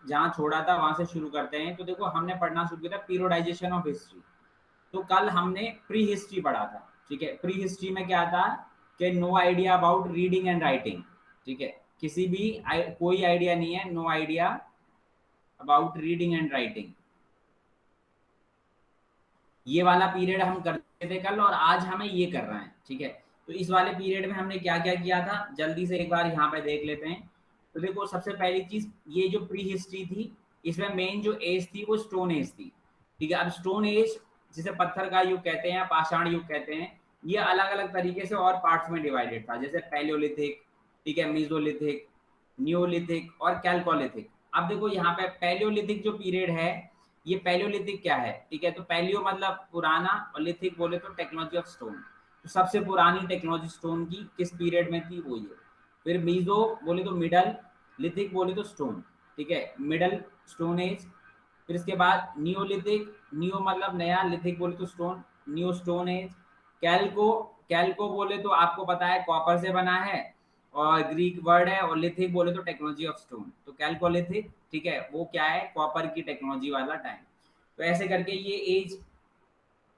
जहाँ छोड़ा था वहां से शुरू करते हैं। तो देखो हमने पढ़ना शुरू किया था पीरियडाइजेशन ऑफ हिस्ट्री। तो कल हमने प्री हिस्ट्री पढ़ा था, ठीक है। प्री हिस्ट्री में क्या था कि no idea about reading and writing, ठीक है। किसी भी कोई आइडिया नहीं है, no idea about reading and writing. ये वाला पीरियड हम करते थे कल और आज हमें ये कर रहे हैं, ठीक है। तो इस वाले पीरियड में हमने क्या क्या किया था जल्दी से एक बार यहाँ पे देख लेते हैं। तो देखो सबसे पहली चीज, ये जो प्री हिस्ट्री थी इसमें मेन जो एज थी वो स्टोन एज थी, ठीक है। अब स्टोन एज जिसे पत्थर का युग कहते हैं या पाषाण युग कहते हैं, ये अलग अलग तरीके से और पार्ट्स में डिवाइडेड था, जैसे पैलियोलिथिक, ठीक है, मीजोलिथिक, न्यूलिथिक और कैल्कोलिथिक। अब देखो यहाँ पे पैलियोलिथिक जो पीरियड है, ये पैलियोलिथिक क्या है, ठीक है। तो पैलियो मतलब पुराना और लिथिक बोले तो टेक्नोलॉजी ऑफ स्टोन। तो सबसे पुरानी टेक्नोलॉजी स्टोन की किस पीरियड में थी, वो ये। फिर मीजो बोले तो मिडल, लिथिक बोले तो स्टोन, ठीक है, मिडल स्टोन एज। फिर इसके बाद नियोलिथिक, नियो मतलब नया, लिथिक बोले तो स्टोन, न्यू स्टोन एज। कैल्को, कैल्को बोले तो आपको पता है कॉपर से बना है और ग्रीक वर्ड है, और लिथिक बोले तो टेक्नोलॉजी ऑफ स्टोन, तो कैल्कोलिथिक, ठीक है, वो क्या है, कॉपर की टेक्नोलॉजी वाला टाइम। तो ऐसे करके ये एज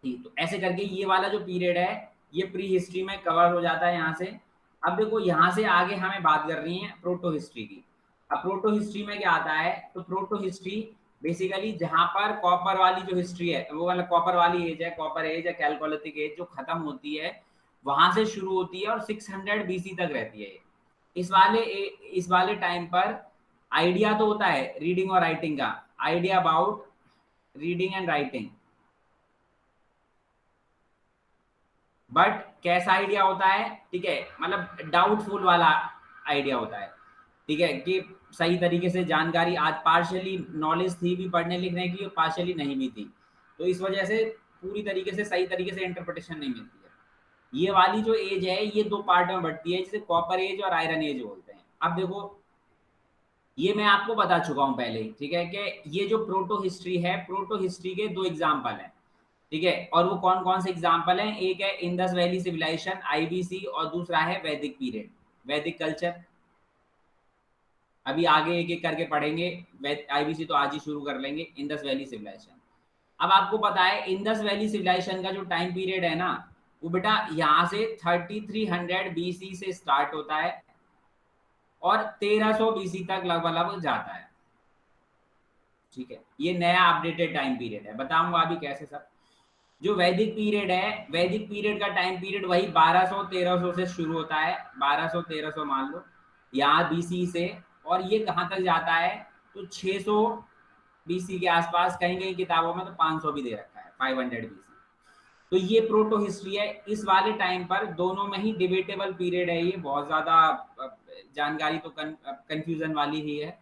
थी। तो ऐसे करके ये वाला जो पीरियड है ये प्री हिस्ट्री में कवर हो जाता है यहाँ से। अब देखो यहाँ से आगे हमें बात करनी है प्रोटो हिस्ट्री की। अब प्रोटो हिस्ट्री में क्या आता है, तो प्रोटो हिस्ट्री बेसिकली जहां पर कॉपर वाली जो हिस्ट्री है, वो मतलब कॉपर वाली एज है, कॉपर एज है, कैलकोलिथिक एज जो खत्म होती है वहां से शुरू होती है और 600 बीसी तक रहती है। इस वाले टाइम पर आइडिया तो होता है रीडिंग और राइटिंग का, idea about reading and writing, but कैसा आइडिया होता है, ठीक है, मतलब डाउटफुल वाला आइडिया होता है, ठीक है, कि सही तरीके से जानकारी, आज पार्शियली नॉलेज थी भी पढ़ने लिखने की और पार्शियली नहीं भी थी, तो इस वजह से पूरी तरीके से सही तरीके से इंटरप्रिटेशन नहीं मिलती है। ये वाली जो एज है ये दो पार्ट में बढ़ती है, जिसे कॉपर एज और आयरन एज बोलते हैं। अब देखो ये मैं आपको बता चुका हूं पहले ही, ठीक है, कि ये जो प्रोटो हिस्ट्री है, प्रोटो हिस्ट्री के दो एग्जाम्पल हैं, ठीक है। और वो कौन कौन से एग्जाम्पल हैं, एक है इंडस वैली सिविलाइजेशन आईबीसी और दूसरा है वैदिक पीरियड, वैदिक कल्चर। अभी आगे एक एक करके पढ़ेंगे, आईबीसी तो आज ही शुरू कर लेंगे, इंडस वैली सिविलाइजेशन। अब आपको पता है इंडस वैली सिविलाइजेशन का जो टाइम पीरियड है ना, वो बेटा यहाँ से 3300 बीसी से स्टार्ट होता है और 1300 बीसी तक लगभग जाता है, ठीक है। ये नया अपडेटेड टाइम पीरियड है, बताऊंगा अभी कैसे सब। जो वैदिक पीरियड है, वैदिक पीरियड का टाइम पीरियड वही 1200-1300 से शुरू होता है, 1200-1300 मान लो यहाँ बीसी से, और ये कहाँ तक जाता है, तो 600 बीसी के आसपास, कहीं कहीं किताबों में तो 500 भी दे रखा है, 500 बीसी। तो ये प्रोटो हिस्ट्री है। इस वाले टाइम पर दोनों में ही डिबेटेबल पीरियड है, ये बहुत ज्यादा जानकारी तो कंफ्यूजन वाली ही है।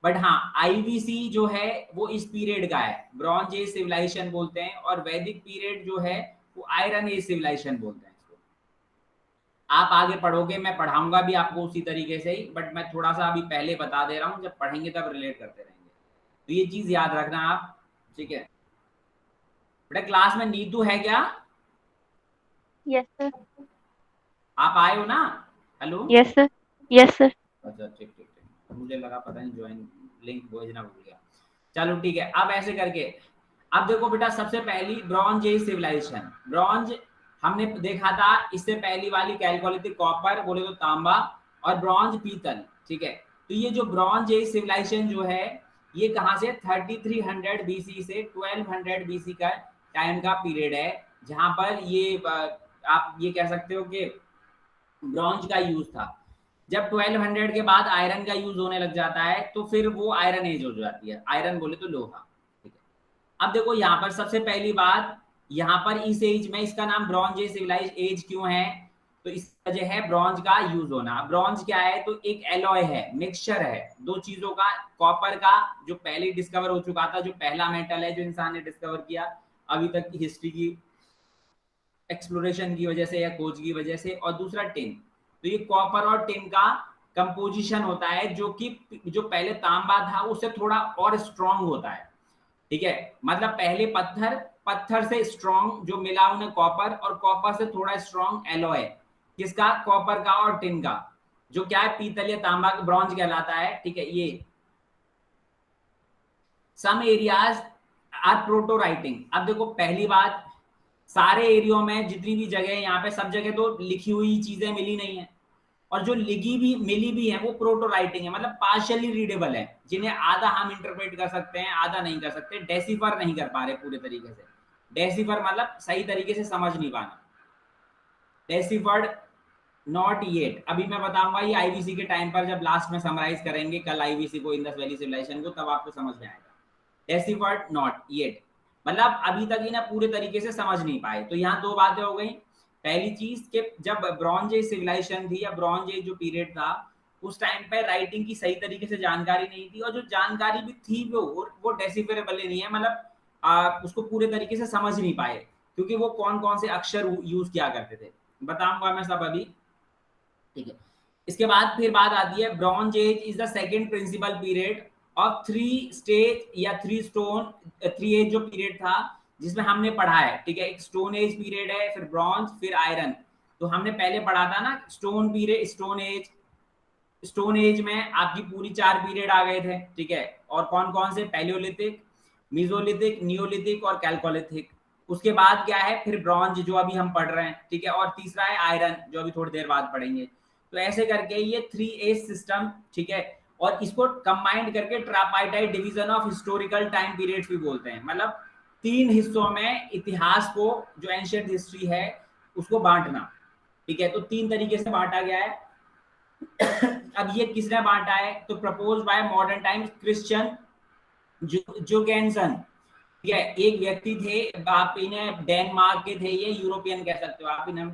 बट हाँ आईवीसी जो है वो इस पीरियड का है, ब्रॉन्ज एज सिविलाइजेशन बोलते हैं, और वैदिक पीरियड जो है वो आयरन एज सिविलाइजेशन बोलते हैं इसको। आप आगे पढ़ोगे, मैं पढ़ाऊंगा भी आपको उसी तरीके से ही, बट मैं थोड़ा सा अभी पहले बता दे रहा हूँ, जब पढ़ेंगे तब रिलेट करते रहेंगे। तो ये चीज याद रखना आप, ठीक है। बेटा क्लास में नीतू है क्या? Yes sir. आप आए हो ना? Hello. Yes sir. Yes sir. अच्छा ठीक ठीक ठीक, मुझे लगा पता नहीं ज्वाइन लिंक भेजना भूल गया। चलो ठीक है, अब ऐसे करके, अब देखो बेटा सबसे पहली ब्रॉन्ज एज सिविलाइजेशन। ब्रॉन्ज हमने देखा था, इससे पहली वाली कैलकोलिथिक कॉपर बोले तो तांबा, और ब्रॉन्ज पीतल, ठीक है। तो ये जो ब्रॉन्ज एज सिविलाइजेशन जो है ये कहाँ से 3300 बीसी से 1200 बीसी का टाइम का पीरियड है, जहां पर ये आप ये कह सकते हो कि ब्रॉन्ज का यूज था। जब 1200 के बाद आयरन का यूज होने लग जाता है तो फिर वो आयरन एज हो जाती है, आयरन बोले तो लोहा, ठीक है। अब देखो यहाँ पर सबसे पहली बात, यहाँ पर इस एज में इसका नाम ब्रॉन्ज एज सिविलाइज एज क्यों है, तो इस वजह है ब्रॉन्ज का यूज होना। ब्रॉन्ज क्या है, तो एक एलॉय है, मिक्सचर है दो चीजों का, कॉपर का जो पहले डिस्कवर हो चुका था, जो पहला मेटल है जो इंसान ने डिस्कवर किया अभी तक की हिस्ट्री की एक्सप्लोरेशन की वजह से या खोज की वजह से, और दूसरा टिन। तो ये कॉपर और टिन का कंपोजिशन होता है, जो कि जो पहले तांबा था उससे थोड़ा और स्ट्रांग होता है, ठीक है। मतलब पहले पत्थर, पत्थर से स्ट्रांग जो मिला उन्हें कॉपर, और कॉपर से थोड़ा स्ट्रांग एलॉय किसका, कॉपर का और टिन का, जो क्या है पीतल या तांबा, ब्रॉन्ज कहलाता है, ठीक है। ये some areas are proto writing. अब देखो पहली बात, सारे एरियो में जितनी भी जगह है यहाँ पे सब जगह तो लिखी हुई चीजें मिली नहीं है, और जो लिखी भी मिली भी है वो प्रोटो राइटिंग है, मतलब पार्शियली रीडेबल है, जिन्हें आधा हम इंटरप्रेट कर सकते हैं आधा नहीं कर सकते, डेसिफर नहीं कर पा रहे पूरे तरीके से। डेसिफर मतलब सही तरीके से समझ नहीं पाना, डेसिफर्ड नॉट येट। अभी मैं बताऊंगा ये आईवीसी के टाइम पर, जब लास्ट में समराइज करेंगे कल आईवीसी को, इंडस वैली सिविलाइजेशन को, तब आपको समझ में आएगा। डेसिफर्ड नॉट येट मतलब अभी तक इन्हें पूरे तरीके से समझ नहीं पाए। तो यहाँ दो बातें हो गई। पहली चीज कि जब ब्रॉन्ज एज सिविलाइजेशन थी या ब्रॉन्ज एज जो पीरियड था, उस टाइम पे राइटिंग की सही तरीके से जानकारी नहीं थी, और जो जानकारी भी थी वो डेसिफरेबल नहीं है, मतलब उसको पूरे तरीके से समझ नहीं पाए, क्योंकि वो कौन कौन से अक्षर यूज किया करते थे, बताऊंगा मैं सब अभी, ठीक है। इसके बाद फिर बात आती है, bronze age is the second principal period of three stage या थ्री एज जो पीरियड था जिसमें हमने पढ़ा है, ठीक है। एक स्टोन एज पीरियड है, फिर ब्रॉन्ज, फिर आयरन। तो हमने पहले पढ़ा था ना स्टोन पीरियड, स्टोन एज में आपकी पूरी 4 पीरियड आ गए थे, ठीक है। और कौन कौन से, पैलियोलिथिक, मीजोलिथिक, नियोलिथिक और कैल्कोलिथिक। उसके बाद क्या है फिर ब्रॉन्ज जो अभी हम पढ़ रहे हैं, ठीक है। और तीसरा है आयरन जो अभी थोड़ी देर बाद पढ़ेंगे। तो ऐसे करके ये 3 एज सिस्टम, ठीक है। और इसको कंबाइंड करके tripartite division of historical time periods भी बोलते हैं, मतलब 3 हिस्सों में इतिहास को, जो एंशिएंट हिस्ट्री है उसको बांटना, ठीक है। तो 3 तरीके से बांटा गया है। अब ये किसने बांटा है, तो propose by modern times Christian Jorgensen, ठीक है। एक व्यक्ति थे, आप इन्हें डेनमार्क के थे, ये यूरोपियन कह सकते हो आप इन्हें।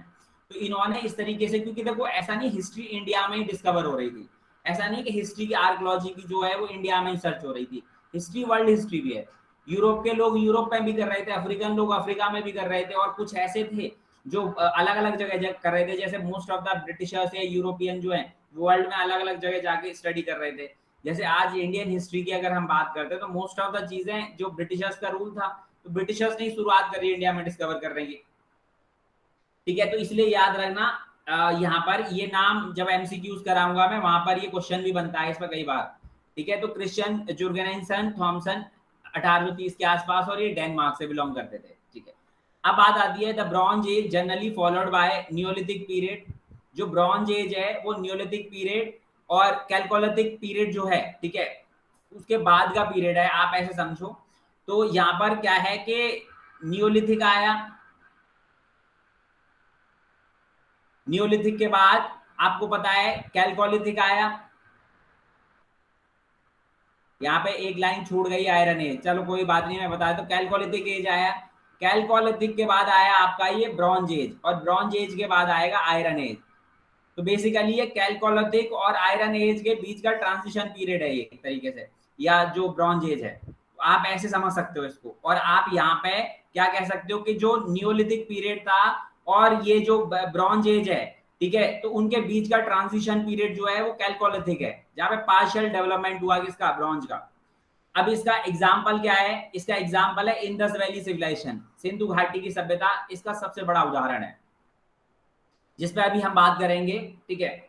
तो इन्होंने इस तरीके से, क्योंकि देखो ऐसा नहीं हिस्ट्री इंडिया में ही डिस्कवर हो रही थी, ऐसा नहीं कि हिस्ट्री की आर्कियोलॉजी की जो है वो इंडिया में ही सर्च हो रही थी, हिस्ट्री वर्ल्ड हिस्ट्री भी है। यूरोप के लोग यूरोप में भी कर रहे थे, अफ्रीकन लोग अफ्रीका में भी कर रहे थे, और कुछ ऐसे थे जो अलग अलग जगह कर रहे थे, जैसे मोस्ट ऑफ द ब्रिटिशर्स या यूरोपियन जो है वर्ल्ड में अलग अलग जगह जाके स्टडी कर रहे थे। जैसे आज इंडियन हिस्ट्री की अगर हम बात करते हैं तो मोस्ट ऑफ द चीजें जो ब्रिटिशर्स का रूल था, तो ब्रिटिशर्स ने शुरुआत करी इंडिया में डिस्कवर करने की, ठीक है। तो इसलिए याद रखना, यहाँ पर ये नाम जब एमसीक्यूज कराऊंगा मैं, वहां पर ये क्वेश्चन भी बनता है इस पर कई बार, ठीक है। तो क्रिश्चियन जुर्गेनसन थॉमसन 1830 के आसपास, और ये डेनमार्क से बिलोंग करते थे, ठीक है। अब बात आती है the bronze age generally followed by Neolithic period. जो ब्रॉन्ज एज है वो नियोलिथिक पीरियड और कैल्कोलिथिक पीरियड जो है, ठीक है, उसके बाद का पीरियड है, आप ऐसे समझो। तो यहाँ पर क्या है कि नियोलिथिक आया, नियोलिथिक के बाद आपको पता है कैल्कोलिथिक आया, यहाँ पे एक लाइन छूट गई आयरन एज, चलो कोई बात नहीं मैं बताया। तो कैल्कोलिथिक एज आया, कैल्कोलिथिक के बाद आया आपका ये ब्रॉन्ज एज, और ब्रॉन्ज एज के बाद आएगा आयरन एज। तो बेसिकली ये कैल्कोलिथिक और आयरन एज के बीच का ट्रांजिशन पीरियड है ये एक तरीके से, या जो ब्रॉन्ज एज है, तो आप ऐसे समझ सकते हो इसको। और आप यहाँ पे क्या कह सकते हो कि जो नियोलिथिक पीरियड था और ये जो ब्रॉन्ज एज है, ठीक है, तो उनके बीच का ट्रांजिशन पीरियड जो है वो कैल्कोलिथिक है, जहाँ पे पार्शियल डेवलपमेंट हुआ किसका, ब्रॉन्ज का। अब इसका एग्जाम्पल क्या है, इसका एग्जाम्पल है इंडस वैली सिविलाइजेशन, सिंधु घाटी की सभ्यता, इसका सबसे बड़ा उदाहरण है जिस पे अभी हम बात करेंगे, ठीक है।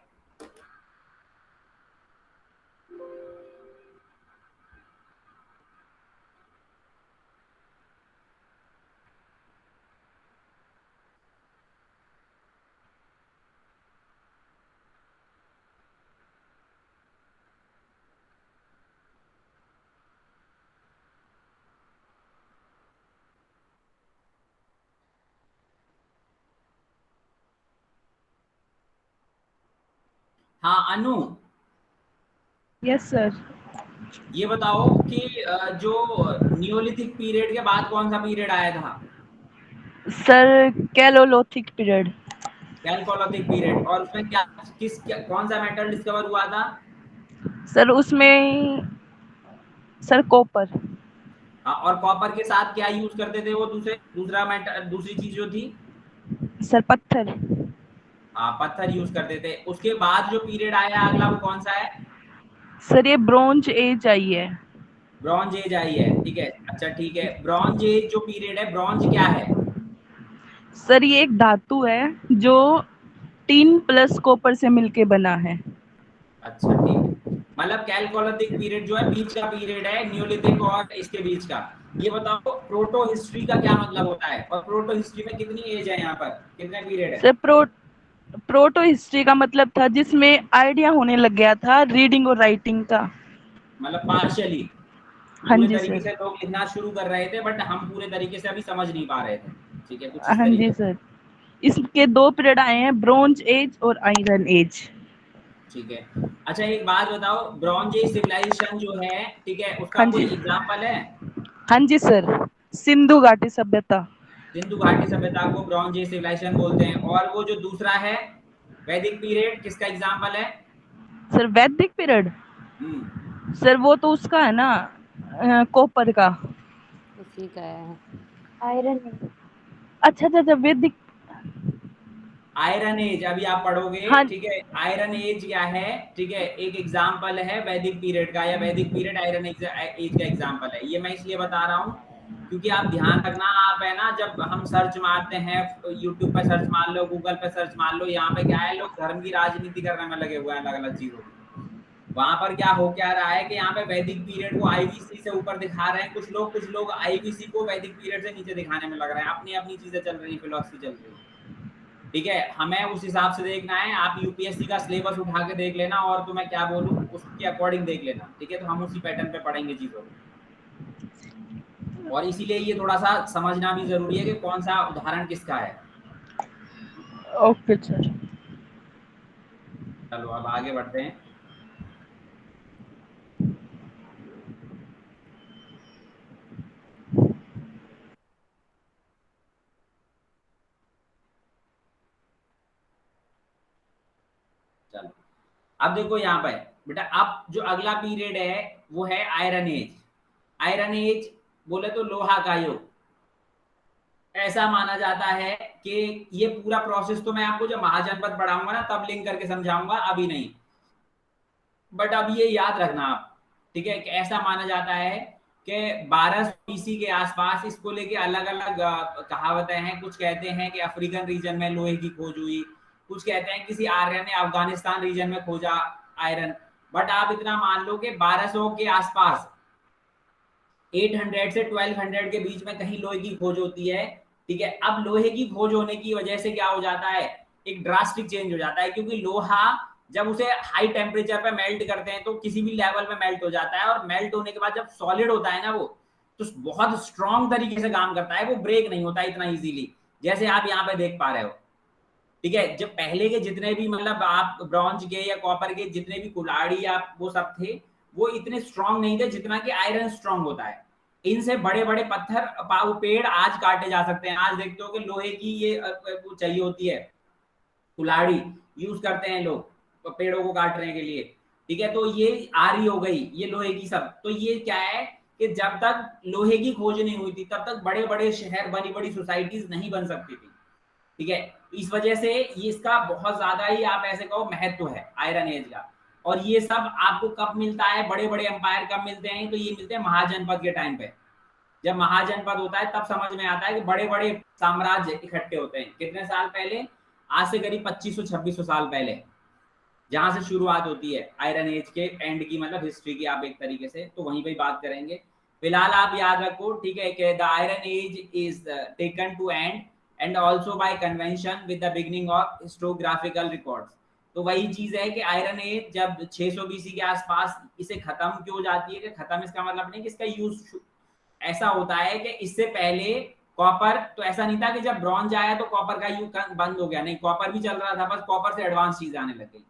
हाँ अनु, यस सर। ये बताओ कि जो नियोलिथिक पीरियड के बाद कौन सा पीरियड आया था। Sir Chalcolithic period. Chalcolithic period, और उसमें कौन सा मेटल डिस्कवर हुआ था। सर उसमें सर कॉपर। हाँ, और कॉपर के साथ क्या यूज करते थे वो, दूसरा मेटल, दूसरी चीज जो थी। सर पत्थर। हाँ, पत्थर यूज करते थे। उसके बाद जो पीरियड आया अगला वो कौन सा है। सर ये ब्रोंज एज आई है। ब्रॉन्ज एज आई है, ठीक है। अच्छा ठीक है, ब्रॉन्ज एज जो पीरियड है, ब्रॉन्ज क्या है। सर ये एक धातु है जो टीन प्लस कॉपर से मिलके बना है। अच्छा ठीक है, मतलब कैलकोलिथिक पीरियड जो है बीच का पीरियड है न्यूलिथिक और इसके बीच का। ये बताओ प्रोटो हिस्ट्री का क्या मतलब होता है, और प्रोटो हिस्ट्री में कितनी एज है, यहाँ पर कितने पीरियड है? सर प्रोटो हिस्ट्री का मतलब था जिसमें आइडिया होने लग गया था रीडिंग और राइटिंग का। मतलब पार्शियली, हाँ पूरे जी तरीके सर। से लोग लिखना शुरू कर रहे थे, बट हम पूरे तरीके से अभी समझ नहीं पा रहे थे। ठीक है, कुछ इस हाँ जी तरीके। सर। इसके 2 पीरियड आए हैं, ब्रोंज एज और आयरन एज। ठीक है। अच्छा एक बात बताओ, ब्रॉन्ज एज सिविलाइजेशन जो है, ठीक है, उसका हाँ कोई जी। एग्जाम्पल है? हाँ जी सर, सिंधु घाटी सभ्यता। सिंधु घाटी सभ्यता को ब्रॉन्ज एज सिविलाइजेशन बोलते हैं। और वो जो दूसरा है वैदिक पीरियड, किसका एग्जाम्पल है? सर वैदिक पीरियड, हम्म। सर वो तो उसका है ना, कॉपर का। उसी का है। आयरन है। अच्छा अच्छा अच्छा, वैदिक। आयरन एज अभी आप पढ़ोगे, हाँ। ठीक है। आयरन एज क्या है, ठीक है, एक एग्जाम्पल है वैदिक पीरियड का, या वैदिक पीरियड आयरन एज का एग्जाम्पल है। ये मैं इसलिए बता रहा हूँ क्योंकि आप ध्यान रखना, आप है ना, जब हम सर्च मारते हैं, यूट्यूब पे सर्च मार लो, गूगल पे सर्च मार लो, यहाँ पे क्या है, लोग धर्म की राजनीति करने में लगे हुए हैं अलग अलग चीजों की। वहां पर क्या हो क्या रहा है कि यहाँ पे वैदिक पीरियड को आईवीसी से ऊपर दिखा रहे हैं कुछ लोग आईवीसी को वैदिक पीरियड से नीचे दिखाने में लग रहे हैं। अपनी अपनी चीजें चल रही, फिलोसफी चल रही है। ठीक है, हमें उस हिसाब से देखना है। आप यूपीएससी का सिलेबस उठा के देख लेना, और तो मैं क्या बोलूँ उसके अकॉर्डिंग देख लेना, ठीक है। तो हम उसी पैटर्न पे पढ़ेंगे चीजों को, और इसीलिए ये थोड़ा सा समझना भी जरूरी है कि कौन सा उदाहरण किसका है। Okay sir. चलो अब आगे बढ़ते हैं। चलो अब देखो यहाँ पे बेटा, अब जो अगला पीरियड है वो है आयरन एज। आयरन एज बोले तो लोहा का युग, ऐसा माना जाता है कि ये पूरा प्रोसेस तो मैं आपको जब महाजनपद पढ़ाऊंगा ना तब लिंक करके समझाऊंगा, अभी नहीं। बट अब ये याद रखना आप, ठीक है, कि ऐसा माना जाता है कि 1200 BC के आसपास इसको लेके अलग अलग कहावतें हैं। कुछ कहते हैं कि अफ्रीकन रीजन में लोहे की खोज हुई, कुछ कहते हैं किसी आर्य ने अफगानिस्तान रीजन में खोजा आयरन। बट आप इतना मान लो कि 1200 के आसपास 800 से 1200 के बीच में कहीं लोहे की खोज होती है। ठीक है, अब लोहे की खोज होने की वजह से क्या हो जाता है, एक ड्रास्टिक चेंज हो जाता है, क्योंकि लोहा जब उसे हाई टेम्परेचर पे मेल्ट करते हैं तो किसी भी लेवल पे मेल्ट हो जाता है, और मेल्ट होने के बाद जब सॉलिड होता है ना वो, तो बहुत स्ट्रॉन्ग तरीके से काम करता है, वो ब्रेक नहीं होता इतना इजीली, जैसे आप यहाँ पे देख पा रहे हो। ठीक है, जब पहले के जितने भी मतलब आप ब्रॉन्ज के या कॉपर के जितने भी कुल्हाड़ी या वो सब थे, वो इतने स्ट्रॉन्ग नहीं थे जितना कि आयरन स्ट्रॉन्ग होता है। इनसे बड़े बड़े पत्थर पेड़ आज काटे जा सकते हैं। आज देखते हो कि लोहे की ये वो चाहिए होती है, कुल्हाड़ी यूज करते हैं लोग पेड़ों को काटने के लिए। ठीक है, तो ये आरी हो गई, ये लोहे की सब। तो ये क्या है कि जब तक लोहे की खोज नहीं हुई थी तब तक बड़े बड़े शहर, बड़ी बड़ी सोसाइटीज नहीं बन सकती थी। ठीक है, इस वजह से ये इसका बहुत ज्यादा ही आप ऐसे कहो महत्व है आयरन एज का। और ये सब आपको कब मिलता है, बड़े बड़े एम्पायर कब मिलते हैं, तो ये मिलते हैं महाजनपद के टाइम पे। जब महाजनपद होता है तब समझ में आता है कि बड़े बड़े साम्राज्य इकट्ठे होते हैं। कितने साल पहले, आज से करीब 2500-2600 साल पहले, जहां से शुरुआत होती है आयरन एज के एंड की, मतलब हिस्ट्री की आप एक तरीके से, तो वहीं पे बात करेंगे। फिलहाल आप याद रखो, ठीक है, कि the iron age is taken to end and also by convention with the beginning of historiographical records. तो वही चीज है कि आयरन एज जब 600 BC के आसपास इसे खत्म क्यों हो जाती है, कि खत्म इसका मतलब नहीं कि इसका यूज ऐसा होता है कि इससे पहले कॉपर तो ऐसा नहीं था कि जब ब्रॉन्ज आया तो कॉपर का यूज बंद हो गया, नहीं, कॉपर भी चल रहा था, बस कॉपर से एडवांस चीज आने लग गई।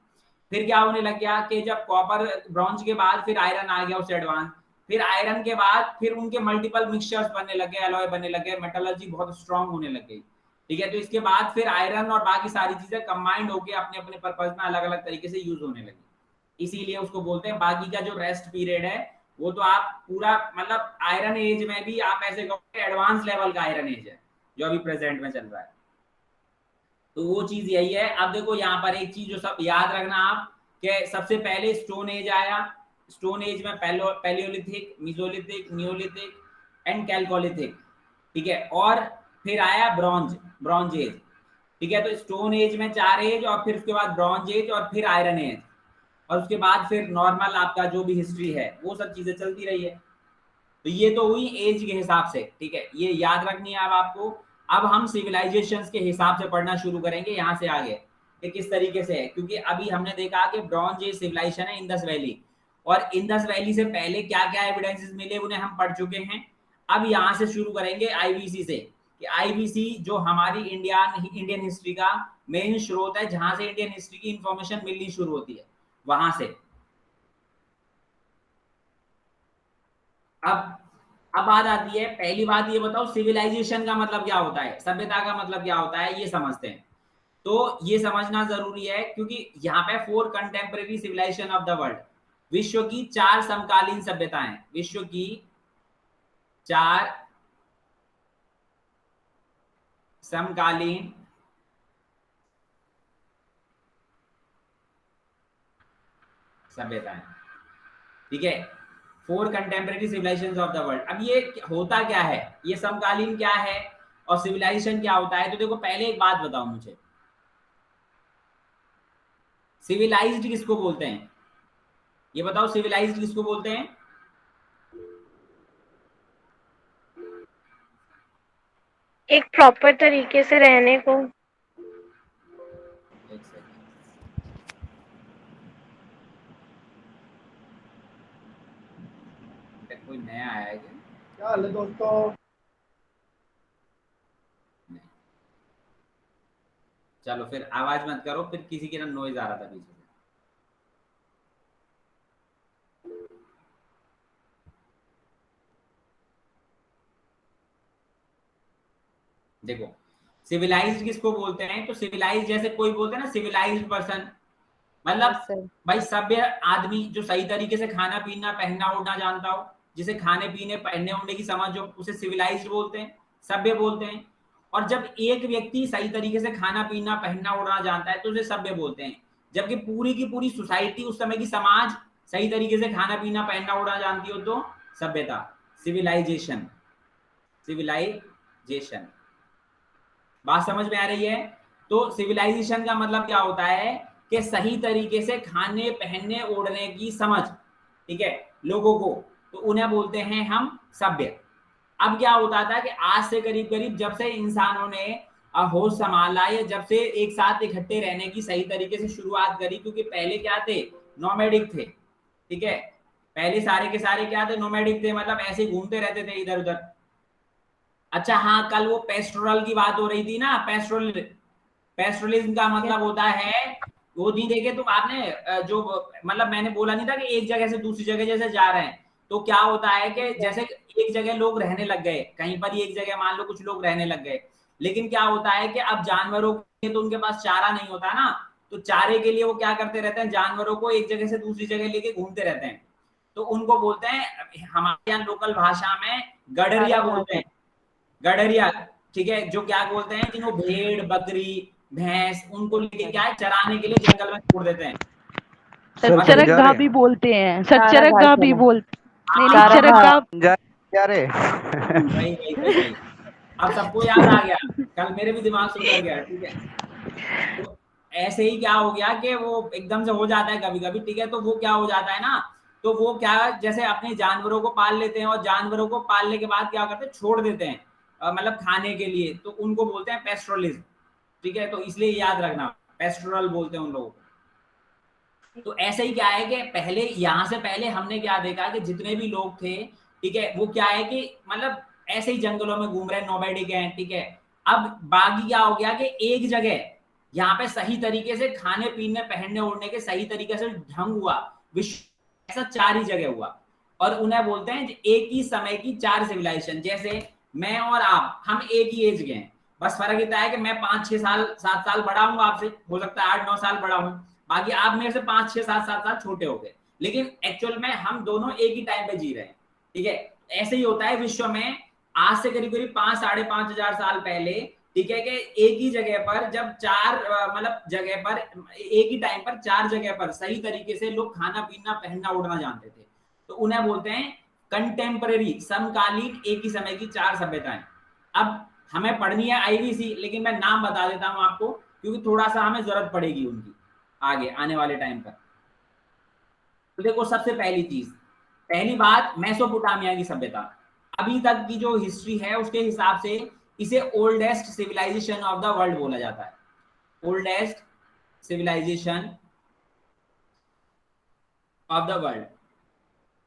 फिर क्या होने लग गया कि जब कॉपर ब्रॉन्ज के बाद फिर आयरन आ गया उससे एडवांस, फिर आयरन के बाद फिर उनके मल्टीपल मिक्सचर्स बनने लगे, अलॉय बनने लगे, मेटलर्जी बहुत स्ट्रांग होने लग गई। ठीक है, तो इसके बाद फिर आयरन और बाकी सारी चीजें कंबाइंड होकर अपने अपने पर्पज में अलग अलग तरीके से यूज होने लगी। इसीलिए उसको बोलते हैं। बाकी का जो रेस्ट पीरियड है वो तो आप पूरा मतलब आयरन एज में भी आप ऐसे कहोगे एडवांस लेवल का आयरन एज है जो अभी प्रेजेंट में चल रहा है। तो वो चीज यही है। अब देखो यहाँ पर एक चीज जो सब याद रखना आप, कि सबसे पहले स्टोन एज आया। स्टोन एज में Palaeolithic, Mesolithic, Neolithic and chalcolithic. ठीक है, और फिर आया ब्रॉन्ज एज। ठीक है, तो स्टोन एज में 4 एज, और फिर उसके बाद ब्रॉन्ज एज, और फिर आयरन एज। और उसके बाद फिर नॉर्मल आपका जो भी हिस्ट्री है वो सब चीजें चलती रही है। तो ये तो हुई एज के हिसाब से, ठीक है, ये याद रखनी है अब आपको। अब हम सिविलाइजेशंस के हिसाब से पढ़ना शुरू करेंगे यहाँ से आगे कि किस तरीके से है, क्योंकि अभी हमने देखा कि ब्रॉन्ज एज सिविलाइजेशन है इंडस वैली, और इंडस वैली से पहले क्या क्या एविडेंसेस मिले उन्हें हम पढ़ चुके हैं। अब यहाँ से शुरू करेंगे आईवीसी से, कि आईवीसी जो हमारी इंडियन हिस्ट्री का मेन स्रोत है, जहां से इंडियन हिस्ट्री की इंफॉर्मेशन मिलनी शुरू होती है, वहां से। अब बात आती है, पहली बात ये बताओ सिविलाइजेशन का मतलब क्या होता है, सभ्यता का मतलब क्या होता है, ये समझते हैं। तो ये समझना जरूरी है, क्योंकि यहाँ पे 4 contemporary civilisation of the world, विश्व की 4 समकालीन सभ्यताएं, विश्व की 4 समकालीन सभ्यताएं, ठीक है, 4 contemporary civilisation of the world. अब ये होता क्या है, ये समकालीन क्या है और सिविलाइजेशन क्या होता है। तो देखो पहले एक बात बताओ मुझे, सिविलाइज्ड किसको बोलते हैं, ये बताओ सिविलाइज्ड किसको बोलते हैं। एक प्रॉपर तरीके से रहने को। एक सेकंड, कोई नया आया है क्या हाल है दोस्तों। चलो फिर आवाज मत करो, फिर किसी के ना नॉइज आ रहा था पीछे से। देखो सिविलाइज्ड किसको बोलते हैं, तो सिविलाइज्ड जैसे कोई बोलते हैं ना सिविलाइज्ड पर्सन, मतलब यस सर। भाई सभ्य आदमी जो सही तरीके से खाना पीना पहनना ओढ़ना जानता हो, जिसे खाने पीने पहनने ओढ़ने की समझ हो, उसे सिविलाइज्ड बोलते हैं, सभ्य बोलते हैं। और जब एक व्यक्ति सही तरीके से खाना पीना पहनना ओढ़ना जानता है तो उसे सभ्य बोलते हैं। जबकि पूरी की पूरी सोसाइटी, उस समय की समाज सही तरीके से खाना पीना पहनना ओढ़ना जानती हो तो सभ्यता, सिविलाइजेशन, सिविलाइजेशन। बात समझ में आ रही है। तो सिविलाइजेशन का मतलब क्या होता है कि सही तरीके से खाने पहनने ओढ़ने की समझ, ठीक है, लोगों को, तो उन्हें बोलते हैं हम सभ्य। अब क्या होता था कि आज से करीब करीब जब से इंसानों ने होश संभाला, या जब से एक साथ इकट्ठे रहने की सही तरीके से शुरुआत करी, क्योंकि पहले क्या थे, नोमैडिक थे, ठीक है, पहले सारे के सारे क्या थे, नोमैडिक थे, मतलब ऐसे ही घूमते रहते थे इधर उधर। अच्छा हाँ, कल वो पेस्टोरल की बात हो रही थी ना, पेस्टोरलिज्म का मतलब होता है, वो नहीं देखे तो आपने जो, मतलब मैंने बोला नहीं था कि एक जगह से दूसरी जगह जैसे जा रहे हैं, तो क्या होता है कि जैसे एक जगह लोग रहने लग गए, कहीं पर ही एक जगह मान लो कुछ लोग रहने लग गए, लेकिन क्या होता है कि अब जानवरों के तो उनके पास चारा नहीं होता ना, तो चारे के लिए वो क्या करते रहते हैं, जानवरों को एक जगह से दूसरी जगह लेके घूमते रहते हैं। तो उनको बोलते हैं हमारे यहाँ लोकल भाषा में गडरिया बोलते हैं, गडरिया, ठीक है, जो क्या बोलते हैं, जिनको भेड़ बकरी भैंस उनको लेके क्या है चराने के लिए जंगल में छोड़ देते हैं। सच्चरक गा भी बोलते हैं, सच्चरक गा भी बोल, नहीं नहीं चरक गा जा रे। वही वही वही वही। अब सबको याद आ गया, कल मेरे भी दिमाग से उतर गया, ठीक है। तो ऐसे ही क्या हो गया कि वो एकदम से हो जाता है कभी कभी, ठीक है, तो वो क्या हो जाता है ना, तो वो क्या जैसे अपने जानवरों को पाल लेते हैं, और जानवरों को पालने के बाद क्या करते हैं, छोड़ देते हैं मतलब खाने के लिए, तो उनको बोलते हैं पेस्टोरलिज्म, ठीक है, तो इसलिए याद रखना पेस्टोरल बोलते हैं उन लोगों को। तो ऐसे ही क्या है कि पहले यहाँ से पहले हमने क्या देखा कि जितने भी लोग थे, ठीक है, वो क्या है कि मतलब ऐसे ही जंगलों में घूम रहे, नोमैडिक हैं, ठीक है। अब बाकी क्या हो गया कि एक जगह यहाँ पे सही तरीके से खाने पीने पहनने ओढ़ने के सही तरीके से ढंग हुआ, विश्व ऐसा 4 ही जगह हुआ, और उन्हें बोलते हैं एक ही समय की 4 सिविलाइजेशन। जैसे मैं और आप, हम एक ही एज के हैं, बस फर्क इतना है कि मैं 5-6 साल 7 साल बड़ा हूँ आपसे, हो सकता है 8-9 साल बड़ा हूँ, बाकी आप मेरे से 5-6 7 साल छोटे हो गए, लेकिन एक्चुअल में हम दोनों एक ही टाइम पे जी रहे हैं, ठीक है। ऐसे ही होता है विश्व में, आज से करीब करीब 5-5.5 हजार साल पहले, ठीक है, कि एक ही जगह पर जब 4 मतलब जगह पर एक ही टाइम पर 4 जगह पर सही तरीके से लोग खाना पीना पहनना ओढ़ना जानते थे, तो उन्हें बोलते हैं कंटेम्परेरी, समकालीन एक ही समय की 4 सभ्यताएं। अब हमें पढ़नी है आईवीसी, लेकिन मैं नाम बता देता हूं आपको, क्योंकि थोड़ा सा हमें जरूरत पड़ेगी उनकी आगे आने वाले टाइम पर। तो देखो सबसे पहली बात मेसोपोटामिया की सभ्यता, अभी तक की जो हिस्ट्री है उसके हिसाब से इसे oldest civilisation of the world बोला जाता है, oldest civilisation of the world.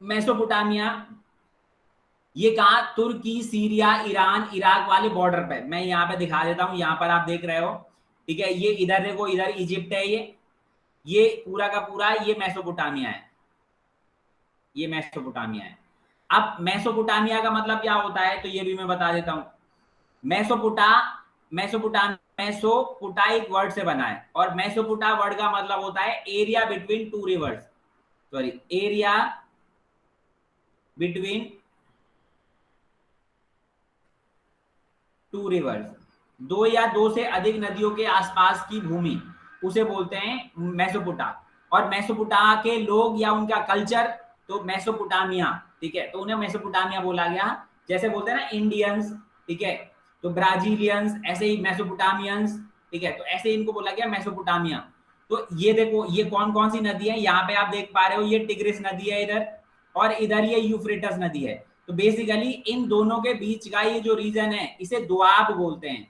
Mesopotamia ये कहा, तुर्की, सीरिया, ईरान, इराक वाले बॉर्डर पे, मैं यहाँ पे दिखा देता हूँ, यहाँ पर आप देख रहे हो, ठीक है। ये इधर देखो, इधर इजिप्ट है, ये पूरा का पूरा ये मेसोपोटामिया है, ये मेसोपोटामिया है। अब मेसोपोटामिया का मतलब क्या होता है, तो ये भी मैं बता देता हूँ। मेसोपोटा एक वर्ड से बना है, और मेसोपोटा वर्ड का मतलब होता है area between to reverse, sorry, area between to reverse, दो या दो से अधिक नदियों के आसपास की भूमि, उसे बोलते हैं मेसोपोटा। और मेसोपोटा के लोग या उनका कल्चर, तो मेसोपोटामिया, ठीक है, तो उन्हें मेसोपोटामिया बोला गया। जैसे बोलते हैं ना इंडियंस, ठीक है, तो ब्राजीलियंस, ऐसे ही मेसोपोटामियंस, ठीक है, तो ऐसे इनको बोला गया मेसोपोटामिया। तो ये देखो, ये कौन कौन सी नदी है, यहाँ पे आप देख पा रहे हो, ये टिग्रिस नदी है इधर, और इधर ये यूफ्रेटस नदी है। तो बेसिकली इन दोनों के बीच का ये जो रीजन है, इसे दोआब बोलते हैं।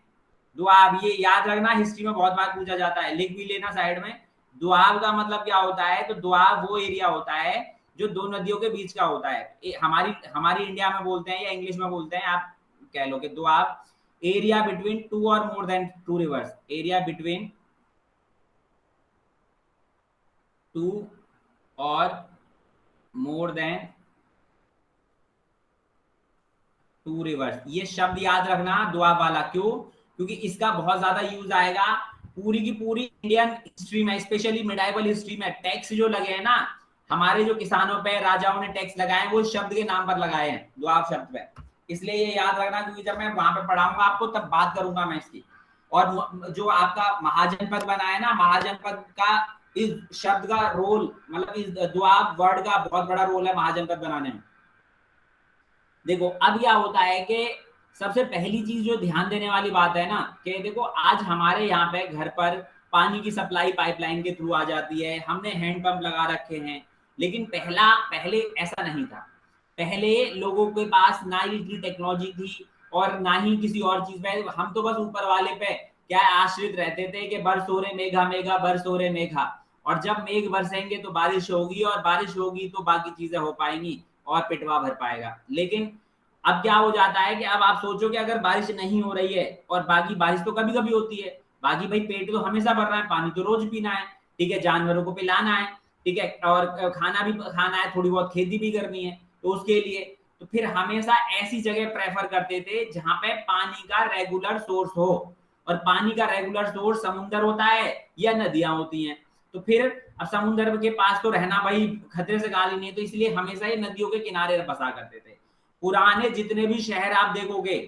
दोआब, ये याद रखना, हिस्ट्री में बहुत बार पूछा जाता है, लिख भी लेना साइड में। दोआब का मतलब क्या होता है, तो दोआब वो एरिया होता है जो दो नदियों के बीच का होता है। हमारी इंडिया में बोलते हैं या इंग्लिश में बोलते हैं, आप कह लो कि Doab, area between two or more than two rivers, area between two or more than two reverse. ये शब्द याद रखना दोआब वाला, क्यों? क्योंकि इसका बहुत ज्यादा यूज आएगा पूरी की पूरी इंडियन हिस्ट्री में, स्पेशली मिडाइवल हिस्ट्री में। टैक्स जो लगे हैं ना, हमारे जो किसानों पे राजाओं ने टैक्स लगाए हैं, वो शब्द के नाम पर लगाए हैं, दोआब शब्द पे। इसलिए ये याद रखना, क्योंकि जब मैं वहां पे पढ़ाऊंगा आपको, तब बात करूंगा मैं इसकी। और जो आपका महाजनपद बना है ना, महाजनपद का इस शब्द का रोल, मतलब इस दोआब वर्ड का बहुत बड़ा रोल है महाजनपद बनाने में। देखो अब क्या होता है कि सबसे पहली चीज जो ध्यान देने वाली बात है ना, कि देखो आज हमारे यहाँ पे घर पर पानी की सप्लाई पाइपलाइन के थ्रू आ जाती है, हमने हैंडपंप लगा रखे हैं। लेकिन पहले ऐसा नहीं था। पहले लोगों के पास ना ही इतनी टेक्नोलॉजी थी और ना ही किसी और चीज पे, हम तो बस ऊपर वाले पे क्या आश्रित रहते थे कि बरस हो रहे मेघा मेघा, बरस हो रहे मेघा, और जब मेघ बरसेंगे तो बारिश होगी, और बारिश होगी तो बाकी चीजें हो पाएंगी और पिटवा भर पाएगा। लेकिन अब क्या हो जाता है कि अब आप सोचो कि अगर बारिश नहीं हो रही है, और बाकी बारिश तो कभी कभी होती है, बाकी भाई पेट तो हमेशा भर रहा है, पानी तो रोज पीना है, ठीक है, जानवरों को पिलाना है, ठीक है, और खाना भी खाना है, थोड़ी बहुत खेती भी करनी है, तो उसके लिए तो फिर हमेशा ऐसी जगह प्रेफर करते थे जहां पे पानी का रेगुलर सोर्स हो। और पानी का रेगुलर सोर्स समुद्र होता है या नदियां होती हैं। तो फिर अब समुद्र के पास तो रहना भाई खतरे से गाली नहीं है, तो इसलिए हमेशा ये नदियों के किनारे बसा करते थे। पुराने जितने भी शहर आप देखोगे,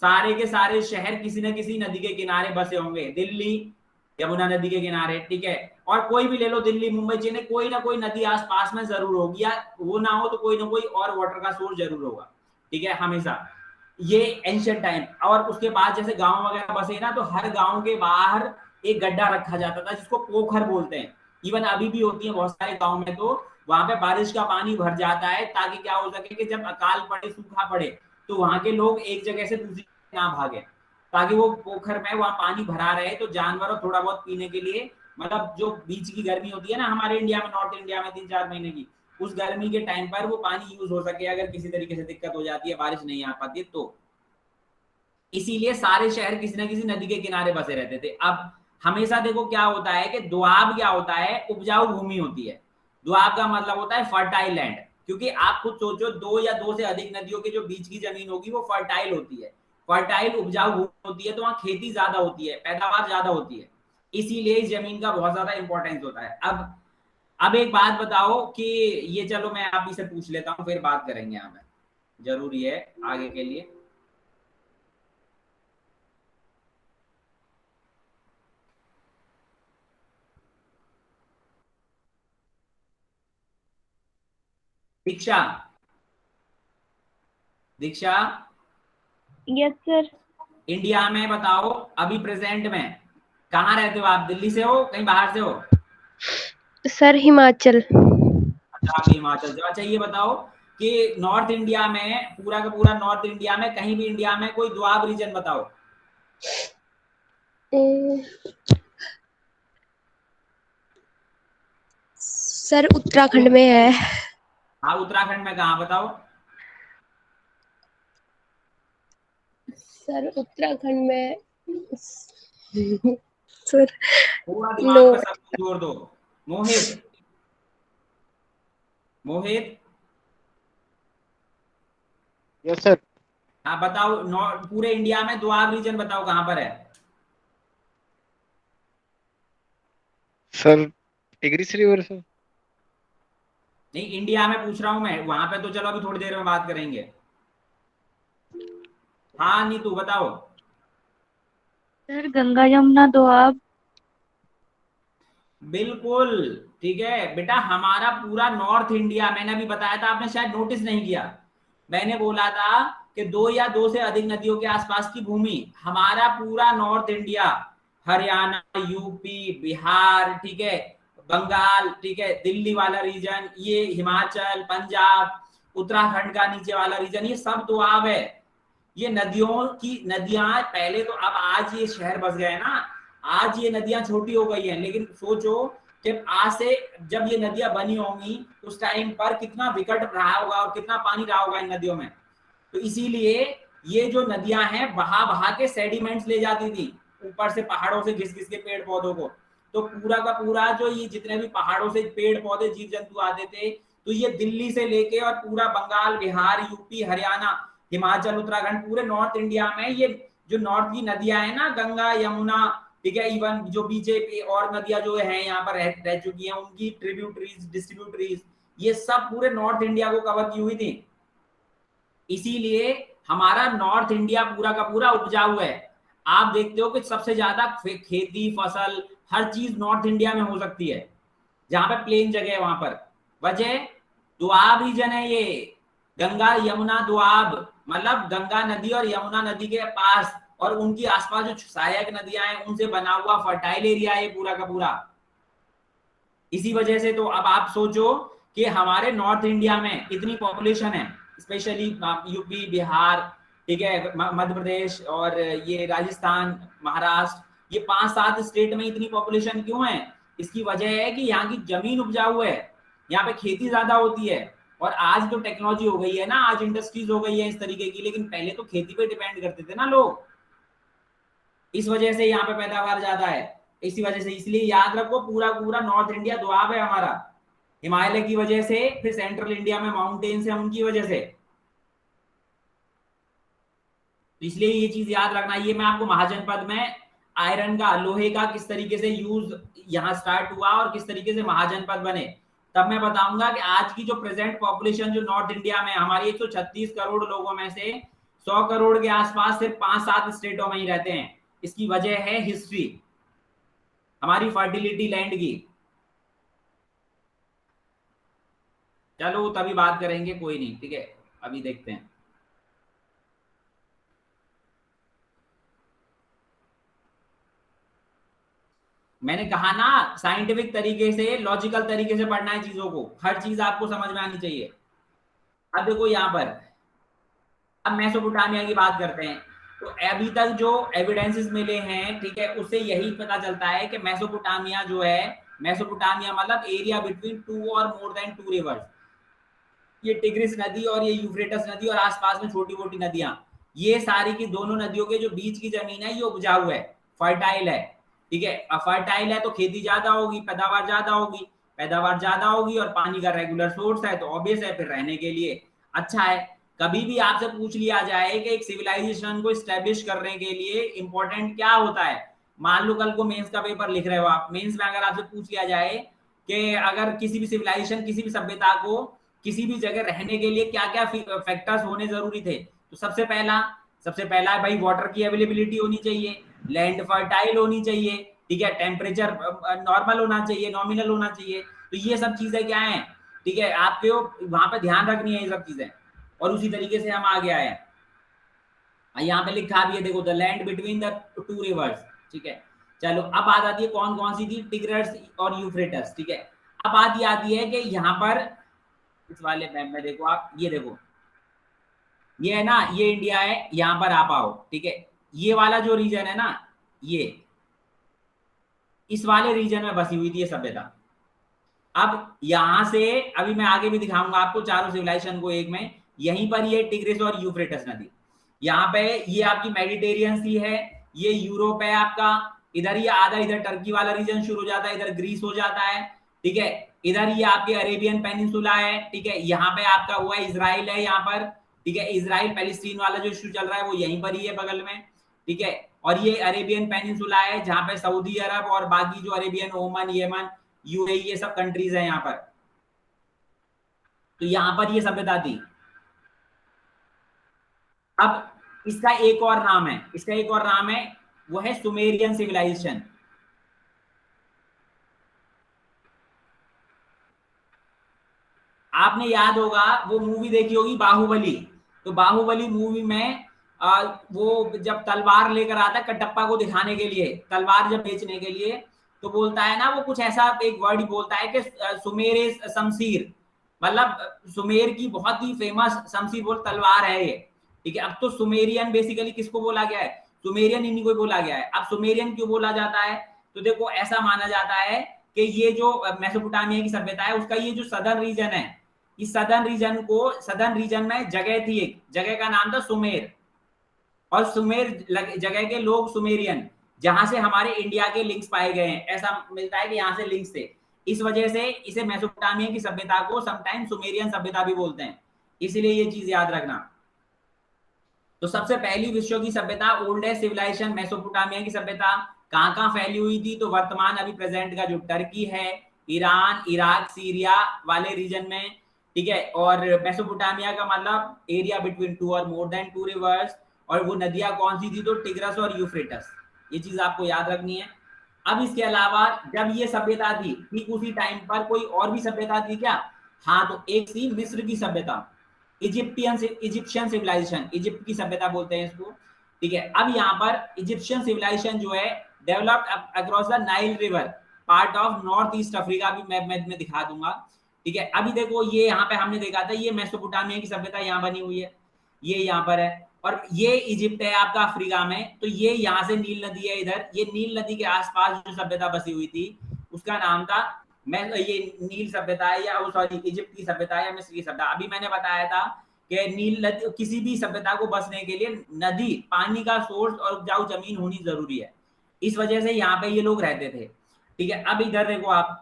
सारे के सारे शहर किसी न किसी नदी के किनारे बसे होंगे। दिल्ली यमुना नदी के किनारे, ठीक है, और कोई भी ले लो, दिल्ली, मुंबई, चेन्नई, कोई ना कोई नदी आसपास में जरूर होगी, या वो ना हो तो कोई ना कोई और वाटर का सोर्स जरूर होगा, ठीक है, हमेशा। ये एंशिएंट टाइम। और उसके बाद जैसे गांव वगैरह बसे ना, तो हर गांव के बाहर एक गड्ढा रखा जाता था जिसको पोखर बोलते हैं। इवन अभी भी होती है बहुत सारे गांव में, तो वहां पे बारिश का पानी भर जाता है ताकि क्या हो सके कि जब अकाल पड़े, सूखा पड़े, तो वहां के लोग एक जगह से दूसरी ना भागे, ताकि वो पोखर में वहां पानी भरा रहे, तो जानवरों थोड़ा बहुत पीने के लिए, मतलब जो बीच की गर्मी होती है ना हमारे इंडिया में, नॉर्थ इंडिया में 3-4 महीने की, उस गर्मी के टाइम पर वो पानी यूज हो सके, अगर किसी तरीके से दिक्कत हो जाती है, बारिश नहीं आ पाती है तो। इसीलिए सारे शहर किसी न किसी नदी के किनारे बसे रहते थे। अब हमेशा देखो क्या होता है कि दोआब क्या होता है, उपजाऊ भूमि होती है। दोआब का मतलब होता है फर्टाइल लैंड, क्योंकि आप खुद सोचो, दो या दो से अधिक नदियों के जो बीच की जमीन होगी वो फर्टाइल होती है, फर्टाइल उपजाऊ भूमि होती है, तो वहां खेती ज्यादा होती है, पैदावार ज्यादा होती है, इसीलिए इस जमीन का बहुत ज्यादा इंपॉर्टेंस होता है। अब एक बात बताओ कि ये, चलो मैं आप ही से पूछ लेता हूँ, फिर बात करेंगे यहाँ पे, जरूरी है आगे के लिए। दीक्षा, दीक्षा, यस सर। इंडिया में बताओ अभी प्रेजेंट में कहाँ रहते हो आप? दिल्ली से हो, कहीं बाहर से हो? सर हिमाचल। पंजाब हिमाचल से। अच्छा ये बताओ कि नॉर्थ इंडिया में, पूरा का पूरा नॉर्थ इंडिया में, कहीं भी इंडिया में कोई दोआब रीजन बताओ। सर उत्तराखंड में है। हाँ उत्तराखंड में कहाँ बताओ? सर उत्तराखंड में सर पूरा नो। दिमाग पे सब जोर दो। मोहित, मोहित यस सर। हाँ बताओ, पूरे इंडिया में दोआब रीजन बताओ कहाँ पर है? Sir tigris river sir. नहीं इंडिया में पूछ रहा हूं मैं, वहां पे तो चलो अभी थोड़ी देर में बात करेंगे। हाँ नीतू बताओ। सर गंगा यमुना दोआब। बिल्कुल ठीक है बेटा, हमारा पूरा नॉर्थ इंडिया, मैंने अभी बताया था, आपने शायद नोटिस नहीं किया, मैंने बोला था कि 2 या 2 से अधिक नदियों के आसपास की भूमि, हमारा पूरा north India, Haryana, UP, Bihar, ठीक है, बंगाल, ठीक है, दिल्ली वाला रीजन, ये हिमाचल, पंजाब, उत्तराखंड का नीचे वाला रीजन, ये सब दोआब है। ये नदियों की नदियां पहले तो, अब आज ये शहर बस गए ना, आज ये नदियां छोटी हो गई हैं, लेकिन सोचो कि आज से जब ये नदियां बनी होंगी उस टाइम पर कितना विकट रहा होगा और कितना पानी रहा होगा इन नदियों में। तो इसीलिए ये जो नदियां हैं बहा बहा के सेडिमेंट्स ले जाती थी ऊपर से, पहाड़ों से घिस घिस के पेड़ पौधों को। तो पूरा का पूरा जो ये जितने भी पहाड़ों से पेड़ पौधे जीव जंतु आते थे, तो ये दिल्ली से लेके और पूरा बंगाल, बिहार, यूपी, हरियाणा, हिमाचल, उत्तराखंड, पूरे नॉर्थ इंडिया में ये जो नॉर्थ की नदियां हैं ना, गंगा, यमुना, ठीक है, इवन जो बीजेपी और नदियां जो है यहाँ पर रह चुकी हैं, उनकी ट्रिब्यूटरीज, डिस्ट्रीब्यूटरीज, ये सब पूरे नॉर्थ इंडिया को कवर की हुई थी। इसीलिए हमारा नॉर्थ इंडिया पूरा का पूरा उपजाऊ है। आप देखते हो कि सबसे ज्यादा खेती, फसल, हर चीज नॉर्थ इंडिया में हो सकती है, जहां पर प्लेन जगह है वहां पर। वजह दोआब रीजन है ये, गंगा यमुना दोआब, मतलब गंगा नदी और यमुना नदी के पास और उनकी आसपास जो सहायक नदियां हैं उनसे बना हुआ फर्टाइल एरिया है पूरा का पूरा। इसी वजह से तो अब आप सोचो कि हमारे नॉर्थ इंडिया में इतनी पॉपुलेशन है, स्पेशली यूपी, बिहार, ठीक है, मध्य प्रदेश और ये राजस्थान, महाराष्ट्र, ये 5-7 स्टेट में इतनी पॉपुलेशन क्यों है? इसकी वजह है कि यहाँ की जमीन उपजाऊ है, यहाँ पे खेती ज्यादा होती है। और आज तो टेक्नोलॉजी हो गई है ना, आज इंडस्ट्रीज हो गई है इस तरीके की, लेकिन पहले तो खेती पे डिपेंड करते थे ना लोग। इस वजह से यहाँ पे पैदावार ज्यादा है, इसी वजह से। इसलिए याद रखो, पूरा पूरा नॉर्थ इंडिया दोआब है हमारा, हिमालय की वजह से, फिर सेंट्रल इंडिया में माउंटेन्स है उनकी वजह से। इसलिए ये चीज याद रखना। ये मैं आपको महाजनपद में आयरन का, लोहे का किस तरीके से यूज यहाँ स्टार्ट हुआ और किस तरीके से महाजनपद बने, तब मैं बताऊंगा कि आज की जो प्रेजेंट पॉपुलेशन जो नॉर्थ इंडिया में, हमारी 136 करोड़ लोगों में से 100 करोड़ के आसपास सिर्फ 5-7 स्टेटों में ही रहते हैं। इसकी वजह है हिस्ट्री, हमारी फर्टिलिटी लैंड की। चलो तभी बात करेंगे, कोई नहीं, ठीक है, अभी देखते हैं। मैंने कहा ना, साइंटिफिक तरीके से, लॉजिकल तरीके से पढ़ना है चीजों को, हर चीज आपको समझ में आनी चाहिए। अब देखो यहाँ पर, अब मेसोपोटामिया की बात करते हैं, तो अभी तक जो एविडेंसेस मिले हैं, ठीक है, उससे यही पता चलता है कि मेसोपोटामिया जो है, मेसोपोटामिया मतलब एरिया बिटवीन 2 और मोर देन 2 रिवर्स, ये टिग्रिस नदी और ये यूफ्रेटस नदी और आसपास में छोटी मोटी नदियां, ये सारी की दोनों नदियों के जो बीच की जमीन है ये उपजाऊ है, फर्टाइल है, ठीक है। अब फर्टाइल है तो खेती ज्यादा होगी, पैदावार ज्यादा होगी, पैदावार ज्यादा होगी और पानी का रेगुलर सोर्स है, तो ऑब्वियस है फिर रहने के लिए अच्छा है। कभी भी आपसे पूछ लिया जाए कि एक सिविलाइजेशन को स्टैब्लिश करने के लिए इंपॉर्टेंट क्या होता है, मान लो कल को मेंस का पेपर लिख रहे हो आप, मेंस में अगर आपसे पूछ लिया जाए कि अगर किसी भी सिविलाइजेशन, किसी भी सभ्यता को किसी भी जगह रहने के लिए क्या क्या फैक्टर्स होने जरूरी थे, तो सबसे पहला भाई वाटर की अवेलेबिलिटी होनी चाहिए, लैंड फर्टाइल होनी चाहिए, ठीक है, टेम्परेचर नॉर्मल होना चाहिए, नॉमिनल होना चाहिए। तो ये सब चीजें क्या है, ठीक है, आपको वहां पे ध्यान रखनी है ये सब चीजें, और उसी तरीके से हम आगे आए हैं। यहाँ पे लिखा भी है, देखो, the land between the 2 reverse, ठीक है। चलो अब बात आती है कौन कौन सी थी, टिग्रिस और यूफ्रेटस, ठीक है। अब बात ये आती है कि यहाँ पर इस वाले मैप में देखो आप, ये देखो, ये है ना, ये इंडिया है, यहाँ पर आ पाओ, ठीक है। ये वाला जो रीजन है ना, ये इस वाले रीजन में बसी हुई थी ये सभ्यता। अब यहां से अभी मैं आगे भी दिखाऊंगा आपको चारों सिविलाइजेशन को एक में। यहीं पर ये टिग्रिस और यूफ्रेटस नदी, यहाँ पे ये आपकी मेडिटेरियन सी है, ये यूरोप है आपका, इधर ये आधा इधर टर्की वाला रीजन शुरू हो जाता है, इधर ग्रीस हो जाता है, ठीक है। इधर ये आपके अरेबियन पेनिनसुला है, ठीक है। यहाँ पे आपका हुआ इजराइल है यहाँ पर, ठीक है। इजराइल पैलेस्टीन वाला जो इश्यू चल रहा है वो यहीं पर ही है बगल में, ठीक है। और ये अरेबियन पेनिनसुला है जहाँ पे सऊदी अरब और बाकी जो अरेबियन, ओमान, यमन, यूएई, ये सब कंट्रीज है यहाँ पर। तो यहाँ पर ये सभ्यता थी। अब इसका एक और नाम है, इसका एक और नाम है, वो है सुमेरियन सिविलाइजेशन। आपने याद होगा वो मूवी देखी होगी बाहुबली, तो बाहुबली मूवी में वो जब तलवार लेकर आता है कटप्पा को दिखाने के लिए, तलवार जब बेचने के लिए, तो बोलता है ना वो कुछ ऐसा एक वर्ड बोलता है कि सुमेर शमशीर, मतलब सुमेर की बहुत ही फेमस शमशीर बोल तलवार है ये, ठीक है। अब तो सुमेरियन बेसिकली किसको बोला गया है, सुमेरियन इन्हीं को बोला गया है। अब सुमेरियन क्यों बोला जाता है, तो देखो ऐसा माना जाता है कि ये जो मेसोपोटामिया की सभ्यता है उसका ये जो सदर्न रीजन है, इस सदर्न रीजन में जगह थी, एक जगह का नाम था सुमेर, और सुमेर जगह के लोग सुमेरियन, जहां से हमारे इंडिया के लिंक्स पाए गए हैं, ऐसा मिलता है कि यहाँ से लिंक्स थे। इस वजह से इसे मेसोपोटामिया की सभ्यता को समटाइम सुमेरियन सभ्यता भी बोलते हैं, इसलिए ये चीज याद रखना। तो सबसे पहली विश्व की सभ्यता ओल्डेस्ट सिविलाइजेशन मेसोपोटामिया की सभ्यता कहाँ फैली हुई थी, तो वर्तमान अभी प्रेजेंट का जो टर्की है, ईरान, इराक, सीरिया वाले रीजन में, ठीक है। और मेसोपोटामिया का मतलब एरिया बिटवीन 2 और मोर देन 2 रिवर्स, और वो नदियां कौन सी थी, तो टिग्रस और यूफ्रेटस, ये चीज आपको याद रखनी है। अब इसके अलावा जब ये सभ्यता थी ठीक उसी टाइम पर कोई और भी सभ्यता थी क्या, हाँ, तो एक थी मिस्र की सभ्यता, इजिप्शियन सिविलाइजेशन, इजिप्ट की सभ्यता बोलते हैं इसको, ठीक है। अब यहाँ पर इजिप्शियन सिविलाइजेशन जो है developed across the Nile river, part of north east Africa, भी मैं दिखा दूंगा, ठीक है। अभी देखो ये यहाँ पे हमने देखा था, ये मेसोपोटामिया की सभ्यता यहाँ बनी हुई है, ये यहाँ पर है, और ये इजिप्ट है आपका अफ्रीका में। तो ये यहाँ से नील नदी है इधर, ये नील नदी के आसपास जो सभ्यता बसी हुई थी उसका नाम था ये नील सभ्यता है, या सॉरी इजिप्ट की सभ्यता है या मिस्र की सभ्यता। अभी मैंने बताया था कि नील नदी, किसी भी सभ्यता को बसने के लिए नदी, पानी का सोर्स और उपजाऊ जमीन होनी जरूरी है, इस वजह से यहाँ पे ये लोग रहते थे, ठीक है। अब इधर देखो आप,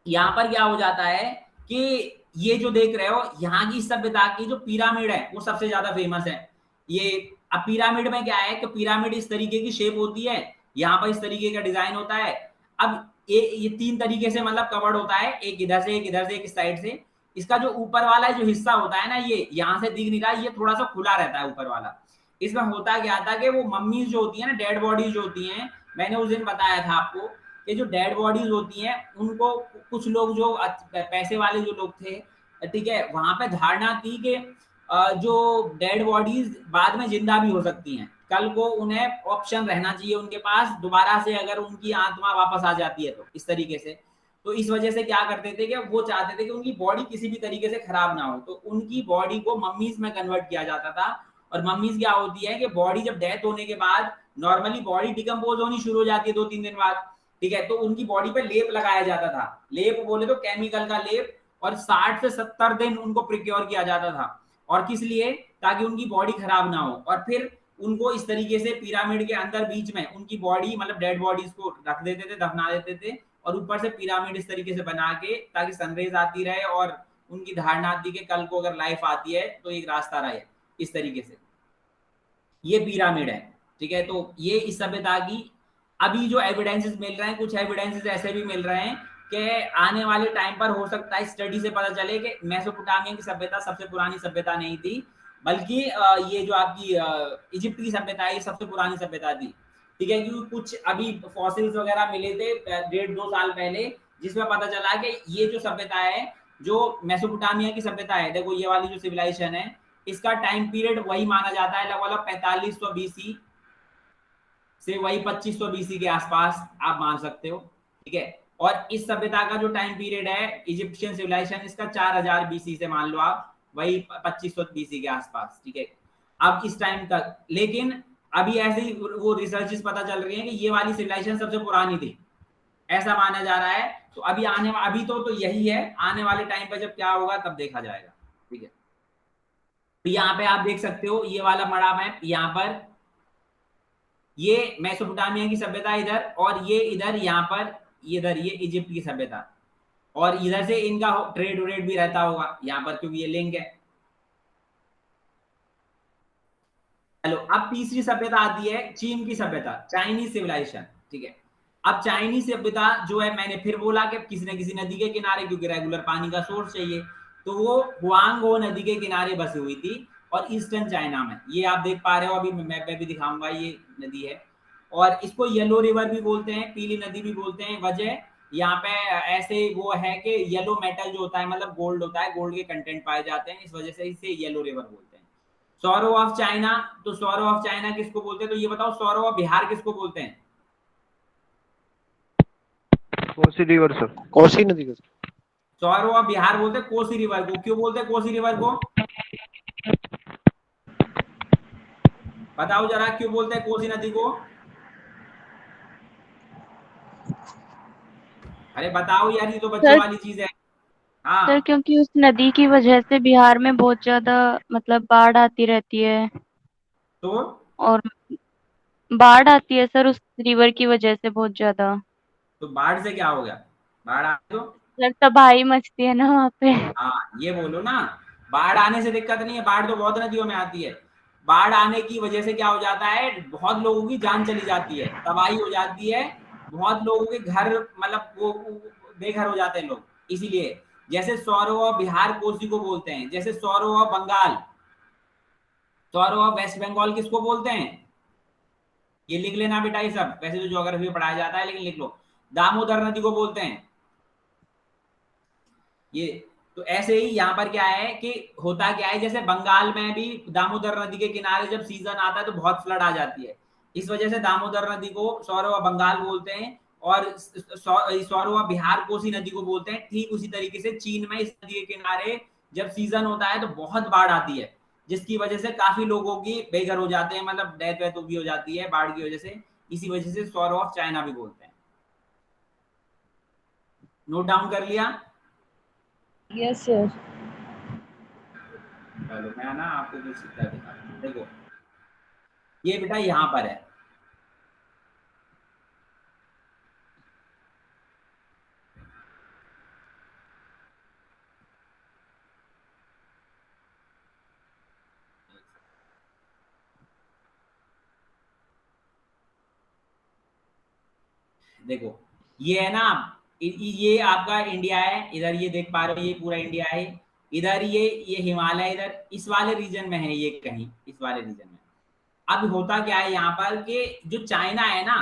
यहाँ पर क्या हो जाता है कि ये जो देख रहे हो यहाँ की सभ्यता की जो पिरामिड है वो सबसे ज्यादा फेमस है। ये अब पिरामिड में क्या है कि पिरामिड इस तरीके की शेप होती है, यहाँ पर इस तरीके का डिजाइन होता है। अब ये 3 तरीके से मतलब कवर्ड होता है, एक इधर से, एक इधर से, एक इस साइड से। इसका जो ऊपर वाला जो हिस्सा होता है ना, ये यहाँ से दिख नहीं रहा, ये थोड़ा सा खुला रहता है ऊपर वाला। इसमें होता क्या था कि वो मम्मीज जो होती है ना, डेड बॉडीज जो होती हैं, मैंने उस दिन बताया था आपको कि जो डेड बॉडीज होती हैं उनको कुछ लोग जो पैसे वाले जो लोग थे, ठीक है, वहां पे धारणा थी कि जो डेड बॉडीज बाद में जिंदा भी हो सकती हैं, कल को उन्हें ऑप्शन रहना चाहिए उनके पास दोबारा से, अगर उनकी आत्मा वापस आ जाती है तो इस तरीके से। तो इस वजह से क्या करते थे कि वो चाहते थे कि उनकी बॉडी किसी भी तरीके से खराब ना हो, तो उनकी बॉडी को मम्मीज में कन्वर्ट किया जाता था। और मम्मीज क्या होती है कि बॉडी जब डेथ होने के बाद नॉर्मली बॉडी डिकम्पोज होनी शुरू हो जाती है 2-3 दिन बाद, ठीक है, तो उनकी बॉडी पे लेप लगाया जाता था, लेप बोले तो केमिकल का लेप, और 60 से 70 दिन उनको प्रिक्योर किया जाता था। और किस लिए, ताकि उनकी बॉडी खराब ना हो। और फिर उनको इस तरीके से पिरामिड के अंदर बीच में उनकी बॉडी, मतलब डेड बॉडीज को रख देते थे, दफना देते थे, और ऊपर से पिरामिड इस तरीके से बना के, ताकि सनरेज आती रहे और उनकी धारणा थी कि कल को अगर लाइफ आती है तो एक रास्ता रहे, इस तरीके से। ये पिरामिड है, ठीक है। तो ये इस सभ्यता की अभी जो एविडेंसेस मिल रहे हैं, कुछ एविडेंसेस ऐसे भी मिल रहे हैं कि आने वाले टाइम पर हो सकता है स्टडी से पता चले कि मेसोपोटामिया की सभ्यता सबसे पुरानी सभ्यता नहीं थी, बल्कि ये जो आपकी इजिप्ट की सभ्यता है ये सबसे पुरानी सभ्यता थी, ठीक है। क्योंकि कुछ अभी फॉसिल्स वगैरह मिले थे 1.5-2 साल पहले, जिसमें पता चला कि ये जो सभ्यता है, जो मेसोपोटामिया की सभ्यता है, देखो ये वाली जो सिविलाइजेशन है, इसका टाइम पीरियड वही माना जाता है लगभग 4500 BC से वही 2500 BC के आसपास आप मान सकते हो, ठीक है। और इस सभ्यता का जो टाइम पीरियड है इजिप्शियन सिविलाइजेशन, इसका 4000 बीसी से मान लो आप वही 2500 बीसी के आसपास, ठीक है। अब इस टाइम तक, लेकिन अभी ऐसे ही वो रिसर्चेस पता चल रही हैं कि ये वाली सिविलाइजेशन सबसे पुरानी थी, ऐसा माना जा रहा है। तो अभी तो यही है, आने वाले टाइम पर जब क्या होगा तब देखा जाएगा, ठीक है। तो यहाँ पे आप देख सकते हो ये वाला बड़ा मैप, यहाँ पर ये मेसोपोटामिया की सभ्यता इधर, और ये इधर यहाँ पर इधर ये इजिप्ट की सभ्यता, और इधर से इनका ट्रेड व्रेड भी रहता होगा यहाँ पर, क्योंकि ये लिंक है। चलो अब तीसरी सभ्यता आती है चीन की सभ्यता, चाइनीज सिविलाइजेशन, ठीक है। अब चाइनीज सभ्यता जो है, मैंने फिर बोला कि किसी न किसी नदी के किनारे, क्योंकि रेगुलर पानी का सोर्स चाहिए, तो वो हुआंगो नदी के किनारे बसी हुई थी और ईस्टर्न चाइना में, ये आप देख पा रहे हो, अभी मैप पे भी दिखाऊंगा, ये नदी है। और इसको येलो रिवर भी बोलते हैं, पीली नदी भी बोलते हैं। वजह यहाँ पे ऐसे वो है कि येलो मेटल जो होता है, मतलब गोल्ड होता है, गोल्ड के कंटेंट पाए जाते हैं, इस वजह से इसे येलो रिवर बोलते हैं। सौरो ऑफ चाइना, तो सौरो ऑफ चाइना किसको बोलते हैं? तो ये बताओ सौरो ऑफ बिहार किसको बोलते हैं? कोसी रिवर सर, कोसी नदी को। सौरो ऑफ बिहार बोलते हैं कोसी रिवर को। क्यों बोलते हैं कोसी रिवर को? बताओ जरा, क्यों बोलते हैं कोसी नदी को? अरे बताओ यार, ये तो बच्चों वाली चीज है। हाँ सर क्योंकि उस नदी की वजह से बिहार में बहुत ज्यादा मतलब बाढ़ आती रहती है, तो और बाढ़ आती है सर उस रिवर की वजह से बहुत ज्यादा। बाढ़ से क्या हो गया? बाढ़ आ तो सर तबाही मचती है ना वहाँ पे। हाँ ये बोलो ना, बाढ़ आने से दिक्कत नहीं है, बाढ़ तो बहुत नदियों में आती है। बाढ़ आने की वजह से क्या हो जाता है, बहुत लोगों की जान चली जाती है, तबाही हो जाती है, बहुत लोगों के घर मतलब वो बेघर हो जाते हैं लोग। इसीलिए जैसे सौरव ऑफ बिहार कोसी को बोलते हैं, जैसे sorrow of Bengal, sorrow of West Bengal किसको बोलते हैं? ये लिख लेना बेटा, ये सब वैसे तो ज्योग्राफी में पढ़ाया जाता है, लेकिन लिख लो, दामोदर नदी को बोलते हैं ये। तो ऐसे ही यहाँ पर क्या है कि होता क्या है, जैसे बंगाल में भी दामोदर नदी के किनारे जब सीजन आता है तो बहुत फ्लड आ जाती है, इस वजह से दामोदर नदी को सौरव बंगाल बोलते हैं, और सौरव बिहार कोसी नदी को बोलते हैं। ठीक उसी तरीके से चीन में इस नदी के किनारे जब सीजन होता है तो बहुत बाढ़ आती है, जिसकी वजह से काफी लोगों की बेघर हो जाते हैं, मतलब डेथ वेथ भी हो जाती है बाढ़ की वजह से। इसी वजह से सौरव ऑफ चाइना भी बोलते हैं। नोट डाउन कर लिया? Yes sir. चलो मैं ना आपको कुछ दिखा दूं। देखो ये बेटा यहाँ पर है, देखो ये है ना, ये आपका इंडिया है, इधर ये देख पा रहे हो, ये पूरा इंडिया है। इधर ये हिमालय इधर इस वाले रीजन में है, ये कहीं इस वाले रीजन में। अब होता क्या है यहाँ पर कि जो चाइना है ना,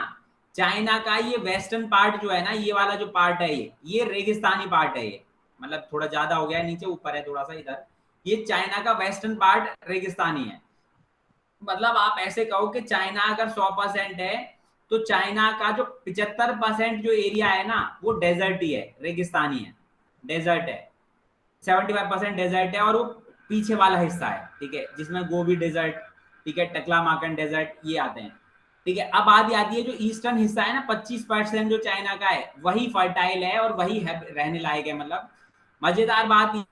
चाइना का ये वेस्टर्न पार्ट जो है ना, ये वाला जो पार्ट है, ये रेगिस्तानी पार्ट है, ये मतलब थोड़ा ज्यादा हो गया है, नीचे ऊपर है थोड़ा सा इधर। ये चाइना का वेस्टर्न पार्ट रेगिस्तानी है। मतलब आप ऐसे कहो कि चाइना अगर 100% है तो चाइना का जो 75% जो एरिया है ना वो डेजर्ट ही है, रेगिस्तानी है, डेजर्ट है। 75% डेजर्ट है, और वो पीछे वाला हिस्सा है, ठीक है, जिसमें गोबी डेजर्ट, ठीक है, टकलामाकन डेजर्ट ये आते हैं, ठीक है। अब बात आती है जो ईस्टर्न हिस्सा है ना, 25% जो चाइना का है वही फर्टाइल है और वही है रहने लायक है। मतलब मजेदार बात,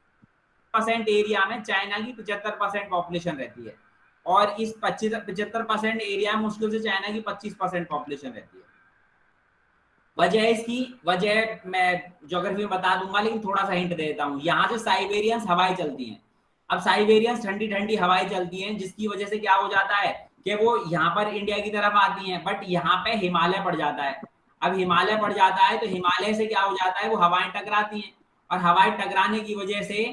% एरिया में चाइना की 75% पॉपुलेशन रहती है, और इस 75% एरिया में मुश्किल से चाइना की 25% पॉपुलेशन रहती है। वजह इसकी वजह मैं ज्योग्राफी में बता दूंगा, लेकिन थोड़ा सा हिंट दे देता हूँ। यहाँ से साइबेरियंस हवाएं चलती हैं। अब साइबेरियंस ठंडी ठंडी हवाएं चलती हैं, जिसकी वजह से क्या हो जाता है कि वो यहाँ पर इंडिया की तरफ आती हैं, बट यहाँ पे हिमालय पड़ जाता है। अब हिमालय पड़ जाता है तो हिमालय से क्या हो जाता है, वो हवाएं टकराती हैं, और हवाएं टकराने की वजह से,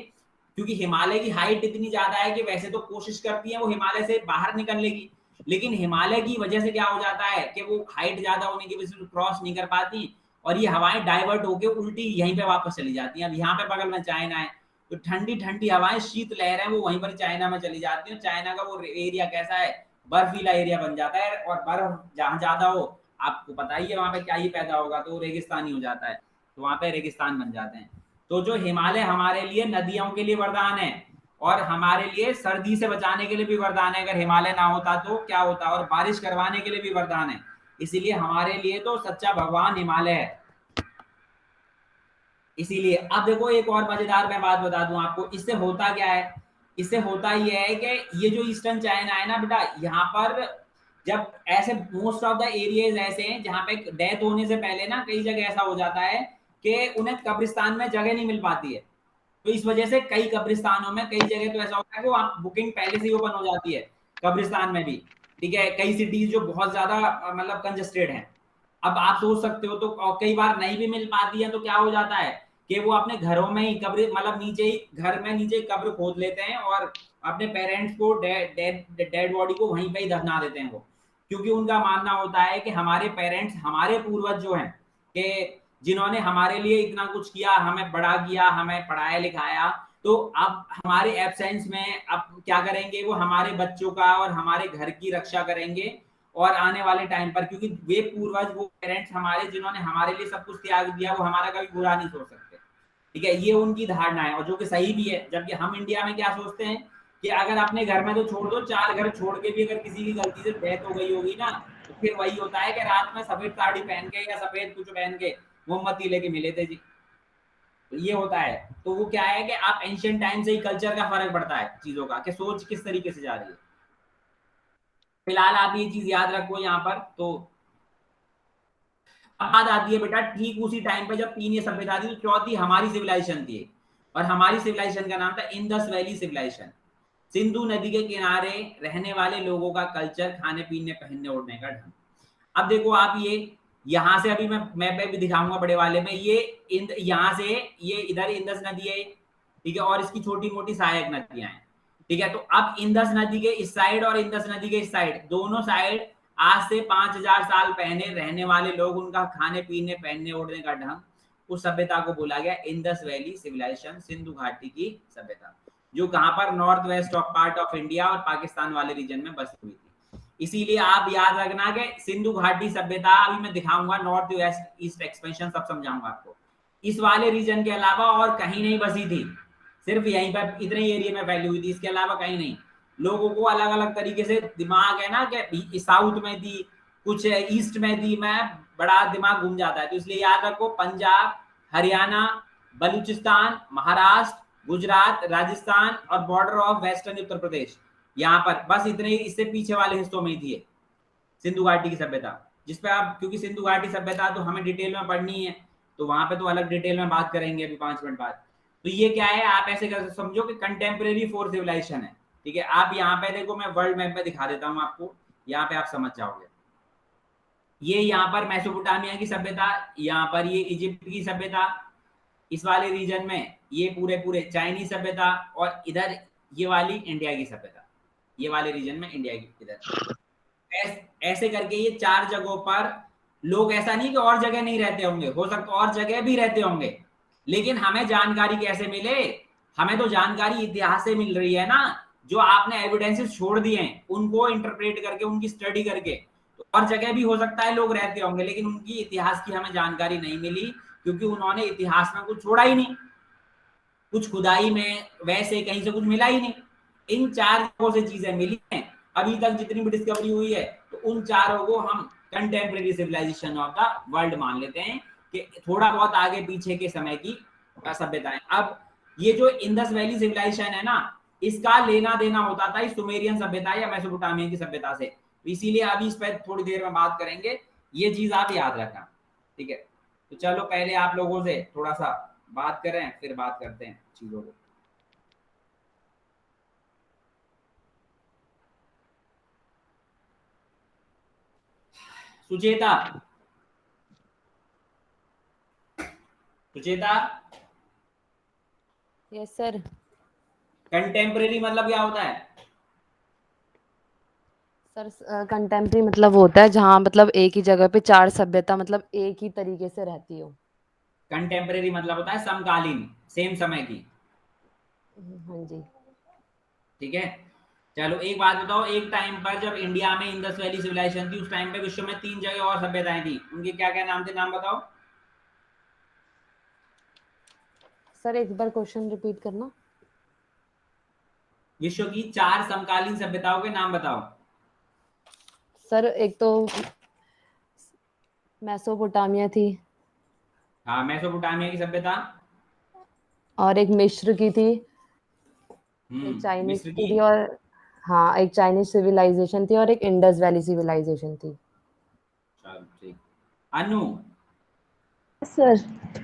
क्योंकि हिमालय की हाइट इतनी ज्यादा है कि वैसे तो कोशिश करती है वो हिमालय से बाहर निकलने की, लेकिन हिमालय की वजह से क्या हो जाता है कि वो हाइट ज्यादा होने की वजह से क्रॉस नहीं कर पाती, और ये हवाएं डाइवर्ट होकर उल्टी यहीं पे वापस चली जाती हैं। अब यहाँ पे बगल में चाइना है, तो ठंडी ठंडी हवाएं, शीत लहरें वो वहीं पर चाइना में चली जाती हैं। चाइना का वो एरिया कैसा है, बर्फीला एरिया बन जाता है, और बर्फ जहाँ ज्यादा हो आपको पता ही है वहां पे क्या ही पैदा होगा, तो रेगिस्तानी हो जाता है। तो वहां पे रेगिस्तान बन जाते हैं। तो जो हिमालय हमारे लिए नदियों के लिए वरदान है और हमारे लिए सर्दी से बचाने के लिए भी वरदान है। अगर हिमालय ना होता तो क्या होता, और बारिश करवाने के लिए भी वरदान है। इसीलिए हमारे लिए तो सच्चा भगवान हिमालय है। इसीलिए अब देखो एक और मजेदार मैं बात बता दूं आपको, इससे होता क्या है। इससे होता ये है कि ये जो ईस्टर्न चाइना है ना बेटा, यहाँ पर जब ऐसे मोस्ट ऑफ द एरियाज ऐसे हैं जहाँ पे डेथ होने से पहले ना कई जगह ऐसा हो जाता है कि उन्हें कब्रिस्तान में जगह नहीं मिल पाती है। तो इस वजह से कई कब्रिस्तानों में कई जगह तो ऐसा होता है कि आप बुकिंग पहले से ही ओपन हो जाती है कब्रिस्तान में भी, ठीक है। कई सिटीज जो बहुत ज्यादा मतलब कंजेस्टेड हैं। अब आप सोच सकते हो, तो कई बार नहीं भी मिल पाती है तो क्या हो जाता है कि वो अपने घरों में ही कब्र मतलब नीचे ही घर में नीचे कब्र खोद लेते हैं और अपने पेरेंट्स को डेड बॉडी को वहीं पे ही दफना देते हैं वो। क्योंकि उनका मानना होता है कि हमारे पेरेंट्स, हमारे पूर्वज जो हैं कि जिन्होंने हमारे लिए इतना कुछ किया, हमें बड़ा किया, हमें पढ़ाया लिखाया, तो अब हमारे एब्सेंस में अब क्या करेंगे, वो हमारे बच्चों का और हमारे घर की रक्षा करेंगे। और आने वाले टाइम पर, क्योंकि वे पूर्वज, वो पेरेंट्स हमारे जिन्होंने हमारे लिए सब कुछ त्याग दिया, वो हमारा कभी बुरा नहीं सोच सकते, ठीक है। ये उनकी धारणा है और जो कि सही भी है। जबकि हम इंडिया में क्या सोचते हैं कि अगर अपने घर में तो छोड़ दो, 4 घर छोड़ के भी अगर किसी की गलती से डेथ हो गई होगी ना, तो फिर वही होता है कि रात में सफेद साड़ी पहन के या सफेद कुछ पहन के मोमबत्ती लेके मिले थे जी। तो ये होता है। तो वो क्या है कि आप एंशिएंट टाइम से ही कल्चर का फर्क पड़ता है चीजों का, कि सोच किस तरीके से जा रही है। फिलहाल आप ये चीज याद रखो यहाँ पर। तो अब बात आती है बेटा, ठीक उसी टाइम पे जब 3 ये सभ्यता थी, तो चौथी हमारी सिविलाइजेशन थी। और हमारी सिविलाइजेशन का नाम था इंडस वैली सिविलाइजेशन। सिंधु नदी के किनारे रहने वाले लोगों का कल्चर, खाने पीने पहनने ओढ़ने का ढंग। अब देखो आप, ये यहाँ से अभी मैं मैप पे भी दिखाऊंगा बड़े वाले में, ये यहाँ से ये इधर इंडस नदी है, ठीक है, और इसकी छोटी मोटी सहायक नदियां हैं, ठीक है। तो अब इंडस नदी के इस साइड और इंडस नदी के इस साइड, दोनों साइड आज से 5000 साल पहले रहने वाले लोग, उनका खाने पीने पहनने ओढ़ने का ढंग, उस सभ्यता को बोला गया इंडस वैली सिविलाइजेशन, सिंधु घाटी की सभ्यता, जो कहां पर north west of part of India और पाकिस्तान वाले रीजन में बसी हुई थी। इसीलिए आप याद रखना कि सिंधु घाटी सभ्यता, अभी मैं दिखाऊंगा नॉर्थ वेस्ट ईस्ट एक्सपेंशन सब समझाऊंगा आपको, इस वाले रीजन के अलावा और कहीं नहीं बसी थी, सिर्फ यहीं पर इतने ही एरिया में फैली हुई थी, इसके अलावा कहीं नहीं। लोगों को अलग अलग तरीके से दिमाग है ना, कि साउथ में थी, कुछ ईस्ट में थी, मैं बड़ा दिमाग घूम जाता है। तो इसलिए याद रखो, पंजाब, हरियाणा, बलूचिस्तान, महाराष्ट्र, गुजरात, राजस्थान और border of western Uttar Pradesh, यहाँ पर बस इतने ही, इससे पीछे वाले हिस्सों में ही थी सिंधु घाटी की सभ्यता, जिसपे आप, क्योंकि सिंधु घाटी सभ्यता तो हमें डिटेल में पढ़नी है, तो वहां पे तो अलग डिटेल में बात करेंगे अभी 5 मिनट बाद। तो ये क्या है, आप ऐसे कर समझो कि कंटेम्प्रेरी फोर सिविलाइजेशन है, ठीक है। आप यहाँ पे देखो, मैं वर्ल्ड मैप पे दिखा देता हूँ आपको, यहाँ पे आप समझ जाओगे। ये यहाँ पर मेसोपोटामिया की सभ्यता, यहाँ पर ये इजिप्ट की सभ्यता, इस वाले रीजन में ये पूरे चाइनीज सभ्यता, और इधर ये वाली इंडिया की सभ्यता, ये वाले रीजन में इंडिया की इधर। ऐसे करके ये 4 जगहों पर लोग, ऐसा नहीं कि और जगह नहीं रहते होंगे, हो सकता और जगह भी रहते होंगे, लेकिन हमें जानकारी कैसे मिले, हमें तो जानकारी इतिहास से मिल रही है ना, जो आपने एविडेंसेस छोड़ दिए हैं उनको इंटरप्रेट करके, उनकी स्टडी करके। तो और जगह भी हो सकता है लोग रहते होंगे, लेकिन उनकी इतिहास की हमें जानकारी नहीं मिली, क्योंकि उन्होंने इतिहास में कुछ छोड़ा ही नहीं, कुछ खुदाई में वैसे कहीं से कुछ मिला ही नहीं। इन 4 जगहों से चीजें मिली हैं अभी तक जितनी भी डिस्कवरी हुई है, तो उन 4 को हम contemporary civilisation of the world मान लेते हैं, कि थोड़ा बहुत आगे पीछे के समय की सभ्यताएं। अब ये जो इंडस वैली सिविलाइजेशन है ना, इसका लेना देना होता था इस सुमेरियन सभ्यता या मेसोपोटामिया की सभ्यता से, इसीलिए अभी इस पर थोड़ी देर में बात करेंगे, ये चीज आप याद रखना, ठीक है। तो चलो पहले आप लोगों से थोड़ा सा बात करें, फिर बात करते हैं चीजों को। Sucheta, Sucheta, yes sir. Contemporary मतलब क्या होता है? सर कंटेम्प्रेरी मतलब होता है जहाँ मतलब एक ही जगह पे 4 सभ्यता मतलब एक ही तरीके से रहती हो। कंटेम्परेरी मतलब होता है समकालीन, सेम समय की, हाँ जी। ठीक है। चलो एक बात बताओ, एक टाइम पर जब इंडिया में इंडस वैली सिविलाइजेशन थी, उस टाइम पे विश्व में 3 जगह और सभ्यताएं थी, उनके क्या क्या नाम थे, नाम बताओ। सर एक बार क्वेश्चन रिपीट करना। विश्व की 4 समकालीन सभ्यताओं के नाम बताओ। सर एक तो मेसोपोटामिया थी, हाँ, मेसोपोटामिया की सभ्यता। और एक मिस्र की थी, एक चाइनीज मिस्र की की। थी, और हाँ एक चाइनीज सिविलाइजेशन थी, और एक इंडस वैली सिविलाइजेशन थी। चलो ठीक। अनु, सर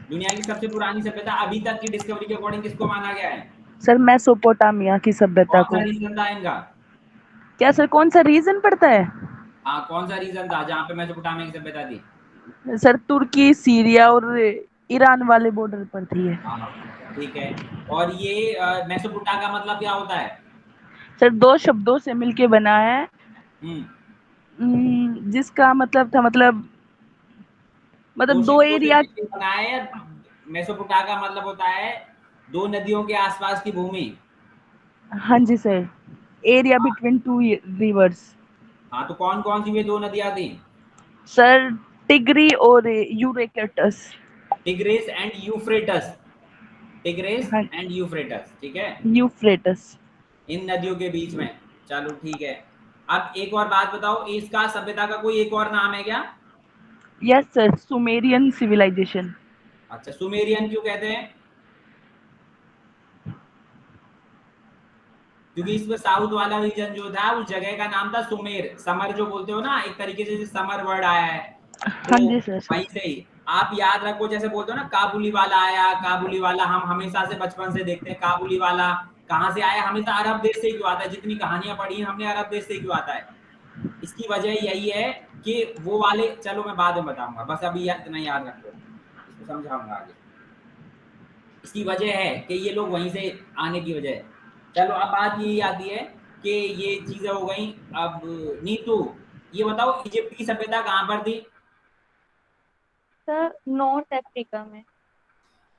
दुनिया की सबसे पुरानी सभ्यता अभी तक की डिस्कवरी के अकॉर्डिंग किसको माना गया है? सर मेसोपोटामिया की सभ्यता कौन सा को। रीजन था इनका? क्या सर, कौन सा रीजन पड़ता है? हाँ, कौन सा रीजन था जहाँ पे मेसोपोटामिया की सभ्यता थी? सर तुर्की, सीरिया और ईरान वाले बॉर्डर पर थी ये। हाँ, ठीक है। और ये मेसोपोटा का मतलब क्या होता है? सर 2 शब्दों से मिलके बना है, हम्म जिसका मतलब था, मतलब दो 2 शब्दों से एरिया। मिलकर बना है। मेसोपोटा का मतलब होता है 2 नदियों के आसपास की भूमि। हाँ जी सर, एरिया बिटवीन 2 रिवर्स। हाँ, तो कौन कौन सी वे 2 नदियां थी? सर टिग्री और Euphrates. Tigris and Euphrates. Tigris हाँ, एंड यूफ्रेटस, ठीक है, यूफ्रेटस। इन नदियों के बीच में। चलो ठीक है। अब एक और बात बताओ, इसका सभ्यता का कोई एक और नाम है क्या? Yes sir, Sumerian civilisation. अच्छा, सुमेरियन क्यों कहते हैं? क्योंकि इसमें साउथ वाला रीजन जो था उस जगह का नाम था सुमेर। समर जो बोलते हो ना, एक तरीके से समर वर्ड आया है, हाँ तो जी सर। वहीं से ही आप याद रखो। जैसे बोलते हो ना, काबुली वाला आया, काबुली वाला हम हमेशा से बचपन से देखते हैं। काबुली वाला कहाँ से आया? हमेशा अरब देश से क्यों आता है? जितनी कहानियां पढ़ी हैं हमने, अरब देश से क्यों आता है? इसकी वजह यही है कि वो वाले, चलो मैं बाद में बताऊंगा, बस अभी इतना याद रखो, इसको समझाऊंगा आगे। इसकी वजह है कि ये लोग वहीं से आने की वजह है। चलो अब बात यही आती है कि ये चीजें हो गई। अब नीतू, ये बताओ इजिप्ट की सभ्यता कहाँ पर थी? सर नॉर्थ अफ्रीका में।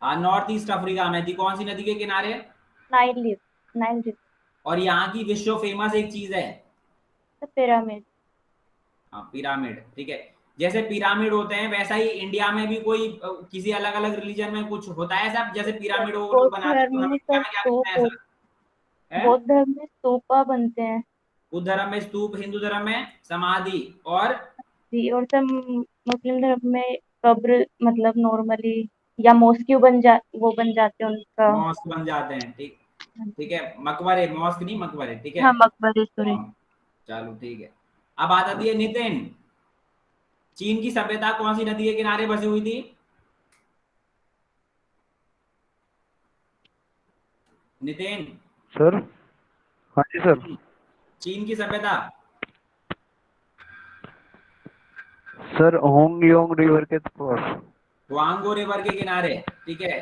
हाँ, नॉर्थ ईस्ट अफ्रीका में थी। कौन सी नदी के किनारे? Nile river. Nile river. और यहाँ की विश्व फेमस एक चीज है। Sir pyramid. हाँ, पिरामिड, ठीक है। जैसे पिरामिड होते हैं वैसा ही इंडिया में भी कोई किसी अलग अलग रिलीजन में कुछ होता है ऐसा, जैसे सर पिरामिड वो लोग बौद्ध बनाते हैं, तो धर्म हमें में इंडिया सर में क्या करते हैं स्तूप ऐसा है? बौद्ध धर्म में स्तूपा बनते हैं बुद्ध धर्म में स्तूप, हिंदू धर्म में समाधि, और जी। और सर मुस्लिम धर्म में कब्र, मतलब नॉर्मली, या मॉस्क्यू वो बन जाते हैं उनका। मॉस्क बन जाते हैं, ठीक। ठीक है, मकबरे, मॉस्क नहीं मकबरे, ठीक है। हाँ मकबरे, सॉरी। हाँ, चलो ठीक है। अब आ जाती है नितिन, चीन की सभ्यता कौन सी नदी के किनारे बसी हुई थी? नितिन। सर। हाँ जी सर। चीन की सभ्यता। सर होंगयोंग रिवर के पास। हुआंगो रिवर के किनारे, ठीक है।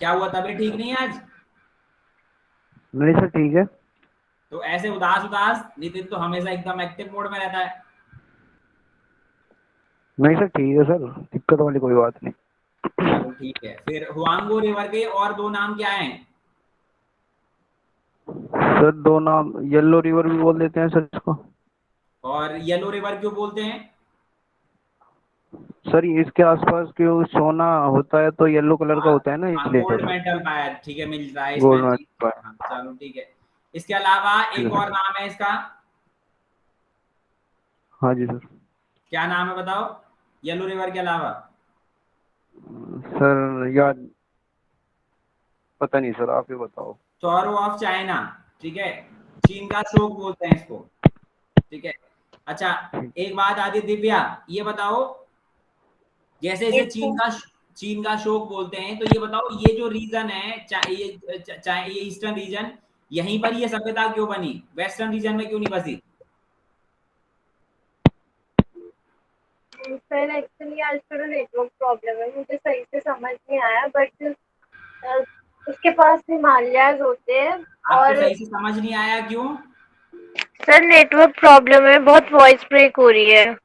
क्या हुआ, तबीयत ठीक नहीं है आज? नहीं सर, ठीक है। तो ऐसे उदास उदास, नितिन तो हमेशा एकदम एक्टिव मोड में रहता है। नहीं सर, ठीक है सर, दिक्कत वाली कोई बात नहीं। चलो ठीक है, फिर हुआंगो रिवर के और 2 नाम क्या हैं? सर 2 नाम, येलो रिवर भी बोल देते हैं सर इसको। और येलो रिवर क्यों बोलते हैं? सर इसके आसपास क्यों सोना होता है तो येलो कलर का होता है ना, हाँ, इसलिए गोल्ड सर। मेटल पाया, ठीक है, मिल रहा है इसमें, गोल्ड ठीक। मेडल। हाँ, चलो ठीक है। इसके अलावा ठीक एक है और सर। नाम है इसका। हाँ जी सर। क्या नाम है बताओ, येलो रिवर के अलावा? सर याद पता नहीं सर, आप ही बताओ। सॉरो ऑफ चाइना, ठीक है। चीन का शोक बोलते हैं इसको, ठीक है। अच्छा, एक बात आदि दिव्या, ये बताओ, जैसे इसे Yes, sir. चीन का शोक बोलते हैं, तो ये बताओ ये जो रीजन है, ये ईस्टर्न रीजन, यहीं पर ये सभ्यता क्यों बनी? वेस्टर्न रीजन में क्यों नहीं बसी? सर एक्चुअली आज थोड़ा नेटवर्क प्रॉब्लम है, मुझे सही से समझ नहीं आया, बट उसके पास हिमालयाज होते हैं। आपको और सही से समझ नहीं आया, क्यों? सर नेटवर्क प्रॉब्लम है, बहुत वॉइस ब्रेक हो रही है।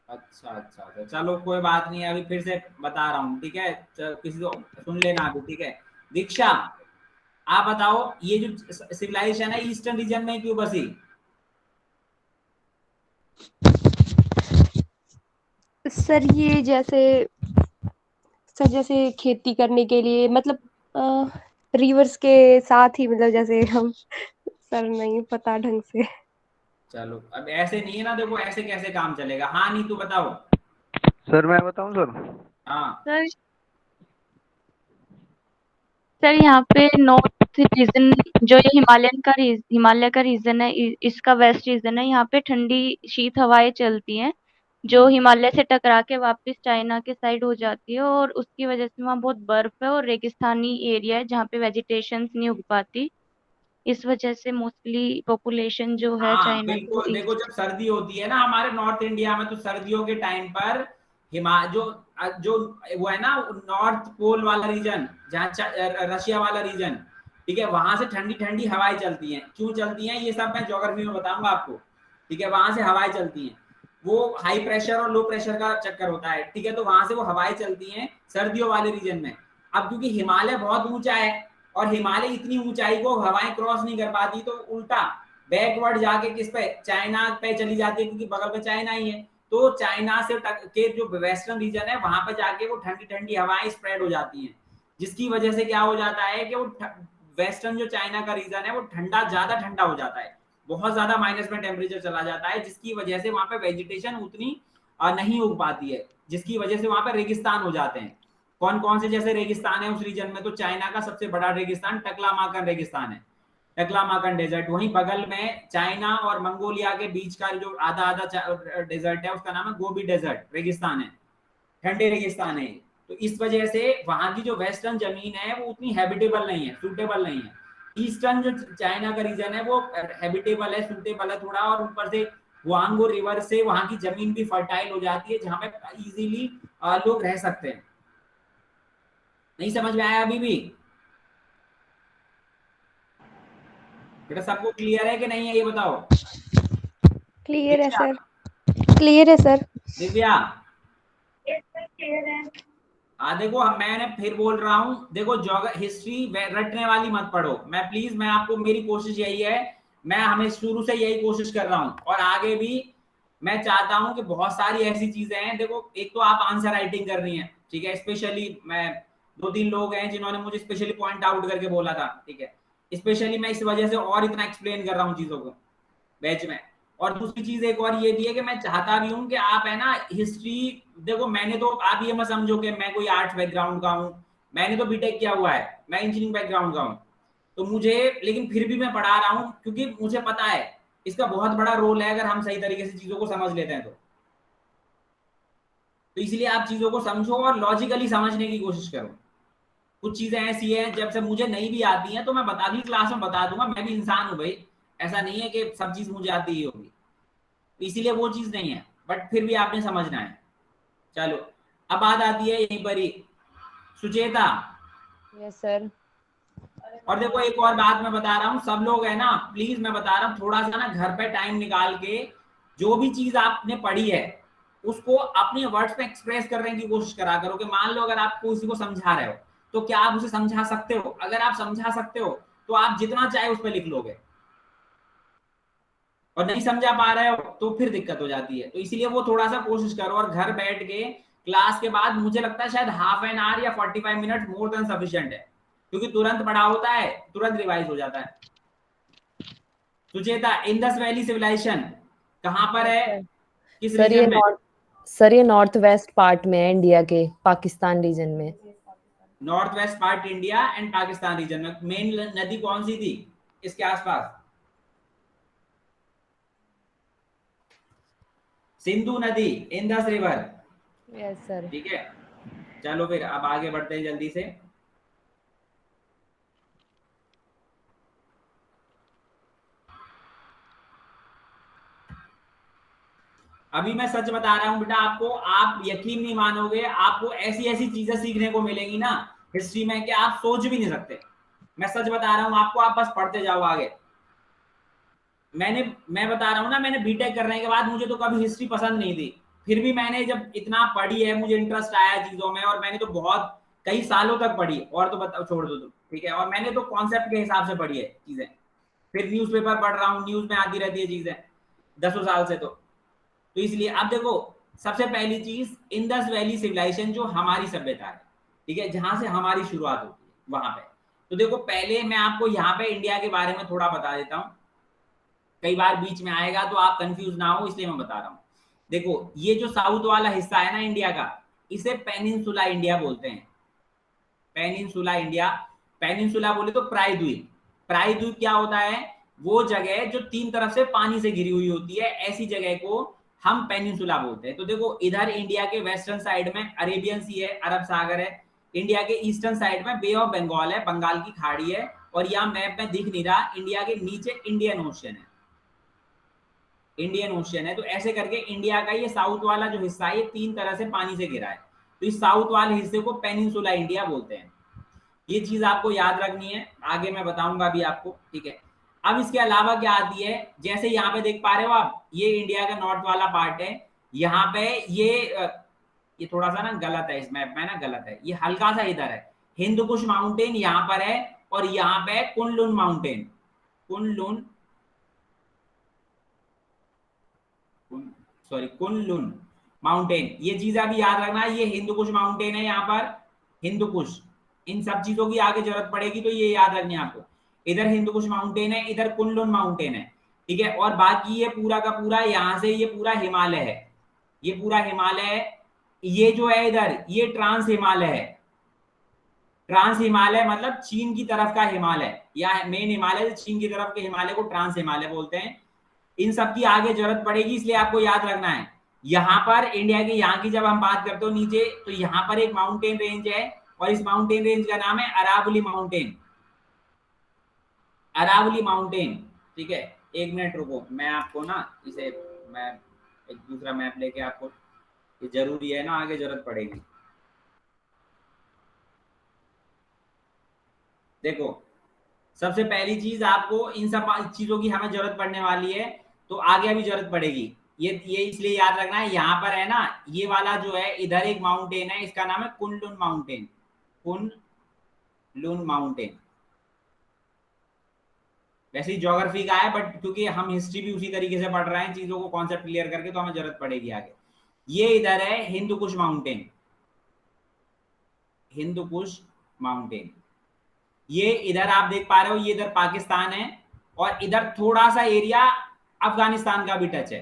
अच्छा अच्छा अच्छा, चलो कोई बात नहीं, अभी फिर से बता रहा हूँ, ठीक है। किसी को सुन लेना अभी, ठीक है। दीक्षा, आप बताओ ये जो सिविलाइजेशन है ईस्टर्न रीजन में क्यों बसी? सर ये जैसे खेती करने के लिए, मतलब रिवर्स के साथ ही, मतलब जैसे हम सर नहीं पता ढंग से। चलो अब ऐसे नहीं है ना, देखो ऐसे कैसे काम चलेगा। हाँ नहीं तू बताओ। सर मैं बताऊं सर? हाँ सर सर यहाँ पे नॉर्थ रीजन, जो ये हिमालय का रीजन है, इसका वेस्ट रीजन है, यहाँ पे ठंडी शीत हवाएं चलती हैं जो हिमालय से टकरा के वापस चाइना के साइड हो जाती है, और उसकी वजह से वहाँ बहुत बर्फ है और रेगिस्तानी एरिया है जहाँ पे वेजिटेशन नहीं उग पाती। इस वजह से मोस्टली पॉपुलेशन जो है हाँ चाइना की वो बिल्कुल, देखो ईस्ट। जब सर्दी होती है ना हमारे नॉर्थ इंडिया में, तो सर्दियों के टाइम पर हिमा जो जो वो है ना नॉर्थ पोल वाला रीजन, जहाँ रशिया वाला रीजन, ठीक है, वहां से ठंडी ठंडी हवाएं चलती हैं। क्यों चलती हैं ये सब मैं ज्योग्राफी में बताऊंगा आपको, ठीक है। वहां से हवाएं चलती हैं, वो हाई प्रेशर और लो प्रेशर का चक्कर होता है, ठीक है। तो वहां से वो हवाएं चलती हैं सर्दियों वाले रीजन में। अब क्योंकि हिमालय बहुत ऊंचा है और हिमालय इतनी ऊंचाई को हवाएं क्रॉस नहीं कर पाती, तो उल्टा बैकवर्ड जाके किस पे, चाइना पे चली जाती है, क्योंकि बगल में चाइना ही है। तो चाइना से के जो वेस्टर्न रीजन है वहां पर जाके वो ठंडी ठंडी हवाएं स्प्रेड हो जाती हैं, जिसकी वजह से क्या हो जाता है कि वो वेस्टर्न जो चाइना का रीजन है वो ठंडा, ज्यादा ठंडा हो जाता है, बहुत ज्यादा माइनस में टेम्परेचर चला जाता है, जिसकी वजह से वहां पे वेजिटेशन उतनी नहीं उग पाती है, जिसकी वजह से वहां पे रेगिस्तान हो जाते हैं। कौन कौन से जैसे रेगिस्तान है उस रीजन में, तो चाइना का सबसे बड़ा रेगिस्तान टकलामाकन रेगिस्तान है, टकलामाकन डेजर्ट। वहीं बगल में चाइना और मंगोलिया के बीच का जो आधा आधा डेजर्ट है उसका नाम है गोबी डेजर्ट, रेगिस्तान है, ठंडे रेगिस्तान है। तो इस वजह से वहां की जो वेस्टर्न जमीन है वो उतनी हैबिटेबल नहीं है, सूटेबल नहीं है। ईस्टर्न जो चाइना का रीजन है वो हैबिटेबल है, सूटेबल है थोड़ा, और ऊपर से हुआंगो रिवर से वहां की जमीन भी फर्टाइल हो जाती है, जहां पे इजीली लोग रह सकते हैं। नहीं समझ में आया अभी भी? बेटा सबको क्लियर है कि नहीं है ये बताओ? क्लियर है दिव्या, सर, क्लियर है सर। दिव्या क्लियर है। हाँ देखो मैंने फिर बोल रहा हूँ, देखो हिस्ट्री रटने वाली मत पढ़ो। मैं प्लीज, मैं आपको, मेरी कोशिश यही है, मैं हमें शुरू से यही कोशिश कर रहा हूँ और आगे भी मैं चाहता हूँ कि बहुत सारी ऐसी चीजें हैं। देखो एक तो आप आंसर राइटिंग करनी है, ठीक है। स्पेशली मैं 2-3 लोग हैं जिन्होंने मुझे स्पेशली पॉइंट आउट करके बोला था, ठीक है। स्पेशली मैं इस वजह से और इतना एक्सप्लेन कर रहा हूँ चीजों को बैच में। और दूसरी चीज एक और ये भी है कि मैं चाहता भी हूँ कि आप है ना हिस्ट्री, देखो मैंने तो, आप ये मत समझो कि मैं कोई आर्ट्स बैकग्राउंड का हूँ, मैंने तो बीटेक किया हुआ है, मैं इंजीनियरिंग बैकग्राउंड का हूँ, तो मुझे, लेकिन फिर भी मैं पढ़ा रहा हूँ क्योंकि मुझे पता है इसका बहुत बड़ा रोल है अगर हम सही तरीके से चीजों को समझ लेते हैं तो इसलिए आप चीजों को समझो और लॉजिकली समझने की कोशिश करो। कुछ चीजें ऐसी हैं जब से मुझे नहीं भी आती हैं तो मैं अगली क्लास में बता दूंगा, मैं भी इंसान हूं भाई, ऐसा नहीं है कि सब चीज मुझे आती ही होगी, इसीलिए वो चीज नहीं है, बट फिर भी आपने समझना है। चलो अब बात आती है यहीं पर ही, सुचेता। Yes sir. और देखो एक और बात मैं बता रहा हूँ, सब लोग है ना, प्लीज मैं बता रहा हूँ, थोड़ा सा ना घर पे टाइम निकाल के जो भी चीज आपने पढ़ी है उसको अपने वर्ड्स में एक्सप्रेस करने की कोशिश करा करो। कि मान लो अगर आप किसी को समझा रहे हो तो क्या आप उसे समझा सकते हो? अगर आप समझा सकते हो तो आप जितना चाहे उस पर लिख लोगे, और नहीं समझा पा रहे हो तो फिर दिक्कत हो जाती है। तो इसीलिए वो थोड़ा सा कोशिश करो, और घर बैठ के क्लास के बाद मुझे लगता है शायद हाफ एन आवर या 45 मिनट मोर देन सफिशिएंट है, क्योंकि तुरंत पढ़ा होता है, तुरंत रिवाइज हो जाता है। सुचेता, इंडस वैली सिविलाइजेशन कहां पर है, किस रीजन में? सर ये नॉर्थ वेस्ट पार्ट में है इंडिया के, पाकिस्तान रीजन में। North west part India and Pakistan region में। मेन नदी कौन सी थी इसके आसपास? सिंधु नदी, इंडस रिवर। Yes sir. ठीक है, चलो फिर अब आगे बढ़ते हैं जल्दी से। अभी मैं सच बता रहा हूं बेटा आपको, आप यकीन नहीं मानोगे, आपको ऐसी ऐसी चीजें सीखने को मिलेंगी ना हिस्ट्री में कि आप सोच भी नहीं सकते। मैं सच बता रहा हूं आपको, आप बस पढ़ते जाओ आगे। मैं बता रहा हूं ना, मैंने बीटेक करने के बाद मुझे तो कभी हिस्ट्री पसंद नहीं थी, फिर भी मैंने जब इतना पढ़ी है, मुझे इंटरेस्ट आया चीजों में, और मैंने तो बहुत कई सालों तक पढ़ी, और तो बताओ छोड़ दो तुम, ठीक है। और मैंने तो कॉन्सेप्ट के हिसाब से पढ़ी है चीजें, फिर न्यूज़पेपर पढ़ रहा हूँ, न्यूज में आती रहती है चीजें 10 साल से। तो इसलिए आप देखो, सबसे पहली चीज इंडस वैली सिविलाइजेशन जो हमारी सभ्यता है, ठीक है, जहां से हमारी शुरुआत होती है, वहां पे। तो देखो पहले मैं आपको यहाँ पे इंडिया के बारे में थोड़ा बता देता हूँ, कई बार बीच में आएगा तो आप कंफ्यूज ना हो, इसलिए मैं बता रहा हूँ। देखो ये जो साउथ वाला हिस्सा है ना इंडिया का, इसे पेनिनसुला इंडिया बोलते हैं। पेनिनसुला इंडिया, पेनिनसुला बोले तो प्रायद्वीप। प्रायद्वीप क्या होता है? वो जगह जो तीन तरफ से पानी से घिरी हुई होती है, ऐसी जगह को हम पेनिनसुला बोलते हैं। तो देखो इधर इंडिया के वेस्टर्न साइड में अरेबियन सी है, अरब सागर है। इंडिया के ईस्टर्न साइड में बे ऑफ बंगाल है, बंगाल की खाड़ी है। और यहाँ मैप में दिख नहीं रहा, इंडिया के नीचे इंडियन ओशियन है, इंडियन ओशियन है। तो ऐसे करके इंडिया का ये साउथ वाला जो हिस्सा है, ये तीन तरह से पानी से घिरा है। तो इस साउथ वाले हिस्से को पेनिनसुला इंडिया बोलते हैं। ये चीज आपको याद रखनी है, आगे मैं बताऊंगा भी आपको, ठीक है। अब इसके अलावा क्या आती है, जैसे यहाँ पे देख पा रहे हो आप, ये इंडिया का नॉर्थ वाला पार्ट है। यहाँ पे ये थोड़ा सा ना गलत है, इस मैप में ना गलत है, ये हल्का सा इधर है। हिंदू कुश माउंटेन यहाँ पर है, और यहाँ पे कुनलुन माउंटेन, कुनलुन माउंटेन। ये चीज अभी याद रखना, ये हिंदू कुश माउंटेन है यहाँ पर, हिंदू कुश। इन सब चीजों की आगे जरूरत पड़ेगी तो ये याद रखनी है आपको। इधर हिंदू कुश माउंटेन है, इधर कुनलुन माउंटेन है, ठीक है। और बाकी ये पूरा का पूरा यहाँ से ये पूरा हिमालय है, ये पूरा हिमालय है। ये जो है इधर, ये ट्रांस हिमालय है। ट्रांस हिमालय मतलब चीन की तरफ का हिमालय, या मेन हिमालय चीन की तरफ के हिमालय को ट्रांस हिमालय बोलते हैं। इन सब की आगे जरूरत पड़ेगी, इसलिए आपको याद रखना है। यहाँ पर इंडिया के यहाँ की जब हम बात करते हो नीचे, तो यहाँ पर एक माउंटेन रेंज है, और इस माउंटेन रेंज का नाम है अरावली माउंटेन, अरावली माउंटेन, ठीक है। एक मिनट रुको, मैं आपको ना इसे, मैं एक दूसरा मैप लेके आपको, ये जरूरी है ना, आगे जरूरत पड़ेगी। देखो सबसे पहली चीज, आपको इन सब चीजों की हमें जरूरत पड़ने वाली है, तो आगे अभी जरूरत पड़ेगी। ये इसलिए याद रखना है, यहाँ पर है ना, ये वाला जो है इधर एक माउंटेन है, इसका नाम है कुनलुन माउंटेन, कुनलुन माउंटेन। वैसे ही ज्योग्राफी का है, बट क्योंकि हम हिस्ट्री भी उसी तरीके से पढ़ रहे हैं चीजों को, कॉन्सेप्ट क्लियर करके, तो हमें जरूरत पड़ेगी आगे। ये इधर है हिंदू कुश माउंटेन, हिंदू कुश माउंटेन। ये इधर आप देख पा रहे हो, ये इधर पाकिस्तान है, और इधर थोड़ा सा एरिया अफगानिस्तान का भी टच है,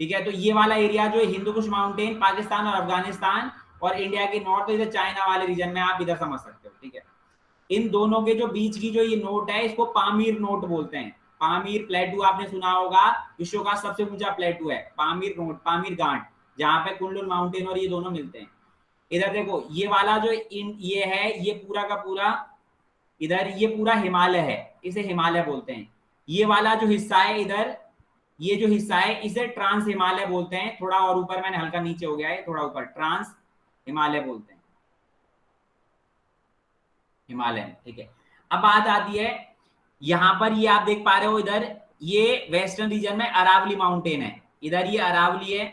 ठीक है। तो ये वाला एरिया जो है हिंदू कुश माउंटेन, पाकिस्तान और अफगानिस्तान, और इंडिया के नॉर्थ इधर चाइना वाले रीजन में, आप इधर समझ सकते हो, ठीक है। इन दोनों के जो बीच की जो ये नोट है, इसको पामीर नोट बोलते हैं। पामीर प्लेटू आपने सुना होगा, विश्व का सबसे ऊंचा प्लेटू है पामीर नोट, पामीर घाट, जहां पे कुनलुन माउंटेन और ये दोनों मिलते हैं। इधर देखो ये वाला जो ये है, ये पूरा का पूरा इधर, ये पूरा हिमालय है, इसे हिमालय बोलते हैं। ये वाला जो हिस्सा है इधर, ये जो हिस्सा है, इसे ट्रांस हिमालय बोलते हैं। थोड़ा और ऊपर, मैंने हल्का नीचे हो गया है, थोड़ा ऊपर, ट्रांस हिमालय बोलते हैं, हिमालय, ठीक है। अब बात आती है यहां पर, ये आप देख पा रहे हो इधर, ये वेस्टर्न रीजन में अरावली माउंटेन है, इधर ये अरावली है।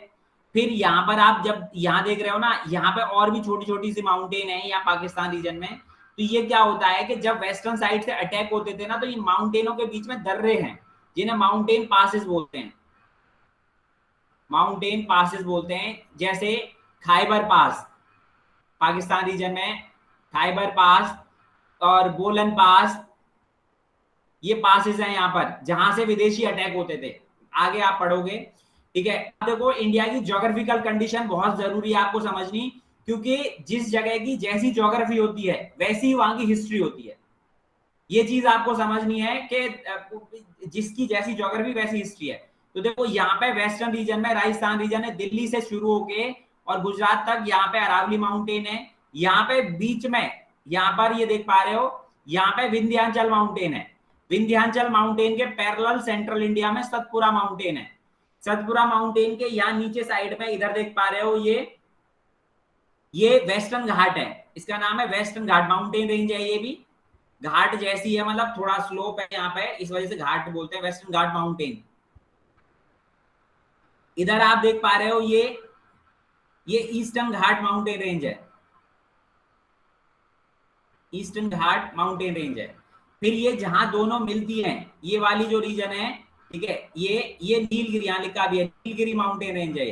फिर यहाँ पर आप जब यहाँ देख रहे हो ना, यहाँ पे और भी छोटी छोटी सी माउंटेन है, यहाँ पाकिस्तान रीजन में। तो ये क्या होता है कि जब वेस्टर्न साइड से अटैक होते थे ना, तो ये माउंटेनों के बीच में दर्रे हैं, जिन्हें माउंटेन पासेस बोलते हैं, माउंटेन पासेस बोलते हैं। जैसे खाइबर पास, पाकिस्तान रीजन में खाइबर पास और बोलन पास, ये पासेस हैं यहाँ पर, जहां से विदेशी अटैक होते थे। आगे आप पढ़ोगे, ठीक है। देखो इंडिया की ज्योग्राफिकल कंडीशन बहुत जरूरी है आपको समझनी, क्योंकि जिस जगह की जैसी ज्योग्राफी होती है, वैसी वहां की हिस्ट्री होती है। ये चीज आपको समझनी है कि जिसकी जैसी ज्योग्राफी वैसी हिस्ट्री है। तो देखो यहाँ पे वेस्टर्न रीजन में, राजस्थान रीजन है, दिल्ली से शुरू होके और गुजरात तक, यहाँ पे अरावली माउंटेन है। यहाँ पे बीच में, यहाँ पर ये देख पा रहे हो, यहाँ पे विंध्याचल माउंटेन है। विंध्याचल माउंटेन के पैरेलल सेंट्रल इंडिया में सतपुरा माउंटेन है। सतपुरा माउंटेन के यहाँ नीचे साइड में इधर देख पा रहे हो, ये वेस्टर्न घाट है, इसका नाम है वेस्टर्न घाट माउंटेन रेंज है। ये भी घाट जैसी है, मतलब थोड़ा स्लोप है यहाँ पे, इस वजह से घाट बोलते हैं, वेस्टर्न घाट माउंटेन। इधर आप देख पा रहे हो, ये ईस्टर्न घाट माउंटेन रेंज है, ईस्टर्न घाट माउंटेन रेंज है। फिर ये जहां दोनों मिलती हैं, ये वाली जो रीजन है, ठीक है, ये नीलगिरी, यहां लिखा भी है नीलगिरी माउंटेन रेंज है,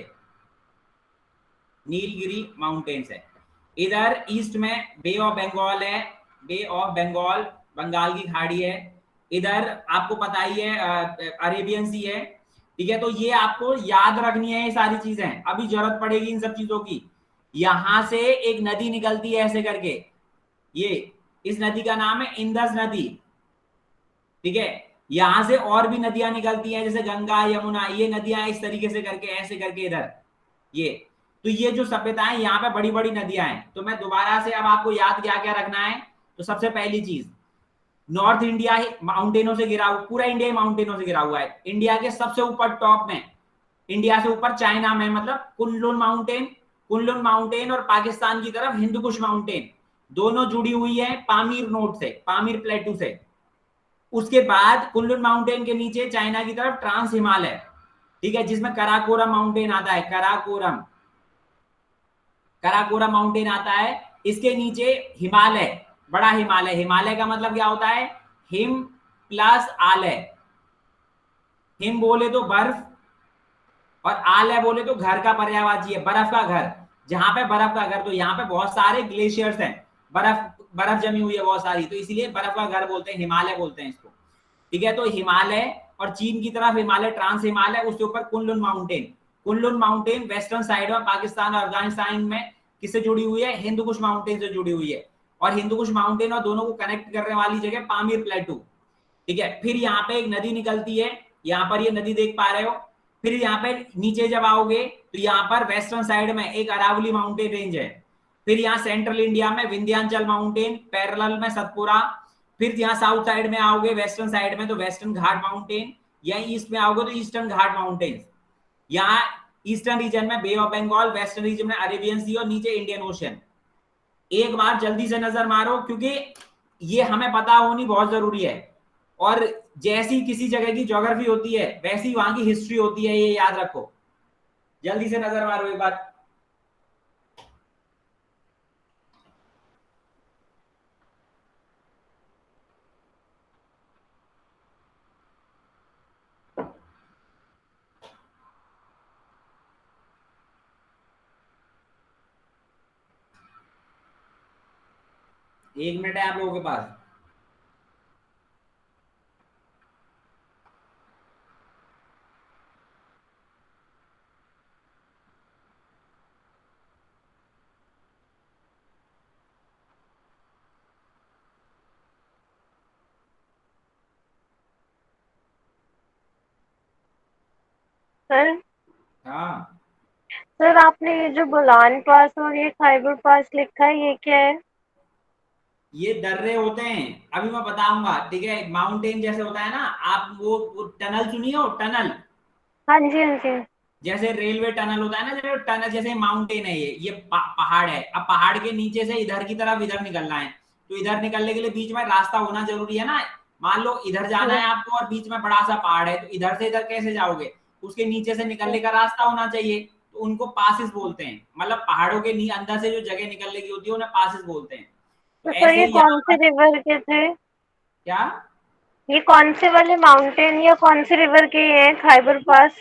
नीलगिरी माउंटेन्स है। इधर ईस्ट में बे ऑफ बंगाल है, बे ऑफ बंगाल, बंगाल की खाड़ी है। इधर आपको पता ही है अरेबियन सी है, ठीक है। तो ये आपको याद रखनी है ये सारी चीजें, अभी जरूरत पड़ेगी इन सब चीजों की। यहां से एक नदी निकलती है ऐसे करके, ये इस नदी का नाम है इंदस नदी, ठीक है। यहां से और भी नदियां निकलती हैं जैसे गंगा, यमुना, ये नदियां इस तरीके से करके ऐसे करके इधर ये। तो ये जो सभ्यताएं यहाँ पे बड़ी बड़ी नदियां हैं। तो मैं दोबारा से अब आपको याद क्या क्या रखना है। तो सबसे पहली चीज, नॉर्थ इंडिया माउंटेनों से घिरा हुआ, पूरा इंडिया माउंटेनों से घिरा हुआ है। इंडिया के सबसे ऊपर टॉप में, इंडिया से ऊपर चाइना में, मतलब कुनलुन माउंटेन, कुनलुन माउंटेन और पाकिस्तान की तरफ हिंदुकुश माउंटेन, दोनों जुड़ी हुई है पामीर नोड से, पामीर प्लेटू से। उसके बाद कुनलुन माउंटेन के नीचे चाइना की तरफ ट्रांस हिमालय, ठीक है, जिसमें कराकोरम माउंटेन आता है, कराकोरम, कराकोरम माउंटेन आता है। इसके नीचे हिमालय, बड़ा हिमालय। हिमालय का मतलब क्या होता है, हिम प्लस आलय। हिम बोले तो बर्फ, और आलय बोले तो घर का पर्यायवाची है, बर्फ का घर, जहां पे बर्फ का घर। तो यहाँ पे बहुत सारे ग्लेशियर्स हैं, बर्फ जमी हुई है बहुत सारी, तो इसीलिए बर्फ का घर बोलते हैं, हिमालय बोलते हैं इसको, ठीक है। तो हिमालय, और चीन की तरफ हिमालय ट्रांस हिमालय, उसके ऊपर Kunlun mountain. Kunlun mountain western side में पाकिस्तान और अफगानिस्तान में किससे जुड़ी हुई है, हिंदुकुश माउंटेन से जुड़ी हुई है। और हिंदुकुश माउंटेन और दोनों को कनेक्ट करने वाली जगह पामीर प्लेटू, ठीक है। फिर यहाँ पे एक नदी निकलती है, यहाँ पर ये नदी देख पा रहे हो। फिर यहाँ पे नीचे जब आओगे तो यहाँ पर वेस्टर्न साइड में एक अरावली माउंटेन रेंज है। फिर यहाँ सेंट्रल इंडिया में विंध्याचल माउंटेन, पैरेलल में सतपुरा। फिर यहाँ साउथ साइड में आओगे वेस्टर्न साइड में तो वेस्टर्न घाट माउंटेन, यहाँ ईस्ट में आओगे तो ईस्टर्न घाट माउंटेन। यहाँ ईस्टर्न रीजन में बे ऑफ बंगाल, वेस्टर्न रीजन में अरेबियन सी और नीचे इंडियन ओशन। एक बार जल्दी से नजर मारो क्योंकि ये हमें पता होनी बहुत जरूरी है। और जैसी किसी जगह की ज्योग्राफी होती है वैसी वहां की हिस्ट्री होती है, ये याद रखो। जल्दी से नजर मारो एक बार। एक मिनट है आप लोगों के पास। सर हाँ, सर आपने ये जो बोलान पास और ये खैबर पास लिखा है, ये क्या है? ये दर्रे होते हैं, अभी मैं बताऊंगा, ठीक है। माउंटेन जैसे होता है ना, आप वो टनल सुनी हो, टनल, हाँ जी, हाँ जी। जैसे रेलवे टनल होता है ना, जैसे टनल, जैसे माउंटेन है ये पहाड़ है। अब पहाड़ के नीचे से इधर की तरफ इधर निकलना है, तो इधर निकलने के लिए बीच में रास्ता होना जरूरी है ना। मान लो इधर जाना है आपको और बीच में बड़ा सा पहाड़ है, तो इधर से इधर कैसे जाओगे, उसके नीचे से निकलने का रास्ता होना चाहिए, तो उनको पासिस बोलते हैं। मतलब पहाड़ों के अंदर से जो जगह निकलने की होती है उन्हें पासिस बोलते हैं। तो सर ये कौन से रिवर के थे? क्या, ये कौन से वाले माउंटेन या कौन से रिवर के हैं खैबर पास?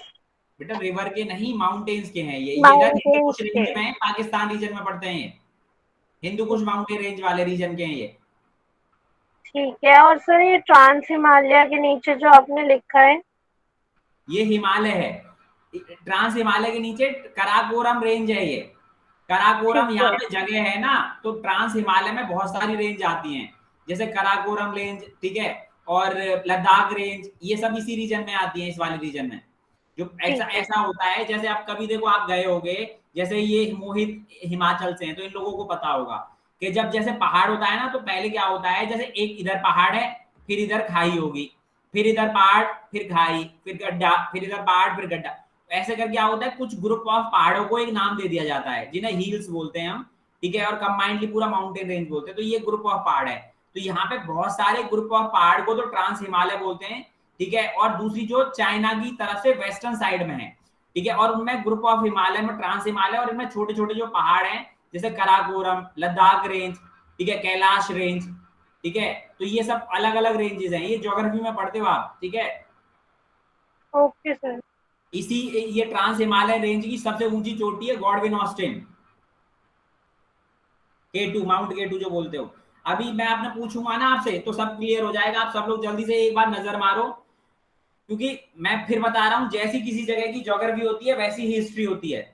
बेटा रिवर के नहीं, माउंटेन्स के हैं ये। इधर माउंटेन्स हिंदुकुश के। रेंज में, पाकिस्तान रीजन में पड़ते हैं ये, हिंदुकुश माउंटेन रेंज वाले रीजन के हैं ये। ठीक है। और सर ये ट्रांस हिमालय के नीचे जो आपने लिखा है, ये हिमालय है, ट्रांस हिमालय के नीचे कराकोरम रेंज है ये। कराकोरम ठीक यहाँ है। पे जगह है ना, तो ट्रांस हिमालय में बहुत सारी रेंज आती हैं, जैसे कराकोरम रेंज, ठीक है, और लद्दाख रेंज, ये सब इसी रीजन में आती है, इस वाले रीजन में। जो ऐसा ऐसा होता है, जैसे आप कभी देखो, आप गए होगे, जैसे ये मोहित हिमाचल से हैं तो इन लोगों को पता होगा कि जब जैसे पहाड़ होता है ना, तो पहले क्या होता है, जैसे एक इधर पहाड़ है, फिर इधर खाई होगी, फिर इधर पहाड़, फिर खाई, फिर गड्ढा, फिर इधर पहाड़, फिर गड्ढा। ऐसे करके क्या होता है, कुछ ग्रुप ऑफ पहाड़ों को एक नाम दे दिया जाता है जिन्हें हिल्स बोलते हैं हम, ठीक है, और कंबाइंडली पूरा माउंटेन रेंज बोलते हैं। तो ये ग्रुप ऑफ पहाड़ है। तो यहाँ पे बहुत सारे ग्रुप ऑफ पहाड़ को तो ट्रांस हिमालय बोलते हैं, ठीक है। और दूसरी जो चाइना की तरफ से वेस्टर्न साइड में है, ठीक है, और उनमें ग्रुप ऑफ हिमालय में ट्रांस हिमालय, और इनमें छोटे छोटे जो पहाड़ हैं जैसे कराकोरम, लद्दाख रेंज, ठीक है, कैलाश रेंज, ठीक है। तो ये सब अलग अलग रेंजेस हैं, ये ज्योग्राफी में पढ़ते हो आप, ठीक है। Okay sir. इसी ये ट्रांस हिमालय रेंज की सबसे ऊंची चोटी है Godwin Austen, K2, mount K2 जो बोलते हो। अभी मैं आपने पूछूंगा ना आपसे तो सब क्लियर हो जाएगा। आप सब लोग जल्दी से एक बार नजर मारो, क्योंकि मैं फिर बता रहा हूं, जैसी किसी जगह की ज्योग्राफी होती है वैसी ही हिस्ट्री होती है।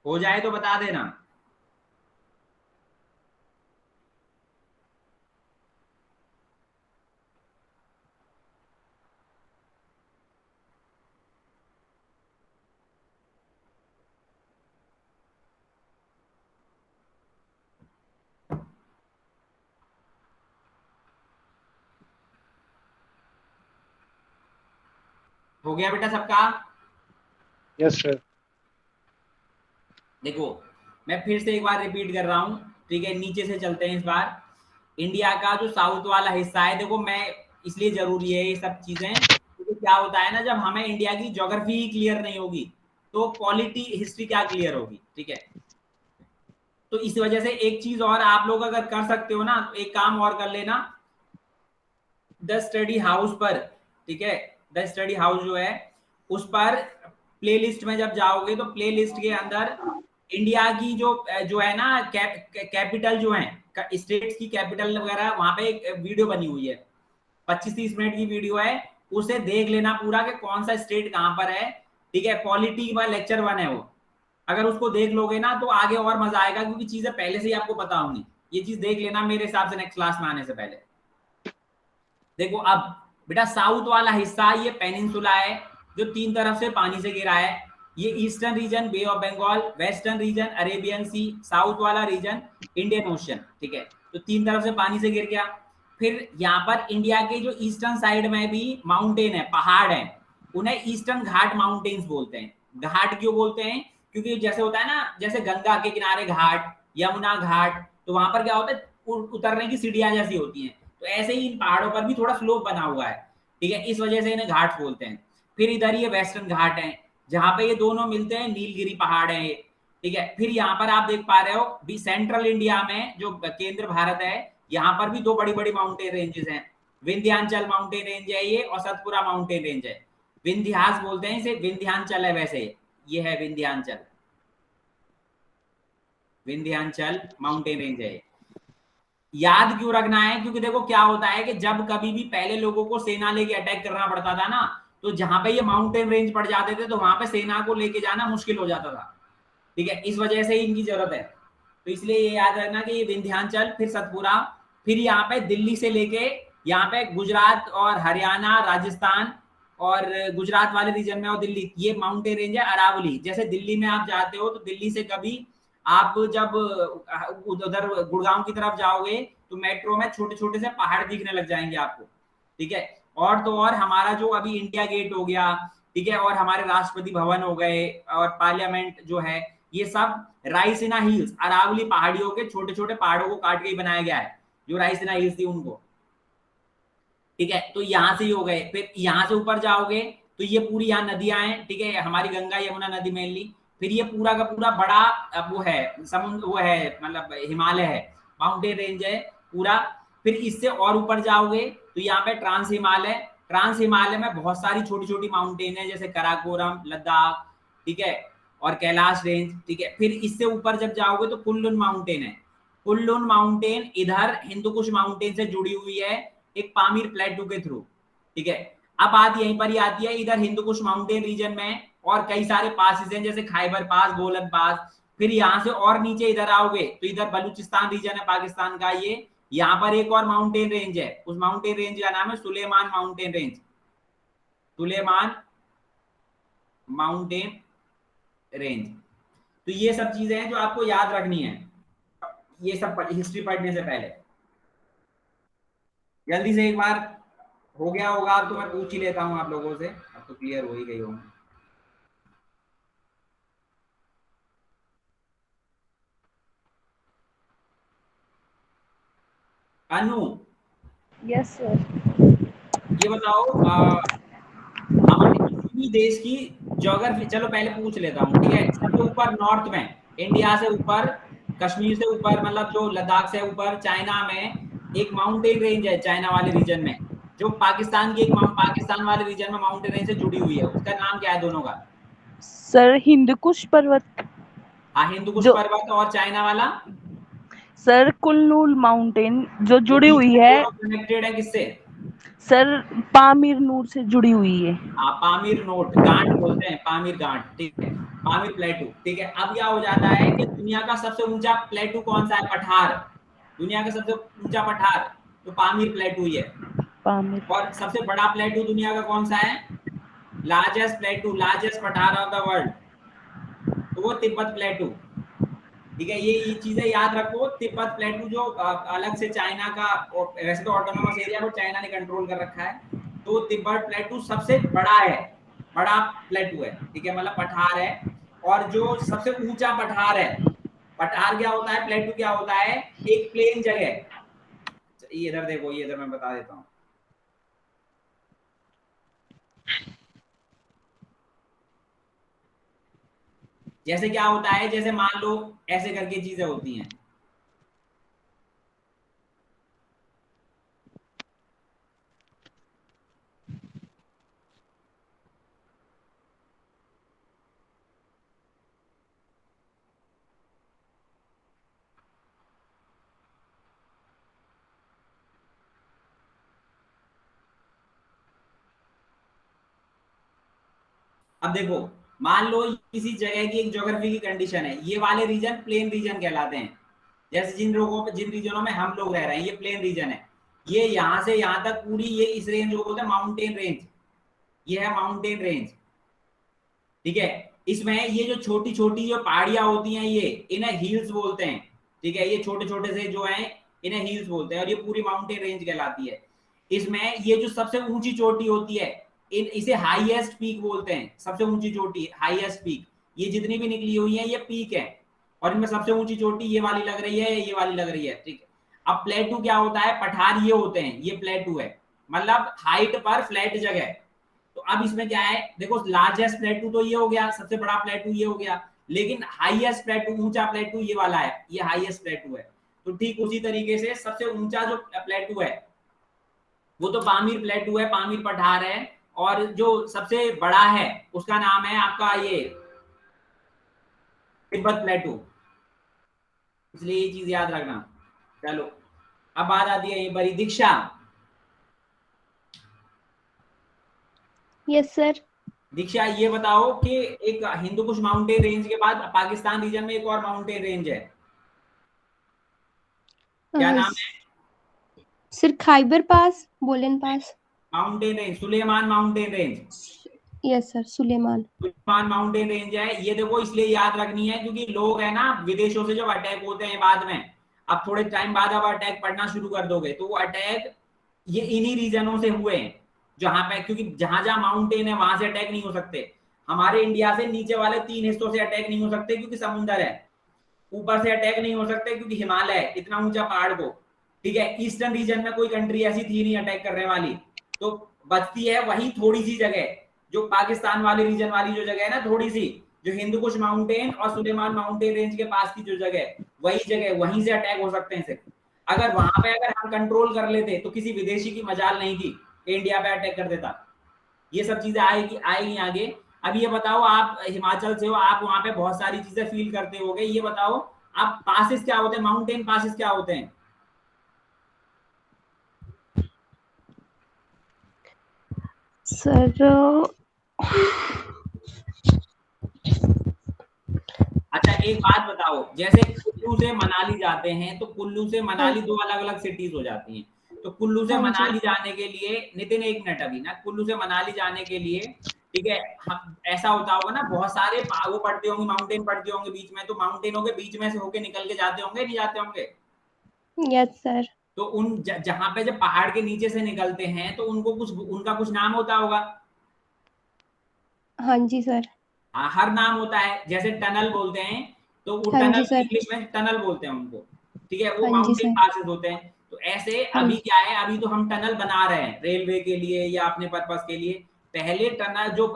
हो जाए तो बता देना। हो गया बेटा सबका? Yes sir. देखो मैं फिर से एक बार रिपीट कर रहा हूं, ठीक है, नीचे से चलते हैं इस बार। इंडिया का जो साउथ वाला हिस्सा है, देखो मैं इसलिए जरूरी है ये सब चीजें, क्योंकि क्या होता है ना, जब हमें इंडिया की ज्योग्राफी ही क्लियर नहीं होगी तो पॉलिटी हिस्ट्री क्या क्लियर होगी, ठीक है। तो इस वजह से एक चीज और आप लोग अगर कर सकते हो ना, तो एक काम और कर लेना, द स्टडी हाउस पर, ठीक है, द स्टडी हाउस जो है उस पर प्लेलिस्ट में जब जाओगे तो प्लेलिस्ट के अंदर इंडिया की जो है ना कैपिटल जो है, स्टेट्स की कैपिटल वगैरह, वहां पे एक वीडियो बनी हुई है, 25-30 मिनट की वीडियो है, उसे देख लेना पूरा कि कौन सा स्टेट कहां पर है, ठीक है। पॉलिटी का लेक्चर 1 है वो, अगर उसको देख लोगे ना तो आगे और मजा आएगा, क्योंकि चीजें पहले से ही आपको पता होंगी। ये चीज देख लेना मेरे हिसाब से नेक्स्ट क्लास में आने से पहले। देखो अब बेटा साउथ वाला हिस्सा ये पेनिनसुला है जो 3 तरफ से पानी से घिरा है। ये eastern region Bay of Bengal, western region Arabian Sea, south वाला रीजन इंडियन ओशन, ठीक है। तो 3 तरफ से पानी से घिर गया। फिर यहाँ पर इंडिया के जो ईस्टर्न साइड में भी माउंटेन है, पहाड़ है, उन्हें ईस्टर्न घाट माउंटेन्स बोलते हैं। घाट क्यों बोलते हैं? क्योंकि जैसे होता है ना, जैसे गंगा के किनारे घाट, यमुना घाट, तो वहां पर क्या होता है, उतरने की सीढ़ियां जैसी होती हैं, तो ऐसे ही इन पहाड़ों पर भी थोड़ा स्लोप बना हुआ है, ठीक है, इस वजह से इन्हें घाट बोलते हैं। फिर इधर ये वेस्टर्न घाट है जहां पे ये दोनों मिलते हैं, नीलगिरी पहाड़ है, ठीक है। फिर यहाँ पर आप देख पा रहे हो भी सेंट्रल इंडिया में जो केंद्र भारत है, यहाँ पर भी 2 बड़ी बड़ी माउंटेन रेंजेस हैं। विंध्याचल माउंटेन रेंज है ये, और सतपुरा माउंटेन रेंज है। विंध्यास बोलते हैं इसे, विंध्याचल है वैसे, ये है विंध्याचल, विंध्याचल माउंटेन रेंज है। याद क्यों रखना है? क्योंकि देखो क्या होता है कि जब कभी भी पहले लोगों को सेना लेके अटैक करना पड़ता था ना, तो जहां पे ये माउंटेन रेंज पड़ जाते थे तो वहां पे सेना को लेके जाना मुश्किल हो जाता था, ठीक है, इस वजह से ही इनकी जरूरत है। तो इसलिए ये याद रखना कि ये विंध्याचल, फिर सतपुरा, फिर यहाँ पे दिल्ली से लेके यहाँ पे गुजरात और हरियाणा, राजस्थान और गुजरात वाले रीजन में और दिल्ली, ये माउंटेन रेंज है अरावली। जैसे दिल्ली में आप जाते हो तो दिल्ली से कभी आप जब उधर गुड़गांव की तरफ जाओगे तो मेट्रो में छोटे छोटे से पहाड़ दिखने लग जाएंगे आपको, ठीक है। और तो और हमारा जो अभी इंडिया गेट हो गया, ठीक है, और हमारे राष्ट्रपति भवन हो गए और पार्लियामेंट जो है, ये सब रायसीना हिल्स, अरावली पहाड़ियों के छोटे छोटे पहाड़ों को काट के ही बनाया गया है, जो रायसीना हिल्स थी उनको, ठीक है। तो यहाँ से ही हो गए। फिर यहाँ से ऊपर जाओगे तो ये पूरी यहाँ नदियां हैं, ठीक है, हमारी गंगा यमुना नदी मेनली। फिर ये पूरा का पूरा बड़ा वो है समुद्र, वो है मतलब हिमालय है, माउंटेन रेंज है पूरा। फिर इससे और ऊपर जाओगे तो यहाँ पे ट्रांस हिमालय, ट्रांस हिमालय में बहुत सारी छोटी छोटी माउंटेन है, जैसे कराकोरम, लद्दाख, ठीक है, और कैलाश रेंज, ठीक है। फिर इससे ऊपर जब जाओगे तो कुल्लून माउंटेन है। कुल्लून माउंटेन इधर हिंदुकुश माउंटेन से जुड़ी हुई है एक पामीर प्लेटू के थ्रू, ठीक है। अब बात यहीं पर ही आती है, इधर हिंदुकुश माउंटेन रीजन में और कई सारे पासेस हैं, जैसे खैबर पास, बोलन पास। फिर यहाँ से और नीचे इधर आओगे तो इधर बलूचिस्तान रीजन है पाकिस्तान का, ये यहाँ पर एक और माउंटेन रेंज है, उस माउंटेन रेंज का नाम है Sulaiman mountain range, Sulaiman mountain range. तो ये सब चीजें हैं जो आपको याद रखनी है, ये सब हिस्ट्री पढ़ने से पहले। जल्दी से एक बार हो गया होगा, अब तो मैं पूछ ही लेता हूं आप लोगों से, अब तो क्लियर हो ही गई होंगी। अनु, यस सर। ये बताओ हमारे किसी देश की ज्योग्राफी, चलो पहले पूछ लेता हूँ, ठीक है। सबसे ऊपर नॉर्थ में, इंडिया से ऊपर, कश्मीर से ऊपर, मतलब जो लद्दाख से ऊपर, चाइना में एक माउंटेन रेंज है, चाइना वाले रीजन में, जो पाकिस्तान की पाकिस्तान वाले रीजन में माउंटेन रेंज से जुड़ी हुई है, उसका नाम क्या है दोनों का? सर हिंदकुश पर्वत। हाँ, हिंदुकुश जो पर्वत। और चाइना वाला? सर कुल्लू माउंटेन जो जुड़ी बीच हुई में है। दोनों कनेक्टेड है किससे? सर पामीर नूर से जुड़ी हुई है। हाँ, पामीर नोट गांठ बोलते हैं, पामीर गांठ, ठीक है, पामीर प्लेटू, ठीक है। अब क्या हो जाता है कि दुनिया का सबसे ऊंचा प्लेटू कौन सा है? पठार। दुनिया का सबसे ऊंचा पठार तो पामीर प्लेटू ही है। पामीर। और सबसे बड़ा प्लेटू दुनिया का कौन सा है? लार्जेस्ट प्लेटू, लार्जेस्ट पठार ऑफ द वर्ल्ड, तो वो तिब्बत प्लेटू, ठीक है। ये चीजें याद रखो। तिब्बत प्लेटू जो अलग से चाइना का, वैसे तो ऑटोनोमस एरिया को चाइना ने कंट्रोल कर रखा है, तो तिब्बत प्लेटू सबसे बड़ा है, बड़ा प्लेटू है, ठीक है, मतलब पठार है। और जो सबसे ऊंचा पठार है, पठार क्या होता है, प्लेटू क्या होता है? एक प्लेन जगह। ये इधर देखो, ये इधर मैं बता देता हूँ। जैसे क्या होता है, जैसे मान लो ऐसे करके चीजें होती हैं। अब देखो, मान लो किसी जगह की एक ज्योग्राफी की कंडीशन है, ये वाले रीजन प्लेन रीजन कहलाते हैं। जैसे जिन रीजनों में हम लोग रह रहे हैं, ये प्लेन रीजन है। ये यहाँ से यहाँ तक पूरी, ये इस रेंज को बोलते हैं माउंटेन रेंज। ये है माउंटेन रेंज, ठीक है। इसमें ये जो छोटी छोटी जो पहाड़ियां होती हैं, ये इन्हें हिल्स बोलते हैं, ठीक है। ये छोटे छोटे से जो हैं, इन्हें हिल्स बोलते हैं, और ये पूरी माउंटेन रेंज कहलाती है। इसमें ये जो सबसे ऊंची चोटी होती है, इसे हाईएस्ट पीक बोलते हैं। सबसे ऊंची चोटी, हाईएस्ट पीक, ये जितनी भी निकली हुई है ये पीक है। और इनमें सबसे ऊंची चोटी ये वाली लग रही है, ये वाली लग रही है, ठीक है। अब प्लेटू क्या होता है? पठार ये होते हैं, ये प्लेटू है, मतलब हाइट पर फ्लैट जगह। तो अब इसमें क्या है, देखो, लार्जेस्ट प्लेटू तो ये हो गया, सबसे बड़ा प्लेटू ये हो गया, लेकिन हाईएस्ट प्लेटू, ऊंचा प्लेटू ये वाला है, ये हाईएस्ट प्लेटू है। तो ठीक उसी तरीके से सबसे ऊंचा जो प्लेटू है वो तो पामीर प्लेटू है, पामीर पठार है। और जो सबसे बड़ा है उसका नाम है आपका ये तिब्बत प्लेटू, इसलिए ये चीज याद रखना। चलो, अब बात आती है ये बड़ी दीक्षा। Yes sir. दीक्षा, ये बताओ कि एक हिंदुकुश माउंटेन रेंज के बाद पाकिस्तान रीजन में एक और माउंटेन रेंज है, क्या नाम है? Sir Khyber pass, Bolan pass. Mountain range, Sulaiman mountain range. Yes sir, Sulaiman. Sulaiman mountain range है ये। देखो, इसलिए याद रखनी है क्योंकि लोग है ना, विदेशों से जब अटैक होते हैं बाद में, अब थोड़े टाइम बाद अब अटैक पढ़ना शुरू कर दोगे, तो वो अटैक ये इन्हीं रीजनों से हुए हैं जहां पे, क्योंकि जहां जहां माउंटेन है वहां से अटैक नहीं हो सकते। हमारे इंडिया से नीचे वाले 3 हिस्सों से अटैक नहीं हो सकते क्योंकि समुंदर है। ऊपर से अटैक नहीं हो सकते क्योंकि हिमालय है, इतना ऊंचा पहाड़ को, ठीक है। ईस्टर्न रीजन में कोई कंट्री ऐसी थी नहीं अटैक करने वाली, तो बचती है वही थोड़ी सी जगह, जो पाकिस्तान वाले रीजन वाली जो जगह है ना, थोड़ी सी, जो हिंदुकुश माउंटेन और सुलेमान माउंटेन रेंज के पास की जो जगह, वही जगह, वहीं से अटैक हो सकते हैं सिर्फ। अगर वहां पे अगर हम कंट्रोल कर लेते तो किसी विदेशी की मजाल नहीं थी कि इंडिया पे अटैक कर देता। ये सब चीजें आएगी आगे। अब ये बताओ, आप हिमाचल से हो, आप वहां पे बहुत सारी चीजें फील करते होगे, ये बताओ आप पासेस क्या होते हैं, माउंटेन पासेस क्या होते हैं? सर अच्छा, एक बात बताओ, जैसे कुल्लू से मनाली जाते हैं, तो कुल्लू से मनाली 2 अलग अलग सिटीज हो जाती हैं। तो कुल्लू से हाँ जी। मनाली जाने के लिए, नितिन एक मिनट अभी ना, कुल्लू से मनाली जाने के लिए, ठीक है, हम ऐसा होता होगा ना, बहुत सारे वो पड़ते होंगे, माउंटेन पड़ते होंगे बीच में, तो माउंटेनों के बीच में से होके निकल के जाते होंगे, नहीं जाते होंगे? Yes sir. तो उन जहां पे जब पहाड़ के नीचे से निकलते हैं तो उनको कुछ, उनका कुछ नाम होता होगा। हाँ जी सर। हाँ, हर नाम होता है। जैसे टनल बोलते हैं, तो वो हाँ टनल जी सर। इंग्लिश में टनल बोलते हैं उनको, ठीक है, वो हाँ जी माउंटेन सर। पासेस होते हैं। तो ऐसे हाँ अभी जी। क्या है, अभी तो हम टनल बना रहे हैं रेलवे के लिए या अपने पर्पस के लिए। पहले टनल जो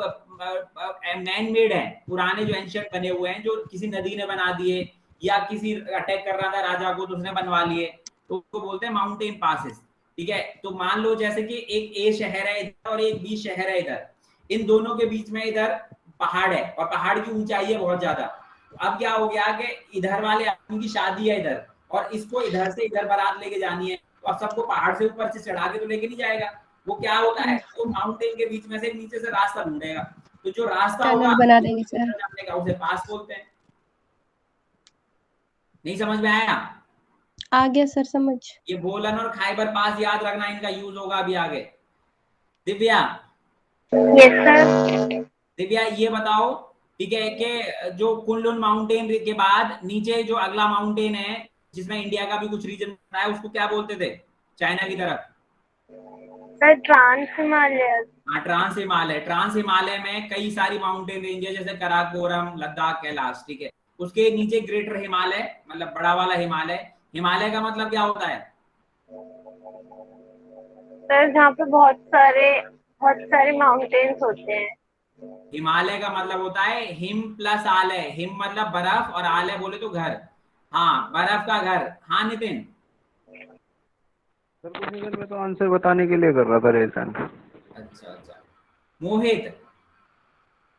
मैन मेड है, पुराने जो एंशियंट बने हुए हैं, जो किसी नदी ने बना दिए या किसी अटैक कर रहा था राजा को तो उसने बनवा लिए, तो उसको बोलते हैं माउंटेन पासेस। ठीक है, तो मान लो जैसे कि एक ए शहर है इधर और एक बी शहर है इधर, इन दोनों के बीच में इधर पहाड़ है और पहाड़ की ऊंचाई है बहुत ज्यादा। तो अब क्या हो गया कि इधर वाले आदमी की शादी है इधर और इसको इधर से इधर बारात लेके जानी है, तो अब सबको पहाड़ से ऊपर से चढ़ा के तो लेके नहीं जाएगा। वो क्या होता है, वो माउंटेन के बीच में से नीचे से रास्ता ढूंढेगा, तो जो रास्ता होगा टनल बना देंगे सर। जाने का उसे पास बोलते हैं। नहीं समझ में आया? आ गया सर समझ। ये बोलन और खाइबर पास याद रखना, इनका यूज होगा अभी आगे। Divya, yes sir. दिव्या ये बताओ, ठीक है, कि जो कुनलुन माउंटेन के बाद नीचे जो अगला माउंटेन है जिसमें इंडिया का भी कुछ रीजन है, उसको क्या बोलते थे चाइना की तरफ? Sir trans Himalaya. हाँ, ट्रांस हिमालय। ट्रांस हिमालय में कई सारी माउंटेन रेंज है, जैसे कराकोरम, लद्दाख, कैलाश। ठीक है, उसके नीचे ग्रेटर हिमालय, मतलब बड़ा वाला हिमालय। हिमालय का मतलब क्या होता है? सर जहाँ पे बहुत सारे माउंटेन्स होते हैं। हिमालय का मतलब होता है हिम प्लस आलय। हिम मतलब बर्फ और आलय बोले तो घर। हाँ, बर्फ का घर। हाँ नितिन। सर कुछ नहीं सर, मैं तो आंसर बताने के लिए कर रहा था रेसन। अच्छा अच्छा। मोहित,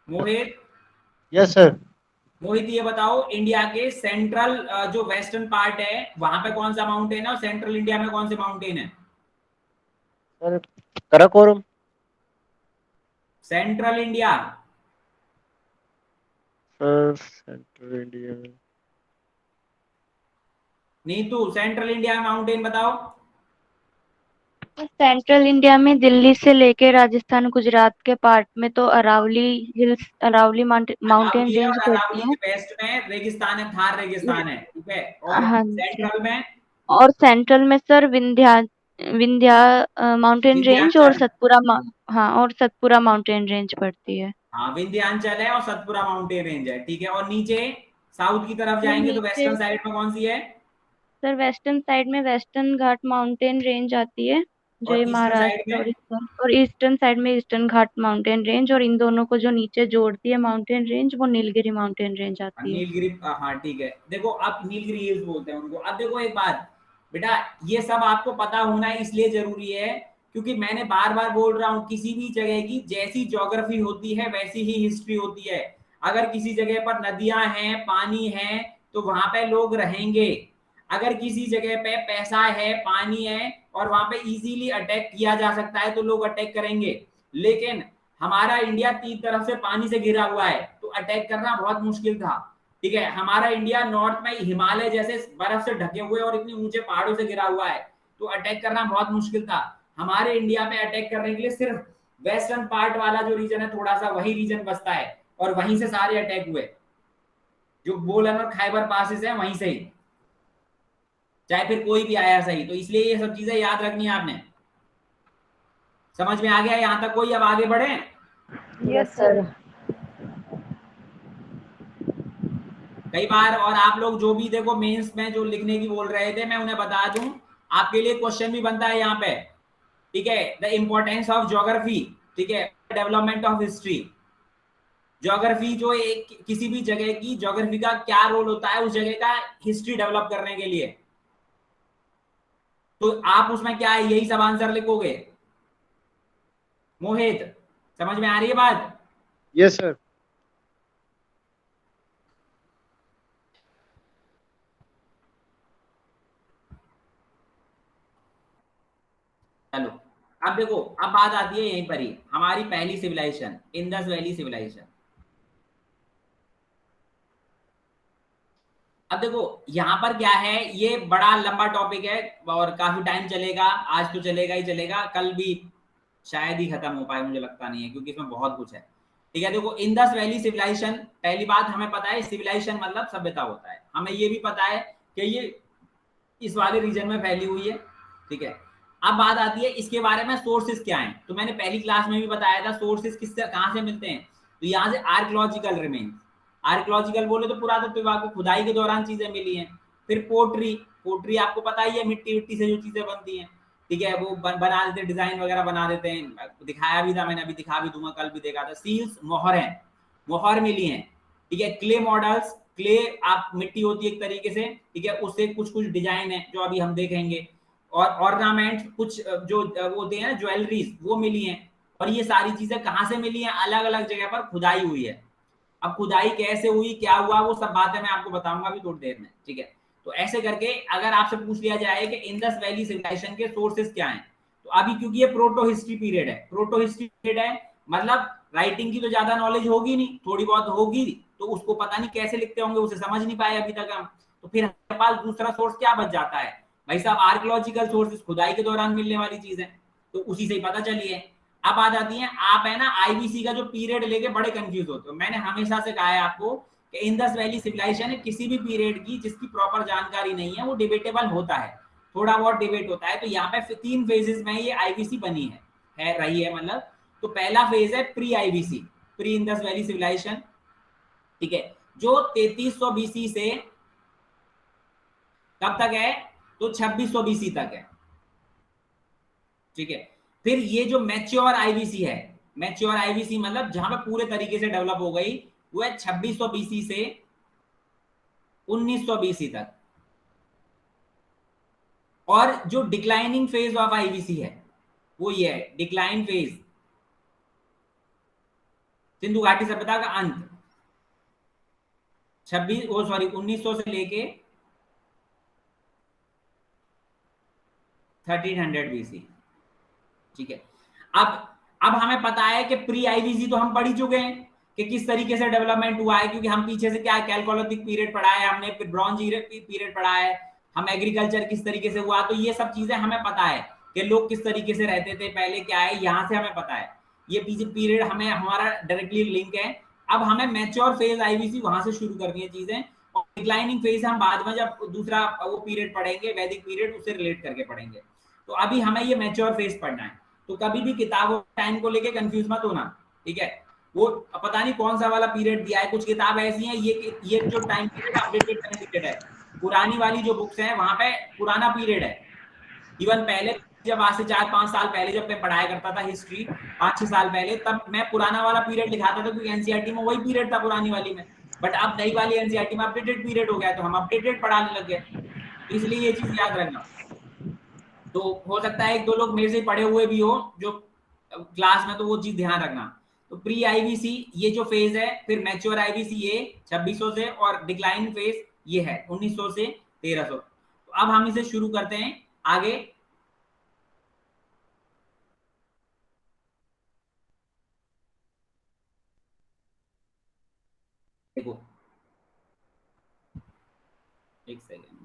मोहित। Yes sir. मोहित ये बताओ, इंडिया के सेंट्रल जो वेस्टर्न पार्ट है वहां पे कौन सा माउंटेन है और सेंट्रल इंडिया में कौन से माउंटेन है? Sir Karakoram. Central India. Sir central India में नीतू, सेंट्रल इंडिया में माउंटेन बताओ। सेंट्रल इंडिया में दिल्ली से लेके राजस्थान गुजरात के पार्ट में तो अरावली हिल्स, अरावली माउंटेन अरावली है रेंज और पड़ती अरावली है। के वेस्ट में रेगिस्तान है, थार रेगिस्तान है। ठीक है, और हाँ जी। सेंट्रल में और सेंट्रल में सर विंध्या माउंटेन रेंज और विंध्याचल। हाँ, और सतपुरा माउंटेन रेंज पड़ती है। हाँ, विंध्याचल है और सतपुरा माउंटेन रेंज है। ठीक है, और नीचे साउथ की तरफ फिर जाएंगे तो नीचे वेस्टर्न साइड में कौन सी है? सर वेस्टर्न साइड में वेस्टर्न घाट माउंटेन रेंज आती है, जो और ये ईस्टर्न साइड महाराष्ट्र में? और ईस्टर्न साइड में ईस्टर्न घाट माउंटेन रेंज, और इन दोनों को जो नीचे जोड़ती है माउंटेन रेंज वो नीलगिरी माउंटेन रेंज आती है। नीलगिरी। हाँ ठीक है, देखो अब नीलगिरी हिल्स बोलते हैं उनको। अब देखो एक बात बेटा, ये सब आपको पता होना इसलिए जरूरी है क्योंकि मैंने बार बार बोल रहा हूँ, किसी भी जगह की जैसी ज्योग्राफी होती है वैसी ही हिस्ट्री होती है। अगर किसी जगह पर नदियां हैं, पानी है, तो वहां पे लोग रहेंगे। अगर किसी जगह पे पैसा है, पानी है और वहां पे इजीली अटैक किया जा सकता है तो लोग अटैक करेंगे। लेकिन हमारा इंडिया 3 तरफ से पानी से घिरा हुआ है, तो अटैक करना बहुत मुश्किल था। ठीक है, हमारा इंडिया नॉर्थ में हिमालय जैसे बर्फ से ढके हुए और इतनी ऊंचे पहाड़ों से घिरा हुआ है, तो अटैक करना बहुत मुश्किल था। हमारे इंडिया पे अटैक करने के लिए सिर्फ वेस्टर्न पार्ट वाला जो रीजन है थोड़ा सा, वही रीजन बचता है और वहीं से सारे अटैक हुए। जो बोलन और खैबर पासेस है वहीं से ही, चाहे फिर कोई भी आया सही। तो इसलिए ये सब चीजें याद रखनी है आपने। समझ में आ गया यहां तक? कोई अब आगे बढ़े? Yes sir. कई बार और आप लोग जो भी देखो मेंस में जो लिखने की बोल रहे थे, मैं उन्हें बता दूं, आपके लिए क्वेश्चन भी बनता है यहाँ पे। ठीक है, द इंपॉर्टेंस ऑफ ज्योग्राफी। ठीक है, डेवलपमेंट ऑफ हिस्ट्री। ज्योग्राफी जो एक किसी भी जगह की ज्योग्राफी का क्या रोल होता है उस जगह का हिस्ट्री डेवलप करने के लिए, तो आप उसमें क्या है यही सब आंसर लिखोगे। मोहित, समझ में आ रही है बात? Yes sir. चलो अब देखो, अब बात आती है यहीं पर ही, हमारी पहली सिविलाइजेशन, इंडस वैली सिविलाइजेशन। अब देखो यहाँ पर क्या है, ये बड़ा लंबा टॉपिक है और काफी टाइम चलेगा। आज तो चलेगा ही चलेगा, कल भी शायद ही खत्म हो पाए, मुझे लगता नहीं है, क्योंकि इसमें बहुत कुछ है। ठीक है, देखो इंडस वैली सिविलाइजेशन, पहली बात हमें पता है सिविलाइजेशन मतलब सभ्यता होता है। हमें ये भी पता है कि ये इस वाले रीजन में फैली हुई है। ठीक है, अब बात आती है इसके बारे में सोर्सेज क्या हैं। तो मैंने पहली क्लास में भी बताया था सोर्सेज किससे कहाँ से मिलते हैं। तो यहाँ से आर्कियोलॉजिकल रिमेन्स, आर्कियोलॉजिकल बोले तो पुरातत्व विभाग को खुदाई के दौरान चीजें मिली हैं। फिर पोट्री, पोट्री आपको पता ही है, मिट्टी मिट्टी से जो चीजें बनती हैं। ठीक है, वो बना देते, डिजाइन वगैरह बना देते हैं, दिखाया भी था मैंने, अभी दिखा भी दूंगा, कल भी देखा था। सील्स मोहर है, मोहर मिली है, ठीक है। क्ले मॉडल्स, क्ले आप मिट्टी होती है एक तरीके से, ठीक है, उससे कुछ कुछ डिजाइन है जो अभी हम देखेंगे। और ऑर्नामेंट, कुछ जो वो होते हैं ना ज्वेलरीज, वो मिली हैं। और ये सारी चीजें कहाँ से मिली हैं? अलग अलग जगह पर खुदाई हुई है। अब खुदाई कैसे हुई, क्या हुआ, वो सब बातें मैं आपको बताऊंगा अभी थोड़ी देर में, ठीक है। तो ऐसे करके अगर आपसे पूछ लिया जाए कि इंडस वैली सिविलाइजेशन के सोर्सेस क्या हैं, तो अभी क्योंकि ये प्रोटो हिस्ट्री पीरियड है, प्रोटो हिस्ट्री पीरियड है, मतलब राइटिंग की तो ज्यादा नॉलेज होगी नहीं, थोड़ी बहुत होगी, तो उसको पता नहीं कैसे लिखते होंगे, उसे समझ नहीं पाए अभी तक हम। तो फिर हमारे पास दूसरा सोर्स क्या बच जाता है भाई साहब? आर्कियोलॉजिकल सोर्सेस, खुदाई के दौरान मिलने वाली चीजें, तो उसी से ही पता चली है। अब आ जाती है, आप है ना आईबीसी का जो पीरियड लेके बड़े कंफ्यूज होते हो। मैंने हमेशा से कहा है आपको कि इंडस वैली सिविलाइजेशन किसी भी पीरियड की जिसकी प्रॉपर जानकारी नहीं है वो डिबेटेबल होता है, थोड़ा बहुत डिबेट होता है। तो यहाँ पे 3 फेजेस में ये आईबीसी बनी है रही है, मतलब। तो पहला फेज है pre IVC, pre Indus valley civilisation, ठीक है, जो 3300 बीसी से कब तक है? तो 2600 बीसी तक है, ठीक है। फिर ये जो मैच्योर आईबीसी है, मैच्योर आईबीसी मतलब जहां पे पूरे तरीके से डेवलप हो गई, वो है 2600 बीसी से 1900 बीसी तक। और जो डिक्लाइनिंग फेज ऑफ आईबीसी है वो ये है, डिक्लाइन फेज, सिंधु घाटी सभ्यता का अंत 1900 से लेके 1300 बीसी, ठीक है। अब हमें पता है कि प्री आईबीसी तो हम पढ़ ही चुके हैं कि किस तरीके से डेवलपमेंट हुआ है, क्योंकि हम पीछे से क्या कैलकोलिथिक पीरियड पढ़ा है हमने, फिर ब्रॉन्ज पीरियड पढ़ा है, हम एग्रीकल्चर किस तरीके से हुआ, तो ये सब चीजें हमें पता है कि लोग किस तरीके से रहते थे पहले, क्या है, यहाँ से हमें पता है। ये पीछे पीरियड हमें हमारा डायरेक्टली लिंक है। अब हमें मैच्योर फेज आईबीसी वहां से शुरू करनी है चीजें, और डिक्लाइनिंग फेज हम बाद में जब दूसरा वो पीरियड पढ़ेंगे, वैदिक पीरियड, उससे रिलेट करके पढ़ेंगे। तो अभी हमें ये मैच्योर फेज पढ़ना है। तो कभी भी किताबों टाइम को लेके कंफ्यूज मत होना, ठीक है। वो पता नहीं कौन सा वाला पीरियड दिया है, कुछ किताब ऐसी हैं, ये जो time period updated time period है, पुरानी वाली जो बुक्स हैं वहां पे पुराना पीरियड है। इवन पहले जब आज से 4-5 साल पहले जब मैं पढ़ाया करता था हिस्ट्री, 5-6 साल पहले, तब मैं पुराना वाला पीरियड लिखाता था, क्योंकि एनसीईआरटी में वही पीरियड था पुरानी वाली में। बट अब नई वाली एनसीईआरटी में अपडेटेड पीरियड हो गया, तो हम अपडेटेड पढ़ाने लग गए। इसलिए ये चीज याद रखना। तो हो सकता है 1-2 लोग मेरे से पढ़े हुए भी हो जो क्लास में, तो वो चीज ध्यान रखना। तो प्री आईबीसी ये जो फेज है, फिर मैच्योर आईबीसी ये 2600 से, और डिक्लाइन फेज ये है 1900 से 1300। तो अब हम इसे शुरू करते हैं आगे। देखो एक सेकेंड,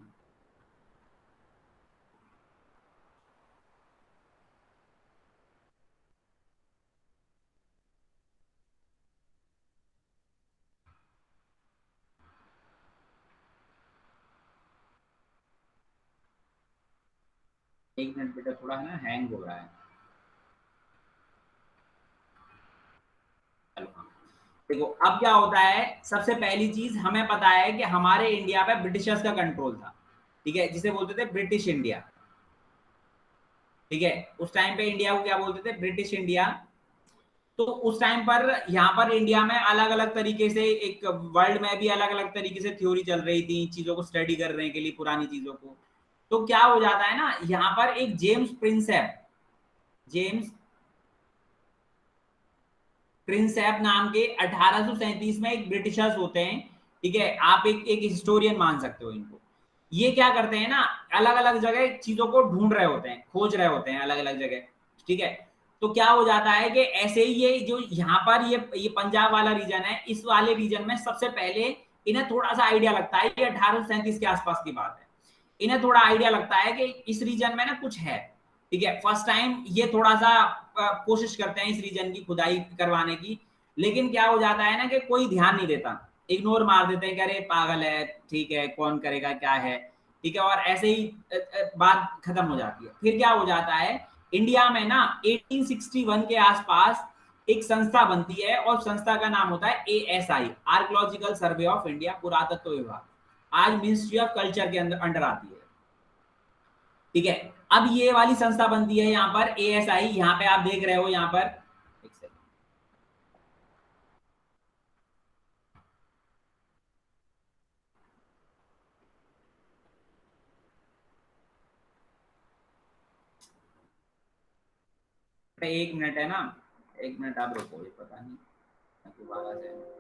एक मिनट बेटा, थोड़ा है ना हैंग हो रहा है। चलो हाँ। देखो अब क्या होता है, सबसे पहली चीज हमें पता है कि हमारे इंडिया पे ब्रिटिशर्स का कंट्रोल था, ठीक है, जिसे बोलते थे ब्रिटिश इंडिया, ठीक है। उस टाइम पे इंडिया को क्या बोलते थे? British India. तो उस टाइम पर यहाँ पर इंडिया में अलग अलग तरीके से, एक वर्ल्ड में भी अलग अलग तरीके से थ्योरी चल रही थी चीजों को स्टडी करने के लिए, पुरानी चीजों को। तो क्या हो जाता है ना, यहाँ पर एक जेम्स प्रिंसेप नाम के 1837 में एक ब्रिटिशर्स होते हैं, ठीक है। आप एक हिस्टोरियन मान सकते हो इनको। ये क्या करते हैं ना, अलग अलग जगह चीजों को ढूंढ रहे होते हैं, खोज रहे होते हैं अलग अलग जगह, ठीक है। तो क्या हो जाता है कि ऐसे ही ये जो यहाँ पर ये पंजाब वाला रीजन है, इस वाले रीजन में सबसे पहले इन्हें थोड़ा सा आइडिया लगता है, ये 1837 के आसपास की बात है, इन्हें थोड़ा आइडिया लगता है कि इस रीजन में ना कुछ है, ठीक है। फर्स्ट टाइम ये थोड़ा सा कोशिश करते हैं इस रीजन की खुदाई करवाने की, लेकिन क्या हो जाता है ना कि कोई ध्यान नहीं देता, इग्नोर मार देते हैं कि अरे पागल है, ठीक है, कौन करेगा, क्या है, ठीक है। और ऐसे ही बात खत्म हो जाती है। फिर क्या हो जाता है, इंडिया में ना 1861 के आसपास एक संस्था बनती है, और संस्था का नाम होता है ASI, archaeological survey of India, पुरातत्व विभाग। आज मिनिस्ट्री ऑफ कल्चर के अंदर अंडर आती है, ठीक है। अब ये वाली संस्था बनती है यहाँ पर ASI, यहाँ पे आप देख रहे हो यहाँ पर, एक सेकंड, एक मिनट है ना, एक मिनट आप रुको, ये पता नहीं दोबारा से।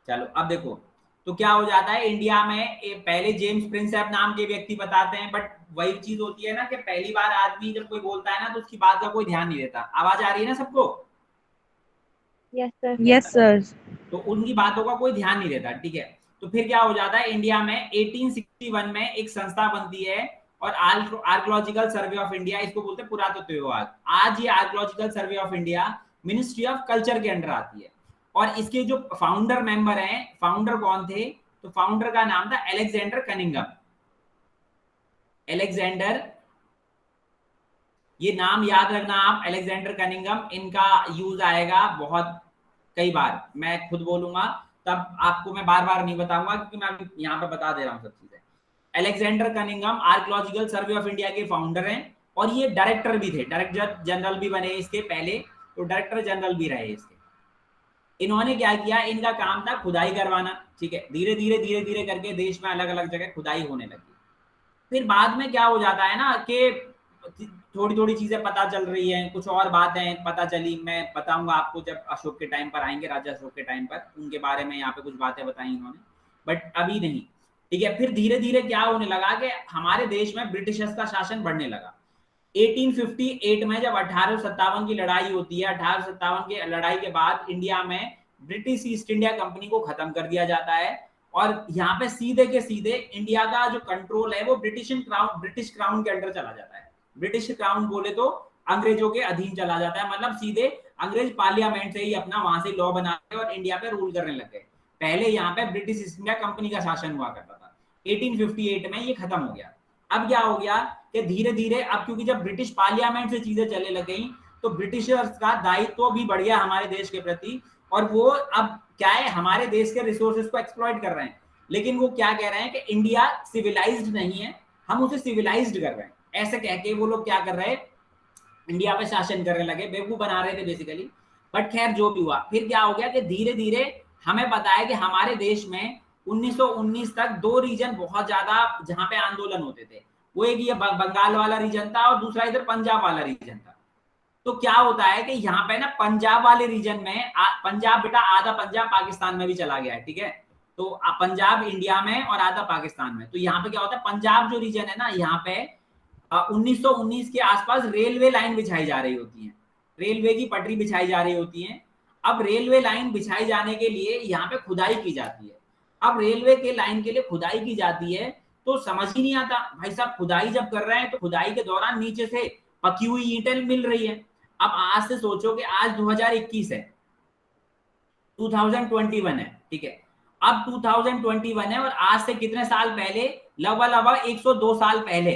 चलो अब देखो, तो क्या हो जाता है इंडिया में, पहले जेम्स प्रिंसेप नाम के व्यक्ति बताते हैं, बट वही चीज होती है ना कि पहली बार आदमी जब कोई बोलता है ना तो उसकी बात का कोई ध्यान नहीं देता। आवाज आ रही है ना सबको? Yes sir. Yes sir. तो उनकी बातों का कोई ध्यान नहीं देता, ठीक है। तो फिर क्या हो जाता है, इंडिया में 1861 में एक संस्था बनती है, और आर्कोलॉजिकल सर्वे ऑफ इंडिया, इसको बोलते हैं पुरातत्व विभाग। आज ये archaeological survey of India ministry of culture के अंडर आती है, और इसके जो फाउंडर मेंबर हैं, फाउंडर कौन थे, तो फाउंडर का नाम था अलेक्जेंडर कनिंघम। अलेक्जेंडर, ये नाम याद रखना आप, अलेक्जेंडर कनिंघम, इनका यूज आएगा बहुत कई बार, मैं खुद बोलूंगा तब आपको मैं बार बार नहीं बताऊंगा, क्योंकि मैं यहाँ पे बता दे रहा हूँ सब चीजें। Alexander Cunningham archaeological survey of India के फाउंडर हैं, और ये डायरेक्टर भी थे, डायरेक्टर जनरल भी बने इसके पहले, तो डायरेक्टर जनरल भी रहे इसके। इन्होंने क्या किया, इनका काम था खुदाई करवाना, ठीक है। धीरे धीरे करके देश में अलग अलग जगह खुदाई होने लगी। फिर बाद में क्या हो जाता है ना कि थोड़ी थोड़ी चीजें पता चल रही हैं, कुछ और बातें पता चली, मैं बताऊंगा आपको जब अशोक के टाइम पर आएंगे, राजा अशोक के टाइम पर, उनके बारे में यहाँ पे कुछ बातें बताई इन्होंने, बट अभी नहीं, ठीक है। फिर धीरे धीरे क्या होने लगा कि हमारे देश में ब्रिटिशर्स का शासन बढ़ने लगा। 1858 में जब 1857 की लड़ाई होती है, 1857 की लड़ाई के बाद इंडिया में ब्रिटिश ईस्ट इंडिया कंपनी को खत्म कर दिया जाता है, और यहाँ पे सीधे के सीधे इंडिया का जो कंट्रोल है वो ब्रिटिश क्राउन के अंडर चला जाता है। ब्रिटिश क्राउन बोले तो अंग्रेजों के अधीन चला जाता है, मतलब सीधे अंग्रेज पार्लियामेंट से ही अपना वहां से लॉ बना के और इंडिया पे रूल करने लग गए। पहले यहाँ पे ब्रिटिश ईस्ट इंडिया कंपनी का शासन हुआ करता था, 1858 में ये खत्म हो गया। अब क्या हो गया कि धीरे धीरे, अब क्योंकि जब ब्रिटिश पार्लियामेंट से चीजें चलने लग गई, तो ब्रिटिशर्स का दायित्व भी बढ़ गया हमारे देश के प्रति, और वो अब क्या है, हमारे देश के रिसोर्सेज को एक्सप्लॉइट कर रहे हैं। लेकिन वो क्या कह रहे हैं कि इंडिया सिविलाइज्ड नहीं है, हम उसे सिविलाइज्ड कर रहे हैं, ऐसे कह के वो लोग क्या कर रहे हैं, इंडिया पे शासन करने लगे, बेवकूफ बना रहे थे बेसिकली। बट खैर जो भी हुआ, फिर क्या हो गया कि धीरे धीरे हमें पता है कि हमारे देश में 1919 तक दो रीजन बहुत ज्यादा जहां पे आंदोलन होते थे, वो एक ये बंगाल वाला रीजन था और दूसरा इधर पंजाब वाला रीजन था। तो क्या होता है कि यहाँ पे ना पंजाब वाले रीजन में, पंजाब बेटा आधा पंजाब पाकिस्तान में भी चला गया है, ठीक है। तो पंजाब इंडिया में और आधा पाकिस्तान में। तो यहाँ पे क्या होता है, पंजाब जो रीजन है ना, यहाँ पे 1919 के आसपास रेलवे लाइन बिछाई जा रही होती है, रेलवे की पटरी बिछाई जा रही होती है। अब रेलवे लाइन बिछाई जाने के लिए यहाँ पे खुदाई की जाती है। अब रेलवे के लाइन के लिए खुदाई की जाती है, तो समझ ही नहीं आता भाई साहब, खुदाई जब कर रहे हैं तो खुदाई के दौरान नीचे से पकी हुई ईंटें मिल रही है। अब आज से सोचो कि आज 2021 है, 2021 है, ठीक है। अब 2021 है, और आज से कितने साल पहले, लगभग 102 साल पहले,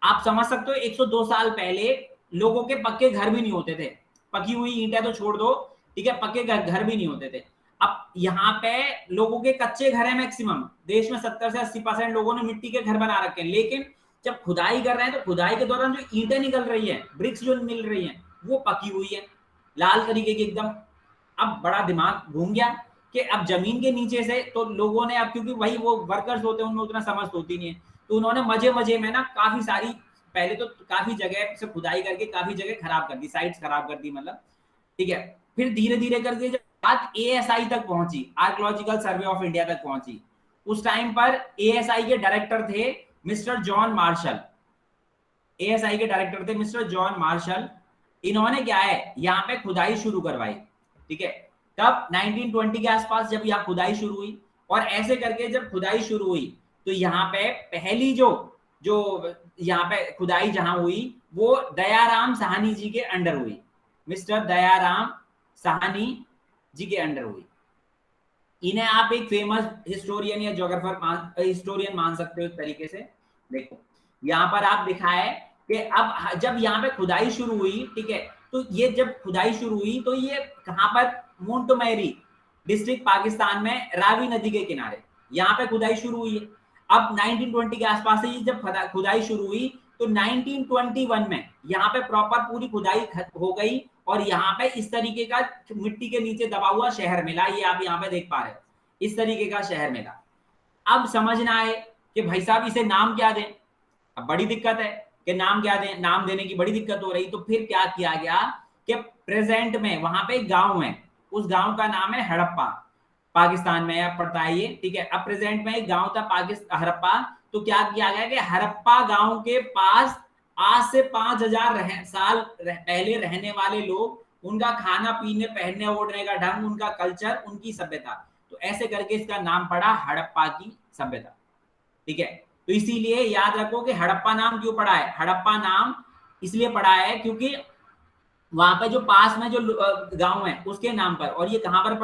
आप समझ सकते हो 102 साल पहले लोगों के पक्के घर भी नहीं होते थे, पकी हुई ईंटें तो छोड़ दो, ठीक है, पक्के घर भी नहीं होते थे। अब यहाँ पे लोगों के कच्चे घर हैं, मैक्सिमम देश में 70 से 80% लोगों ने मिट्टी के घर बना रखे हैं। लेकिन जब खुदाई कर रहे हैं तो खुदाई के दौरान जो ईंटें निकल रही है, ब्रिक्स जो मिल रही हैं, वो पकी हुई है, लाल तरीके की एकदम। अब बड़ा दिमाग घूम गया कि अब जमीन के नीचे से तो लोगों ने, अब क्योंकि वही वो वर्कर्स होते हैं, उनमें उतना समझ होती नहीं है, तो उन्होंने मजे में ना काफी सारी, पहले तो काफी जगह से खुदाई करके काफी जगह खराब कर दी, साइट्स खराब कर दी, मतलब, ठीक है। फिर धीरे धीरे करके जब बात ASI तक पहुंची, आर्कोलॉजिकल सर्वे ऑफ इंडिया तक पहुंची, उस टाइम पर ASI के डायरेक्टर थे मिस्टर जॉन मार्शल, एएसआई के डायरेक्टर थे मिस्टर जॉन मार्शल। इन्होंने क्या है यहाँ पे खुदाई शुरू करवाई, ठीक है। कब? 1920 के आसपास जब यहाँ खुदाई शुरू हुई, और ऐसे करके जब खुदाई शुरू हुई तो यहाँ पे पहली जो यहाँ पे खुदाई जहां हुई वो दयाराम साहनी जी के अंडर हुई, मिस्टर दयाराम साहनी जी के अंडर हुई। इन्हें आप एक फेमस हिस्टोरियन या ज्योग्राफर हिस्टोरियन मान सकते हो एक तरीके से। देखो यहाँ पर आप दिखा है कि अब जब यहाँ पे खुदाई शुरू हुई, ठीक है, तो ये जब खुदाई शुरू हुई तो ये कहां पर? मोंटोमेरी डिस्ट्रिक्ट पाकिस्तान में रावी नदी के किनारे यहाँ पे खुदाई शुरू हुई है। अब 1920 के आसपास से ये जब खुदाई शुरू हुई तो 1921 में यहाँ पे प्रॉपर पूरी खुदाई हो गई और यहाँ पे इस तरीके का मिट्टी के नीचे दबा हुआ शहर मिला। ये आप यहाँ पे देख पा रहे हो, इस तरीके का शहर मिला। अब समझना है कि भाई साहब इसे नाम क्या दें। अब बड़ी दिक्कत है कि नाम क्या दें, नाम देने की बड़ी दिक्कत हो रही। तो फिर क्या किया गया कि प्रेजेंट में वहां पे गांव है, उस गांव का नाम है हड़प्पा, पाकिस्तान में अब पड़ता है ये, ठीक है। अब प्रेजेंट में एक गांव था पाकिस्तान हड़प्पा, तो क्या किया गया कि हड़प्पा गांव के पास आज से 5000 साल पहले रहने वाले लोग, उनका खाना पीने पहनने ओढ़ने का ढंग, उनका कल्चर, उनकी सभ्यता, तो ऐसे करके इसका नाम पड़ा हड़प्पा की सभ्यता, ठीक है। तो इसीलिए याद रखो कि हड़प्पा नाम क्यों पड़ा है। हड़प्पा नाम इसलिए पड़ा है क्योंकि वहां पे जो पास में जो गांव है उसके नाम पर। और ये कहां पर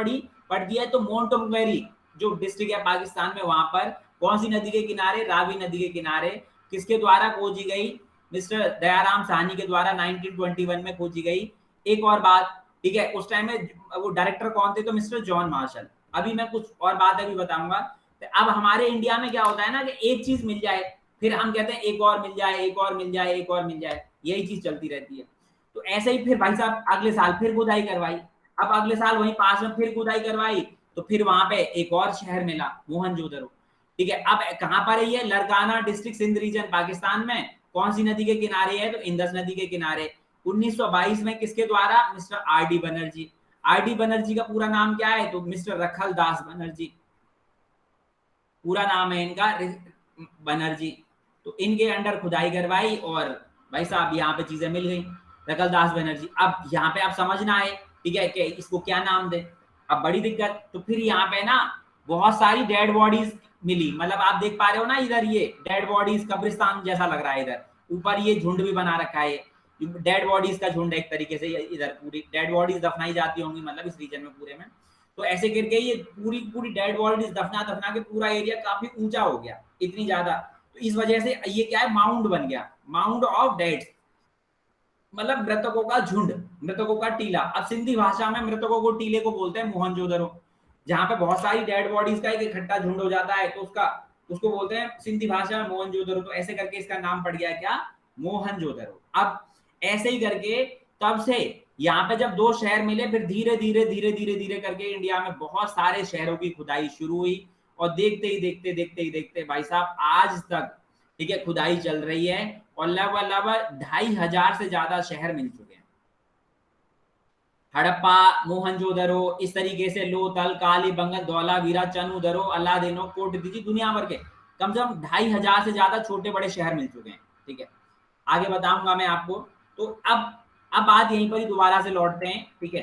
पड़ती है? तो मोंटोमेरी जो डिस्ट्रिक्ट है पाकिस्तान में, वहां पर कौन सी नदी के किनारे? रावी नदी के किनारे। किसके द्वारा खोजी गई? मिस्टर दयाराम साहनी के द्वारा 1921 में खोजी गई। एक और बात, ठीक है, उस टाइम में वो डायरेक्टर कौन थे? तो मिस्टर जॉन मार्शल। अभी मैं कुछ और बात अभी बताऊंगा। तो अब हमारे इंडिया में क्या होता है ना कि एक चीज मिल जाए फिर हम कहते हैं एक और मिल जाए, एक और मिल जाए, एक और मिल जाए, यही चीज चलती रहती है। तो ऐसे ही फिर भाई साहब अगले साल फिर खुदाई करवाई। अब अगले साल वहीं पास में फिर खुदाई करवाई तो फिर वहां पे एक और शहर मिला, मोहनजोदड़ो, ठीक है। अब कहां पर है ये? लरकाना डिस्ट्रिक्ट, सिंध रीजन, पाकिस्तान में। कौन सी नदी के किनारे है? तो इंदस नदी के किनारे। 1922 में किसके द्वारा? Mister RD. Banerjee. RD. Banerjee का पूरा नाम क्या है? तो मिस्टर रखल दास बनर्जी, पूरा नाम है इनका बनर्जी। तो इनके अंडर खुदाई करवाई और भाई साहब यहाँ पे चीजें मिल गई, रखल दास बनर्जी। अब यहाँ पे आप समझना है, ठीक है, कि इसको क्या नाम दे। अब बड़ी दिक्कत, तो फिर यहाँ पे ना बहुत सारी डेड बॉडीज मिली, मतलब आप देख पा रहे हो ना इधर ये डेड बॉडीज, कब्रिस्तान जैसा लग रहा है। इधर ऊपर ये झुंड भी बना रखा है, डेड बॉडीज का झुंड एक तरीके से। इधर पूरी डेड बॉडीज दफनाई जाती होंगी, मतलब इस रीजन में पूरे में। तो ऐसे करके ये पूरी डेड बॉडीज दफना के पूरा एरिया काफी ऊंचा हो गया, इतनी ज्यादा। तो इस वजह से ये क्या है? माउंड बन गया, माउंड ऑफ डेड्स, मतलब मृतकों का झुंड, मृतकों का टीला। अब सिंधी भाषा में मृतकों को टीले को बोलते हैं मोहनजोदड़ो। जहां पे बहुत सारी डेड बॉडीज का एक इकट्ठा झुंड हो जाता है तो उसको बोलते हैं सिंधी भाषा में मोहनजोदड़ो। तो ऐसे करके इसका नाम पड़ गया क्या? मोहनजोदड़ो। अब ऐसे ही करके तब से यहाँ पे जब दो शहर मिले, फिर धीरे धीरे करके इंडिया में बहुत सारे शहरों की खुदाई शुरू हुई। और देखते ही देखते भाई साहब आज तक, ठीक है, खुदाई चल रही है और लगभग 2500 से ज्यादा शहर मिल चुके हैं। हड़प्पा, मोहनजोदड़ो, इस तरीके से लोथल, कालीबंगन, धौलावीरा, चनूदरो, अलादीनो, कोटदीजी, दुनिया भर के कम से कम 2500 से ज्यादा छोटे बड़े शहर मिल चुके हैं, ठीक है। आगे बताऊंगा मैं आपको। तो अब बात यहीं पर ही दोबारा से लौटते हैं, ठीक है।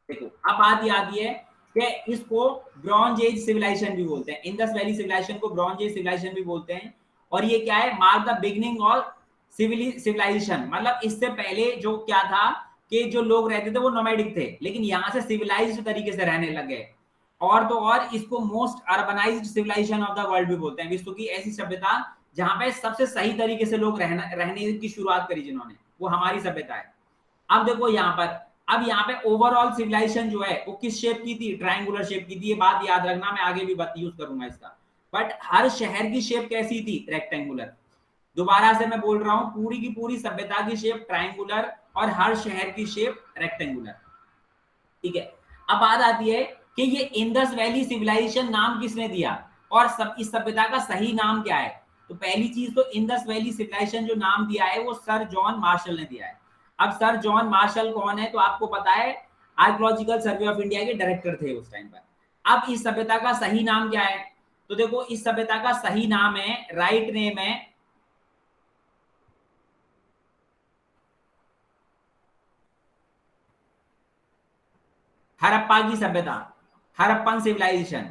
देखो अब बात ये आती है कि इसको ब्रॉन्ज एज सिविलाइजेशन भी बोलते हैं, इंडस वैली सिविलाइजेशन को ब्रॉन्ज एज सिविलाइजेशन भी बोलते हैं। और ये क्या है? Mark the beginning of civilisation, मतलब इससे पहले जो क्या था कि जो लोग रहते थे वो नोमैडिक थे, लेकिन यहाँ से सिविलाइज्ड तरीके से रहने लग गए। और तो और इसको most urbanised civilisation of the world भी बोलते हैं, विश्व की ऐसी सभ्यता जहां पे सबसे सही तरीके से लोग रहने की शुरुआत करी जिन्होंने, वो हमारी सभ्यता है। अब देखो यहाँ पर, अब यहाँ पे ओवरऑल सिविलाइजेशन जो है वो किस शेप की थी? ट्रायंगुलर शेप की थी। ये बात याद रखना, मैं आगे भी बात यूज करूंगा इसका। बट हर शहर की शेप कैसी थी? रेक्टेंगुलर। दोबारा से मैं बोल रहा हूं, पूरी की पूरी सभ्यता की शेप ट्रायंगुलर और हर शहर की शेप रेक्टेंगुलर, ठीक है। अब बात आती है कि ये इंडस वैली सिविलाइजेशन नाम किसने दिया और इस सभ्यता का सही नाम क्या है? तो पहली चीज तो इंडस वैली सिविलाइजेशन जो नाम दिया है वो सर जॉन मार्शल ने दिया है। अब सर जॉन मार्शल कौन है? तो आपको पता है आर्कियोलॉजिकल सर्वे ऑफ इंडिया के डायरेक्टर थे उस टाइम पर। अब इस सभ्यता का सही नाम क्या है? तो देखो इस सभ्यता का सही नाम है, राइट नेम है हड़प्पा की सभ्यता, हड़प्पन सिविलाइजेशन।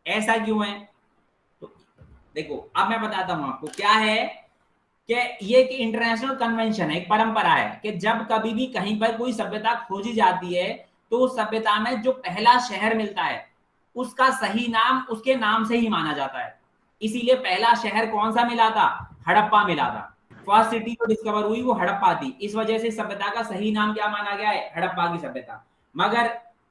ऐसा क्यों है? तो देखो अब मैं बताता हूं आपको क्या है कि ये एक इंटरनेशनल कन्वेंशन है, एक परंपरा है कि जब कभी भी कहीं पर कोई सभ्यता खोजी जाती है तो उस सभ्यता में जो पहला शहर मिलता है उसका सही नाम उसके नाम से ही माना जाता है। इसीलिए पहला शहर कौन सा मिला था? हड़प्पा मिला था। फर्स्ट सिटी जो डिस्कवर हुई वो हड़प्पा थी, इस वजह से सभ्यता का सही नाम क्या माना गया है? हड़प्पा की सभ्यता। मगर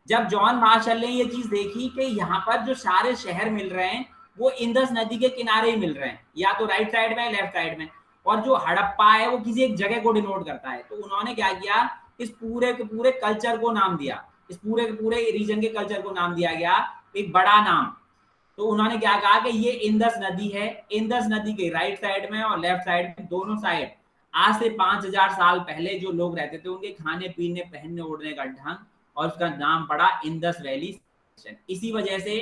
जब जॉन मार्शल ने ये चीज देखी कि यहाँ पर जो सारे शहर मिल रहे हैं वो इंदस नदी के किनारे ही मिल रहे हैं, या तो राइट साइड में लेफ्ट साइड में, और जो हड़प्पा है वो किसी एक जगह को डिनोट करता है, तो उन्होंने क्या किया, इस पूरे के पूरे कल्चर को नाम दिया, इस पूरे के पूरे रीजन के कल्चर को नाम दिया गया एक बड़ा नाम। तो उन्होंने क्या कहा कि ये इंदस नदी है, इंदस नदी के राइट साइड में और लेफ्ट साइड में दोनों साइड आज से 5000 साल पहले जो लोग रहते थे उनके खाने पीने पहनने ओढ़ने का ढंग, और उसका नाम पड़ा इंदस वैली। इसी वजह से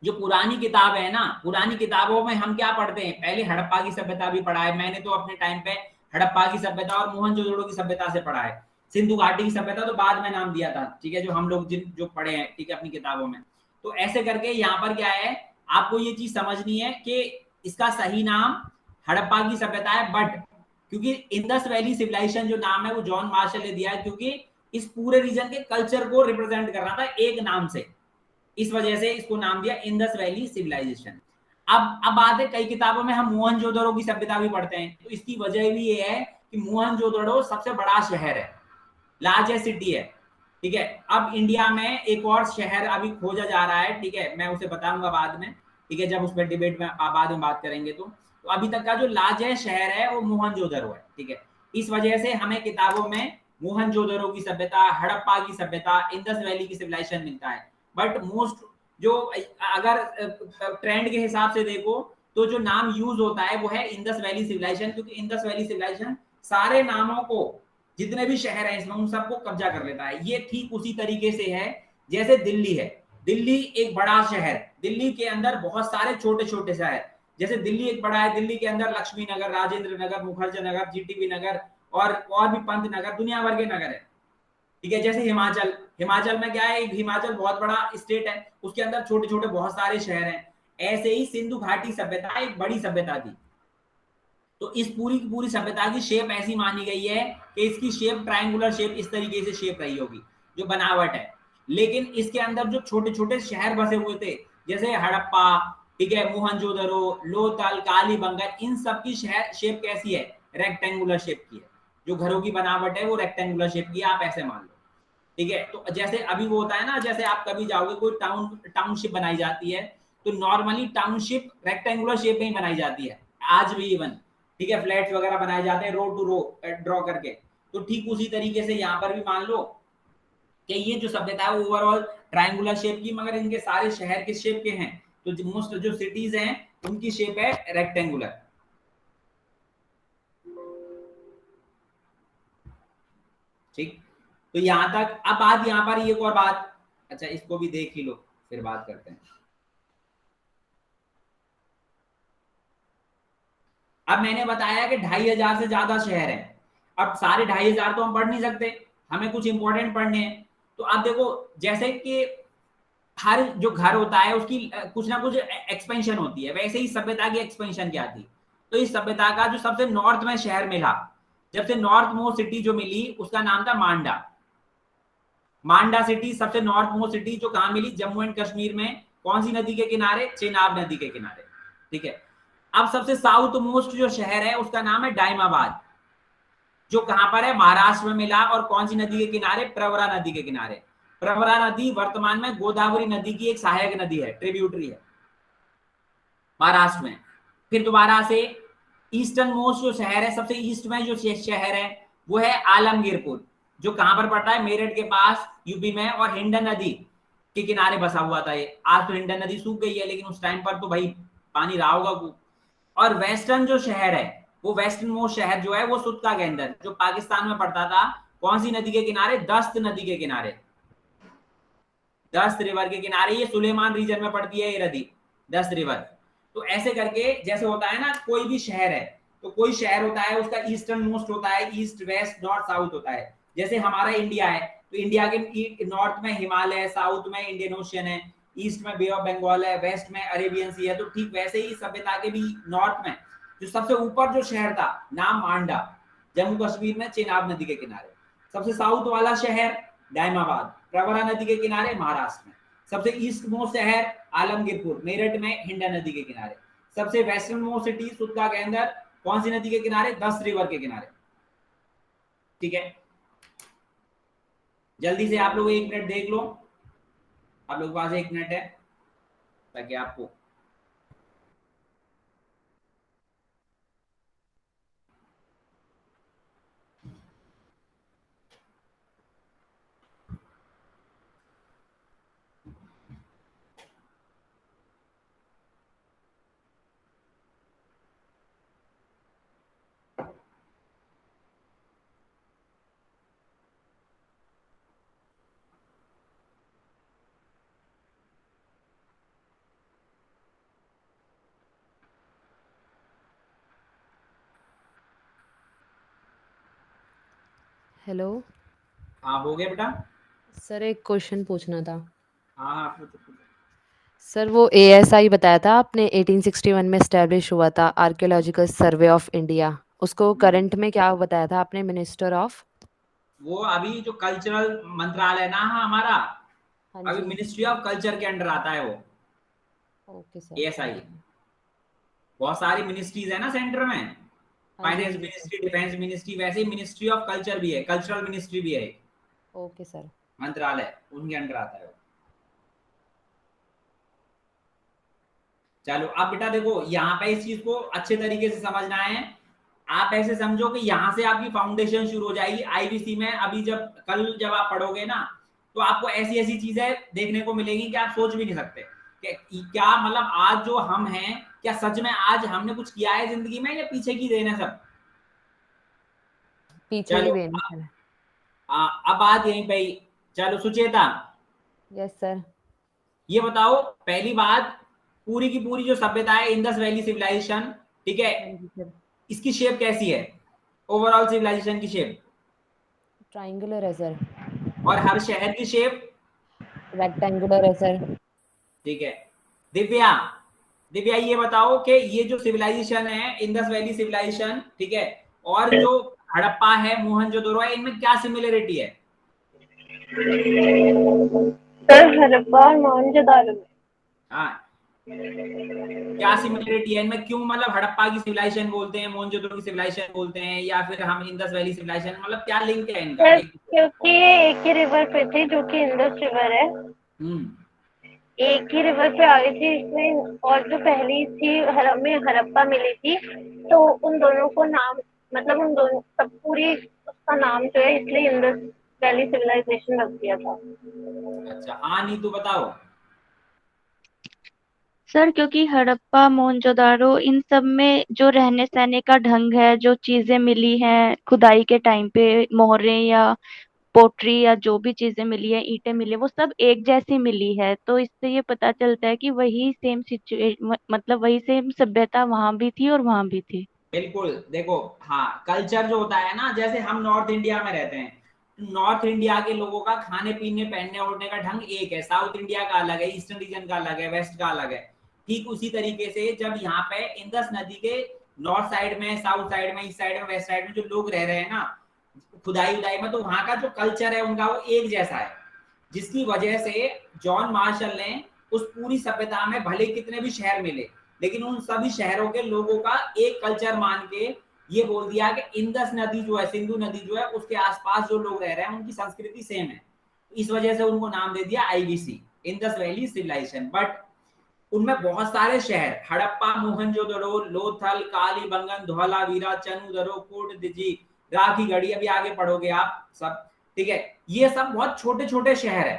जो पुरानी किताब है ना, पुरानी किताबों में हम क्या पढ़ते हैं, पहले हड़प्पा की सभ्यता भी पढ़ा है, मैंने तो अपने टाइम पे हड़प्पा की सभ्यता और मोहनजोदड़ो की सभ्यता से पढ़ा है, सिंधु घाटी की सभ्यता तो बाद में नाम दिया था, ठीक है, जो हम लोग जो पढ़े हैं, ठीक है, अपनी किताबों में। तो ऐसे करके यहाँ पर क्या है, आपको ये चीज समझनी है कि इसका सही नाम हड़प्पा की सभ्यता है, बट क्योंकि इंदस वैली सिविलाइजेशन जो नाम है वो जॉन मार्शल ने दिया है, क्योंकि इस पूरे रीजन के कल्चर को रिप्रेजेंट कर रहा था एक नाम से, इस वजह से इसको नाम दिया इंदस वैली सिविलाइजेशन। अब बात है, कई किताबों में हम मोहनजोदड़ो की सभ्यता भी पढ़ते हैं, तो इसकी वजह भी ये है कि मोहनजोदड़ो सबसे बड़ा शहर है, लार्जेस्ट सिटी है, ठीक है। अब इंडिया में एक और शहर अभी खोजा जा रहा है, ठीक है, मैं उसे बताऊंगा बाद में, ठीक है, जब उस पर डिबेट में बाद में बात करेंगे। तो अभी तक का जो लार्जेस्ट शहर है वो मोहनजोदड़ो है, ठीक है। इस वजह से हमें किताबों में मोहनजोदड़ो की सभ्यता, हड़प्पा की सभ्यता, इंदस वैली की सिविलाइजेशन मिलता है, बट मोस्ट जो अगर ट्रेंड के हिसाब से देखो तो जो नाम यूज होता है वो है इंदस वैली सिविलाइजेशन, क्योंकि इंदस वैली सिविलाइजेशन सारे नामों को, जितने भी शहर हैं इसमें, उन सबको कब्जा कर लेता है। ये ठीक उसी तरीके से है जैसे दिल्ली है, दिल्ली एक बड़ा शहर, दिल्ली के अंदर बहुत सारे छोटे छोटे शहर, जैसे दिल्ली एक बड़ा है, दिल्ली के अंदर लक्ष्मी नगर, राजेंद्र नगर, मुखर्जी नगर, जीटीबी नगर और भी पंत नगर, दुनिया भर के नगर है, ठीक है। जैसे हिमाचल में क्या है, हिमाचल बहुत बड़ा स्टेट है, उसके अंदर छोटे छोटे बहुत सारे शहर हैं। ऐसे ही सिंधु घाटी सभ्यता एक बड़ी सभ्यता थी, तो इस पूरी की पूरी सभ्यता की शेप ऐसी मानी गई है कि इसकी शेप ट्रायंगुलर शेप, इस तरीके से शेप रही होगी जो बनावट है। लेकिन इसके अंदर जो छोटे छोटे शहर बसे हुए थे, जैसे हड़प्पा, ठीक है, मोहनजोदड़ो, लोथल, कालीबंगन, इन सब की शेप कैसी है? रेक्टेंगुलर शेप की है, जो घरों की बनावट है वो रेक्टेंगुलर शेप की है, आप ऐसे मान लो, ठीक है। तो जैसे अभी वो होता है ना, जैसे आप कभी जाओगे कोई टाउनशिप बनाई जाती है, तो नॉर्मली टाउनशिप रेक्टेंगुलर शेप में ही बनाई जाती है आज भी इवन, ठीक है, फ्लैट्स वगैरह बनाए जाते हैं रो टू रो ड्रॉ करके। तो ठीक उसी तरीके से यहाँ पर भी मान लो कि ये जो सभ्यता है ओवरऑल ट्रायंगुलर शेप की, मगर इनके सारे शहर किस शेप के हैं? तो मोस्ट जो सिटीज हैं उनकी शेप है रेक्टेंगुलर, ठीक। तो यहां तक। अब बात यहाँ पर एक और बात, अच्छा इसको भी देख ही लो फिर बात करते हैं। अब मैंने बताया कि 2500 से ज्यादा शहर हैं, अब सारे 2500 तो हम पढ़ नहीं सकते, हमें कुछ इंपॉर्टेंट पढ़ने हैं। तो अब देखो, जैसे कि हर जो घर होता है उसकी कुछ ना कुछ एक्सपेंशन होती है, वैसे ही सभ्यता की एक्सपेंशन क्या थी? तो इस सभ्यता का जो सबसे नॉर्थ में शहर मिला, जब से नॉर्थ मोस्ट सिटी जो मिली उसका नाम था मांडा। मांडा सिटी सबसे नॉर्थ मोस्ट सिटी जो कहां मिली? जम्मू एंड कश्मीर में। कौन सी नदी के किनारे? चेनाब नदी के किनारे, ठीक है। अब सबसे साउथ मोस्ट जो शहर है उसका नाम है डायमाबाद, जो कहां पर है? महाराष्ट्र में मिला। और कौन सी नदी के किनारे? प्रवरा नदी के किनारे। प्रवरा नदी वर्तमान में गोदावरी नदी की एक सहायक नदी है, ट्रिब्यूटरी है महाराष्ट्र में। फिर दोबारा से ईस्टर्न मोस्ट जो शहर है, सबसे ईस्ट में जो शहर है वो है आलमगीरपुर, जो कहां पर पड़ता है? मेरठ के पास, यूपी में, और हिंडन नदी के किनारे बसा हुआ था ये। आज तो हिंडन नदी सूख गई है, लेकिन उस टाइम पर तो भाई पानी रहा होगा। और वेस्टर्न जो शहर है, वो वेस्टर्न मोस्ट शहर जो है वो सुत्ता के अंदर, जो पाकिस्तान में पड़ता था, कौन सी नदी के किनारे? दस्त नदी के किनारे। 10 रिवर के किनारे, ये सुलेमान रीजन में पड़ती है ये नदी 10 रिवर। तो ऐसे करके जैसे होता है ना, कोई भी शहर है तो कोई शहर होता है उसका ईस्टर्न मोस्ट होता है, ईस्ट वेस्ट नॉर्थ साउथ होता है। जैसे हमारा इंडिया है तो इंडिया के नॉर्थ में हिमालय है, साउथ में इंडियन ओशियन है, ईस्ट में बे ऑफ बंगाल है, वेस्ट में अरेबियन सी है। तो ठीक वैसे ही सभ्यता के भी नॉर्थ में जो सबसे ऊपर जो शहर था नाम मांडा, जम्मू कश्मीर में चेनाब नदी के किनारे। सबसे साउथ वाला शहर डायमाबाद, प्रवरा नदी के किनारे महाराष्ट्र में। सबसे ईस्ट मोस्ट शहर आलमगीरपुर, मेरठ में हिंडा नदी के किनारे। सबसे वेस्टर्न मोस्ट सिटी सुद्दा के अंदर कौन सी नदी के किनारे? 10 रिवर के किनारे। ठीक है, जल्दी से आप लोग 1 मिनट देख लो, आप लोग के पास 1 मिनट है ताकि आपको हेलो हाँ हो गया बेटा। सर, एक क्वेश्चन पूछना था। हाँ पूछो। सर, वो ASI बताया था आपने 1861 में एस्टेब्लिश हुआ था, आर्कियोलॉजिकल सर्वे ऑफ इंडिया, उसको करंट में क्या बताया था आपने? Minister of? वो अभी जो कल्चरल मंत्रालय ना हमारा, हाँ अभी जी। मिनिस्ट्री ऑफ कल्चर के अंडर आता है वो ओके सर। ASI। बहुत सारी मिनिस्ट्रीज है ना सेंटर में, हाँ जी, फाइनेंस हाँ जी मिनिस्ट्री, डिफेंस मिनिस्ट्री, वैसे ही मिनिस्ट्री ऑफ कल्चर भी है, कल्चरल मिनिस्ट्री भी है, ओके सर। मंत्रालय उनके अंडर आता है वो। चलो अब बेटा देखो, यहाँ पे इस चीज को अच्छे तरीके से समझना है। आप ऐसे समझो कि यहाँ से आपकी फाउंडेशन शुरू हो जाएगी IBC में। अभी कल जब आप पढ़ोगे ना तो आपको ऐसी ऐसी चीजें देखने को मिलेंगी कि आप सोच भी नहीं सकते कि क्या मतलब आज जो हम हैं, क्या सच में आज हमने कुछ किया है जिंदगी में या पीछे की देन है सब। पीछे की चलो देन है सर। अब बात यहीं पे ही। चलो सुचेता, यस सर। ये बताओ पहली बात, पूरी की पूरी जो सभ्यता है इंडस वैली सिविलाइजेशन, ठीक है, हाँ जी सर। इसकी शेप कैसी है? ओवरऑल सिविलाइजेशन की शेप? ट्राइंगुलर है सर। और हर शहर की शेप? रेक्टेंगुलर है सर। ठीक है। दिव्या, दिव्या ये बताओ कि ये जो सिविलाइजेशन है इंडस वैली सिविलाइजेशन, ठीक है, और जो हड़प्पा है, मोहनजोदड़ो है, इनमें क्या सिमिलरिटी है? सर हड़प्पा और मोहनजोदारो में हाँ, क्या सिमिलरिटी है इनमें? क्यों मतलब हड़प्पा की सिविलाइजेशन बोलते हैं, मोहनजोदड़ो की सिविलाइजेशन बोलते हैं, या फिर हम इंडस वैली सिविलाइजेशन, मतलब क्या लिंक है इनका? सर क्योंकि ये एक ही रिवर पे थे जो कि इंडस रिवर है, एक ही रिवर पे आई थी इसमें, और जो पहली थी में हड़प्पा मिली थी, तो उन दोनों को नाम, मतलब उन दोनों सब पूरी उसका नाम जो है, इसलिए इंडस वैली सिविलाइजेशन रख दिया था। अच्छा हाँ, नहीं तो बताओ। सर क्योंकि हड़प्पा मोहनजोदारो इन सब में जो रहने सहने का ढंग है, जो चीजें मिली हैं खुदाई के टाइम पे, मोहरे या पोट्री या जो भी चीजें मिली है, ईंटें मिली है, वो सब एक जैसी मिली है। तो इससे ये पता चलता है कि वही सेम मतलब वही सेम सभ्यता वहां भी थी और वहां भी थी। बिल्कुल, देखो हाँ, कल्चर जो होता है ना, जैसे हम नॉर्थ इंडिया में रहते हैं, नॉर्थ इंडिया के लोगों का खाने पीने पहनने ओढ़ने का ढंग एक है, साउथ इंडिया का अलग है, ईस्टर्न रीजन का अलग है, वेस्ट का अलग है। ठीक उसी तरीके से जब यहाँ पे इंडस नदी के नॉर्थ साइड में, साउथ साइड में, ईस्ट साइड में, वेस्ट साइड में जो लोग रह रहे हैं ना खुदाई उदाई में, तो वहां का जो कल्चर है उनका वो एक जैसा है, जिसकी वजह से जॉन मार्शल ने उस पूरी सभ्यता में भले कितने भी शहर मिले, लेकिन उन सभी शहरों के लोगों का एक कल्चर मान के ये बोल दिया कि इंडस नदी जो है, सिंधु नदी जो है, उसके आसपास जो लोग रह रहे हैं उनकी संस्कृति सेम है। इस वजह से उनको नाम दे दिया IVC, Indus valley civilisation. But उनमें बहुत सारे शहर, हड़प्पा, मोहनजोदड़ो, लोथल, कालीबंगन, धौलावीरा, चनूदरो, कोट दिजी, राखीगढ़ी, अभी आगे पढ़ोगे आप सब, ठीक है, ये सब बहुत छोटे छोटे शहर है।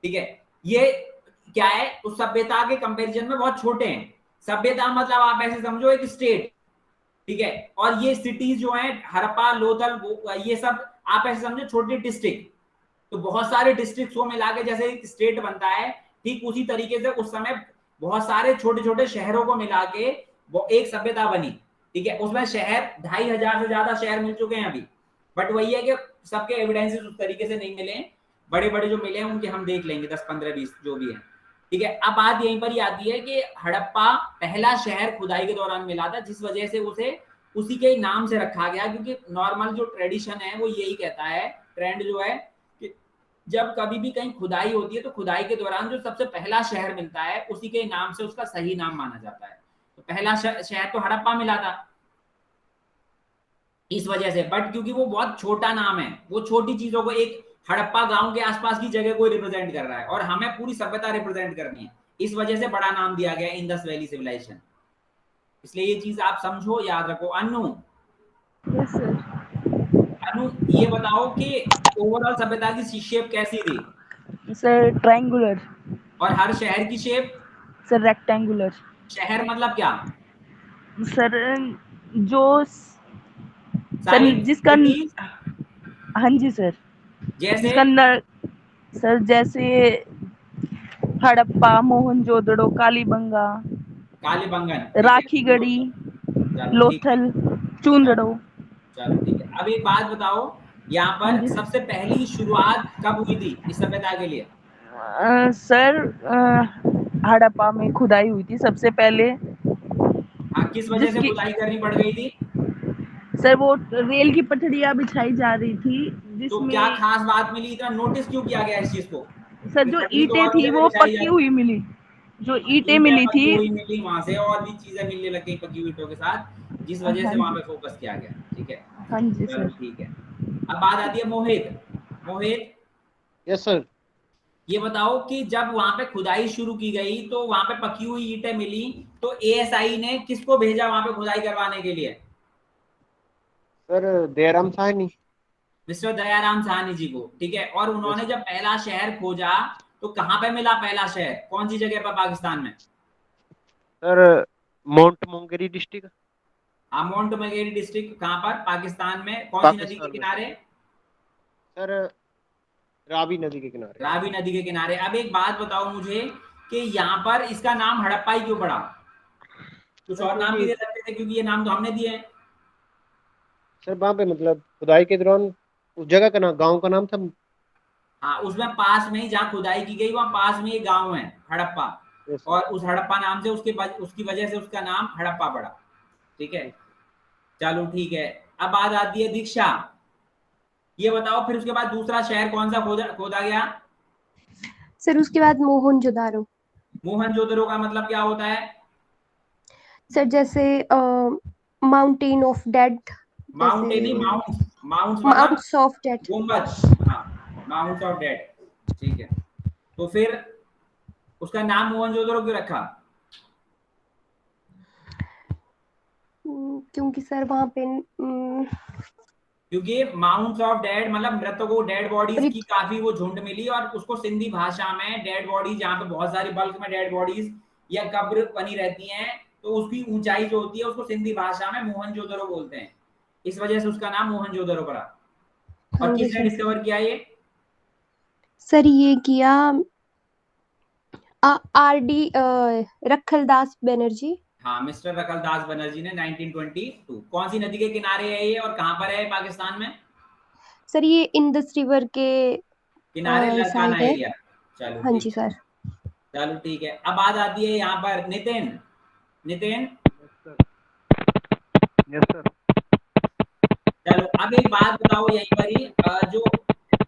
ठीक है, ये क्या है, उस सभ्यता के कंपैरिजन में बहुत छोटे हैं। सभ्यता मतलब आप ऐसे समझो एक स्टेट, ठीक है, और ये सिटीज जो हैं हड़प्पा, लोथल, ये सब आप ऐसे समझो छोटे डिस्ट्रिक्ट। तो बहुत सारे डिस्ट्रिक्ट को मिला के जैसे एक स्टेट बनता है, ठीक उसी तरीके से उस समय बहुत सारे छोटे छोटे शहरों को मिला के वो एक सभ्यता बनी। ठीक है, उसमें शहर 2500 से ज्यादा शहर मिल चुके हैं अभी, बट वही है कि सबके एविडेंसेस उस तरीके से नहीं मिले। बड़े बड़े जो मिले हैं उनके हम देख लेंगे 10 15 20 जो भी है। ठीक है, अब बात यहीं पर ही आती है कि हड़प्पा पहला शहर खुदाई के दौरान मिला था, जिस वजह से उसे उसी के नाम से रखा गया, क्योंकि नॉर्मल जो ट्रेडिशन है वो यही कहता है, ट्रेंड जो है कि जब कभी भी कहीं खुदाई होती है तो खुदाई के दौरान जो सबसे पहला शहर मिलता है उसी के नाम से उसका सही नाम माना जाता है। तो पहला शहर तो हड़प्पा मिला था इस वजह से, बट क्योंकि वो बहुत छोटा नाम है, वो छोटी चीजों को, एक हड़प्पा गांव के आसपास की जगह को रिप्रेजेंट कर रहा है और हमें पूरी सभ्यता रिप्रेजेंट करनी है, इस वजह से बड़ा नाम दिया गया इंडस वैली सिविलाइजेशन। इसलिए ये चीज आप समझो, याद रखो। अनु, यस सर। अनु ये बताओ कि ओवरऑल सभ्यता की शेप कैसी थी? Sir triangular. और हर शहर की शेप? Sir rectangular. शहर मतलब क्या? सर जो सर साइड जिसका सिटीज? हाँ जी सर, जैसे जिसका सर जैसे हड़प्पा, मोहनजोदड़ो, कालीबंगा, कालीबंगन, राखीगढ़ी, चलो ठीक है, लोथल, चूंदड़ो। चलो ठीक है। अब एक बात बताओ, यहाँ हाँ पर जी सबसे पहली शुरुआत कब हुई थी इस सभ्यता के लिए? सर हड़प्पा में खुदाई हुई थी सबसे पहले। हाँ, किस वजह से जिसकी खुदाई करनी पड़ गई थी? सर वो रेल की पटड़ियां बिछाई जा रही थी, तो क्या जिसमें खास बात मिली, इतना नोटिस क्यों किया गया इस चीज को? सर कि जो पटरी तो ईंटें और भी थी जगह वो बिछाई पक्की जाती, हुई मिली, जो ईंटें ईंटें मिली थी। पकी हुई मिली वहां से, और भी चीजें मिलने लग गई पकी हुई ईंटों के साथ, जिस वजह हाँ से वहां जी, पे फोकस किया गया। ठीक है, हाँ जी चलो सर। ठीक है। अब बात आती है मोहित। मोहित यस सर। ये बताओ कि जब वहां पे खुदाई शुरू की गई तो वहां पे पकी हुई ईंटें मिली, तो एएसआई ने किसको भेजा वहां पे खुदाई करवाने के लिए? सर दयाराम साहनी। मिस्टर दयाराम साहनी जी को। ठीक है, और उन्होंने यस जब पहला शहर खोजा तो कहां पे मिला पहला शहर, कौन सी जगह पर पाकिस्तान में? Sir Montgomery district. Montgomery district कहां पर पाकिस्तान में, कौन सी नदी के पाकिस्तान में किनारे? सर रावी नदी के किनारे। रावी नदी के किनारे। अब एक बात बताओ मुझे कि यहाँ पर इसका नाम हड़प्पा ही क्यों पड़ा? कुछ सर और नाम भी क्योंकि दे सकते थे, क्योंकि ये नाम तो हमने दिए हैं। सर वहाँ पे मतलब खुदाई के दौरान उस जगह का नाम, गांव का नाम था। हाँ, उसमें पास में ही जहाँ खुदाई की गई वहां पास में ये गांव है हड़प्पा, यस और उस हड़प्पा नाम से उसकी वजह से उसका नाम हड़प्पा पड़ा। ठीक है, चलो ठीक है। अब बात आती है दीक्षा। ये बताओ फिर उसके बाद दूसरा शहर कौन सा खोदा गया? सर उसके बाद मोहनजोदारो। मोहनजोदड़ो का मतलब क्या होता है? सर जैसे माउंटेन ऑफ डेड, माउंटेन नहीं, जैसे माउंट्स मतलब माउंट्स ऑफ डेड। गुम्बद। हाँ, माउंट्स ऑफ डेड। ठीक है, तो फिर उसका नाम मोहनजोदड़ो क्यों रखा? क्योंकि सर वहां पे क्योंकि माउंट्स ऑफ डेड मतलब मृतकों, डेड बॉडीज की रित- काफी वो झुंड मिली, और उसको सिंधी भाषा में डेड बॉडीज, जहाँ पे बहुत सारी बल्क में डेड बॉडीज या कब्र बनी रहती हैं, तो उसकी ऊंचाई जो होती है उसको सिंधी भाषा में मोहनजोदड़ो बोलते हैं, इस वजह से उसका नाम मोहनजोदड़ो पड़ा। हाँ और जी किसने सर। डिस्कवर किया ये? सर ये किया आरडी रखलदास बनर्जी। हाँ, मिस्टर रखलदास बनर्जी ने 1922। कौन सी नदी के किनारे है ये और कहाँ पर है पाकिस्तान में? सर ये इंडस रिवर के किनारे, लड़काना साइड है। एरिया। चलो हाँ ठीक जी है, सर। चलो ठीक है। अब बात आती है यहाँ पर नितिन। Nitin yes sir. चलो, अब एक बात बताओ यहीं पर ही, जो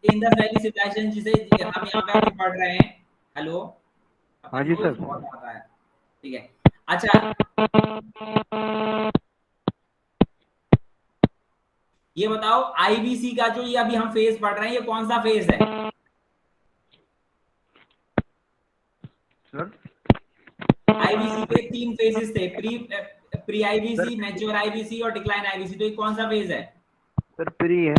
इंडस वैली सिविलाइजेशन जिसे हम यहाँ पे अभी पढ़ रहे हैं। हेलो, हाँ जी सर। बहुत आता है। ठीक है, अच्छा ये बताओ आईबीसी का जो ये अभी हम फेज पढ़ रहे हैं, ये कौन सा फेज है? सर आईबीसी के 3 फेजेस थे, प्री आईबीसी, मैच्योर आईबीसी और डिक्लाइन आईबीसी। तो ये कौन सा फेज है? सर प्री है।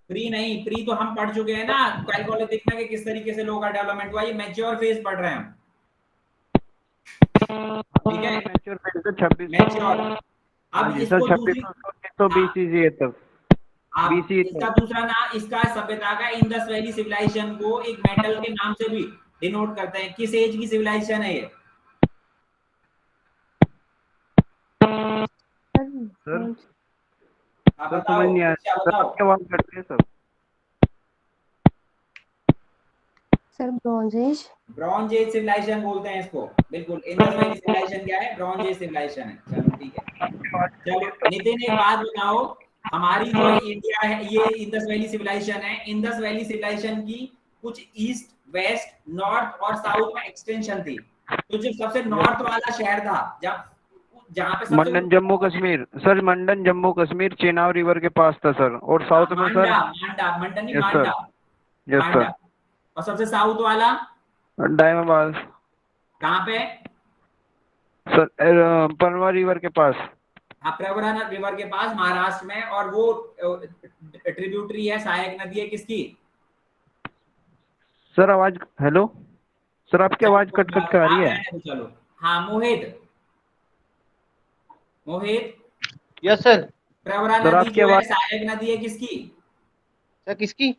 प्री नहीं, प्री तो हम पढ़ चुके हैं ना, कैलकुलेटिक में कि किस तरीके से लोगों का डेवलपमेंट हुआ। ये मैच्योर फेज पढ़ रहे हैं हम। ठीक है, मैच्योर फेज है 26। मैच्योर। अब जी इसको सर, दूसरी 2620 तक। आप 20 इसका दूसरा नाम, इसका सभ्यता का इंडस वैली सिविलाइजेशन को एक मेटल के नाम से भी डिनोट करते हैं। किस एज की सिविलाइजेशन है ये? सर हाँ सर बताओ, समझ नहीं आया क्या सर, बताओ? आपकी आवाज कट रही है sir. Sir bronze age. Bronze age civilisation बोलते हैं इसको। बिल्कुल, इंडस वैली सिविलाइजेशन क्या है? ब्रॉन्ज एज सिविलाइजेशन है। चलो ठीक है। चलो नितिन एक बात बताओ, हमारी जो इंडिया है ये इंडस वैली सिविलाइजेशन है। इंडस वैली सिविलाइजेशन की कुछ ईस्ट, वेस्ट, नॉर्थ और साउथ में एक्सटेंशन थी। तो जो सबसे नॉर्थ वाला शहर था, जहाँ पे सबसे मंडन जम्मू कश्मीर सर, मंडन जम्मू कश्मीर चेनाब रिवर के पास था सर। और साउथ में सर मांडा, मंडन नहीं यस सर, मांडा, यस मांडा। सर। और सबसे साउथ वाला डायमाबाद कहाँ पे? सर, परवा रिवर के पास। हाँ, प्रवरा रिवर के पास महाराष्ट्र में। और वो ट्रिब्यूटरी है, सहायक नदी है किसकी? सर आवाज, हेलो सर, आपकी आवाज कट कट के आ रही है। तो चलो, हाँ मोहित, मोहित यस सर। प्रवरा सर नदी आपकी जो है आवाज, सहायक नदी है किसकी? सर किसकी?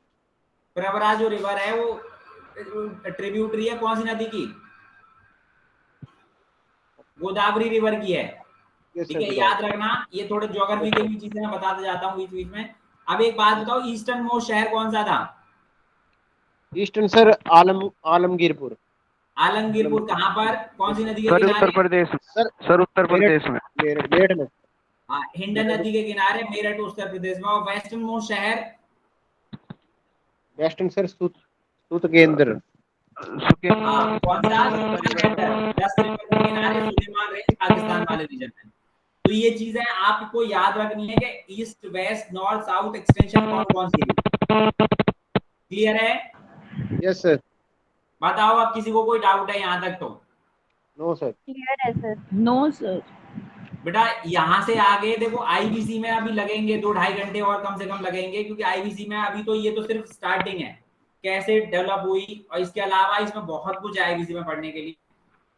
प्रवरा जो रिवर है वो ट्रिब्यूटरी है कौन सी नदी की? गोदावरी रिवर की है। यस ठीक सर, है, याद रखना। ये थोड़े ज्योग्राफी के भी चीजें मैं बताते जाता हूँ बीच बीच में। अब एक बात बताओ, ईस्टर्न मोस्ट शहर कौन सा था? Eastern sir Alamgirpur. आलमगीरपुर कहाँ पर, कौन सी नदी के सर किनारे? उत्तर प्रदेश सर सर, उत्तर प्रदेश में। मेरठ में। हाँ, हिंडन नदी के किनारे, मेरठ उत्तर प्रदेश में। और वेस्टर्न मोस्ट शहर? वेस्टर्न सर सुतकेंद्र। हाँ, कौन सा? सुलेमान, 10 रिवर के किनारे सुलेमान रेंज पाकिस्तान वाले रीजन में। तो ये चीजें आपको याद रखनी है कि east, west, north, south extension कौन कौन सी है। क्लियर है? Yes sir. बताओ, अब किसी को कोई डाउट है यहाँ तक? तो नो सर। क्लियर है सर। No sir. बेटा यहाँ से आगे देखो, आईबीसी में अभी लगेंगे 2-2.5 घंटे और कम से कम लगेंगे, क्योंकि आईबीसी में अभी तो ये तो सिर्फ स्टार्टिंग है, कैसे डेवलप हुई। और इसके अलावा इसमें बहुत कुछ है आईबीसी में पढ़ने के लिए।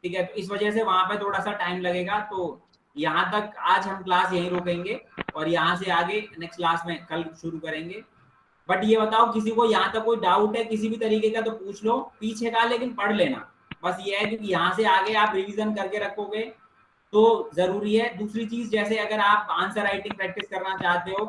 ठीक है, तो इस वजह से वहां पे थोड़ा सा टाइम लगेगा। तो यहाँ तक आज हम क्लास यहीं रोकेंगे और यहाँ से आगे नेक्स्ट क्लास में कल शुरू करेंगे। बट ये बताओ, किसी को यहाँ तक कोई डाउट है किसी भी तरीके का तो पूछ लो पीछे का, लेकिन पढ़ लेना। बस ये है कि यहाँ से आगे आप रिवीजन करके रखोगे तो जरूरी है। दूसरी चीज, जैसे अगर आप आंसर राइटिंग प्रैक्टिस करना चाहते हो,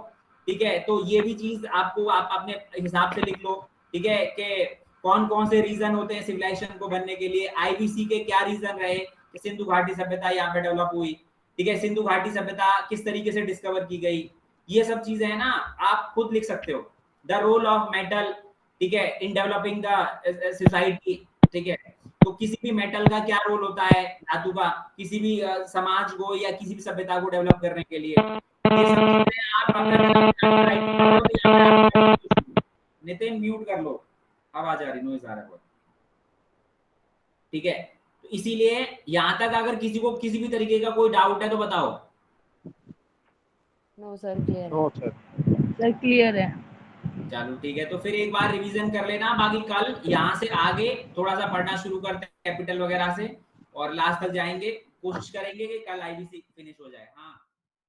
ठीक है, तो ये भी चीज आपको आप अपने हिसाब से लिख लो। ठीक है, कि कौन कौन से रीजन होते हैं सिविलाइजेशन को बनने के लिए, आईबीसी के क्या रीजन रहे कि सिंधु घाटी सभ्यता यहाँ पे डेवलप हुई। ठीक है, सिंधु घाटी सभ्यता किस तरीके से डिस्कवर की गई, ये सब चीजें है ना, आप खुद लिख सकते हो। द रोल ऑफ मेटल, ठीक है, इन डेवलपिंग द सोसाइटी। ठीक है, तो किसी भी मेटल का क्या रोल होता है, धातु का, किसी भी समाज को या किसी भी सभ्यता को डेवलप करने के लिए। ये सब चीजें आप अगर राइटिंग करोगे तो यहाँ पे आप नितिन म्यूट कर लो, आवाज आ रही, नॉइज आ रहा है। ठीक है, तो इसीलिए यहाँ तक अगर किसी को किसी भी तरीके का कोई डाउट है तो बताओ। नो सर, क्लियर है। No sir. सर क्लियर है। चलो ठीक है, तो फिर एक बार रिवीजन कर लेना। बाकी कल यहाँ से आगे थोड़ा सा पढ़ना शुरू करते हैं कैपिटल वगैरह से, और लास्ट तक जाएंगे। कोशिश करेंगे कि कल आईबीसी फिनिश हो जाए। हाँ।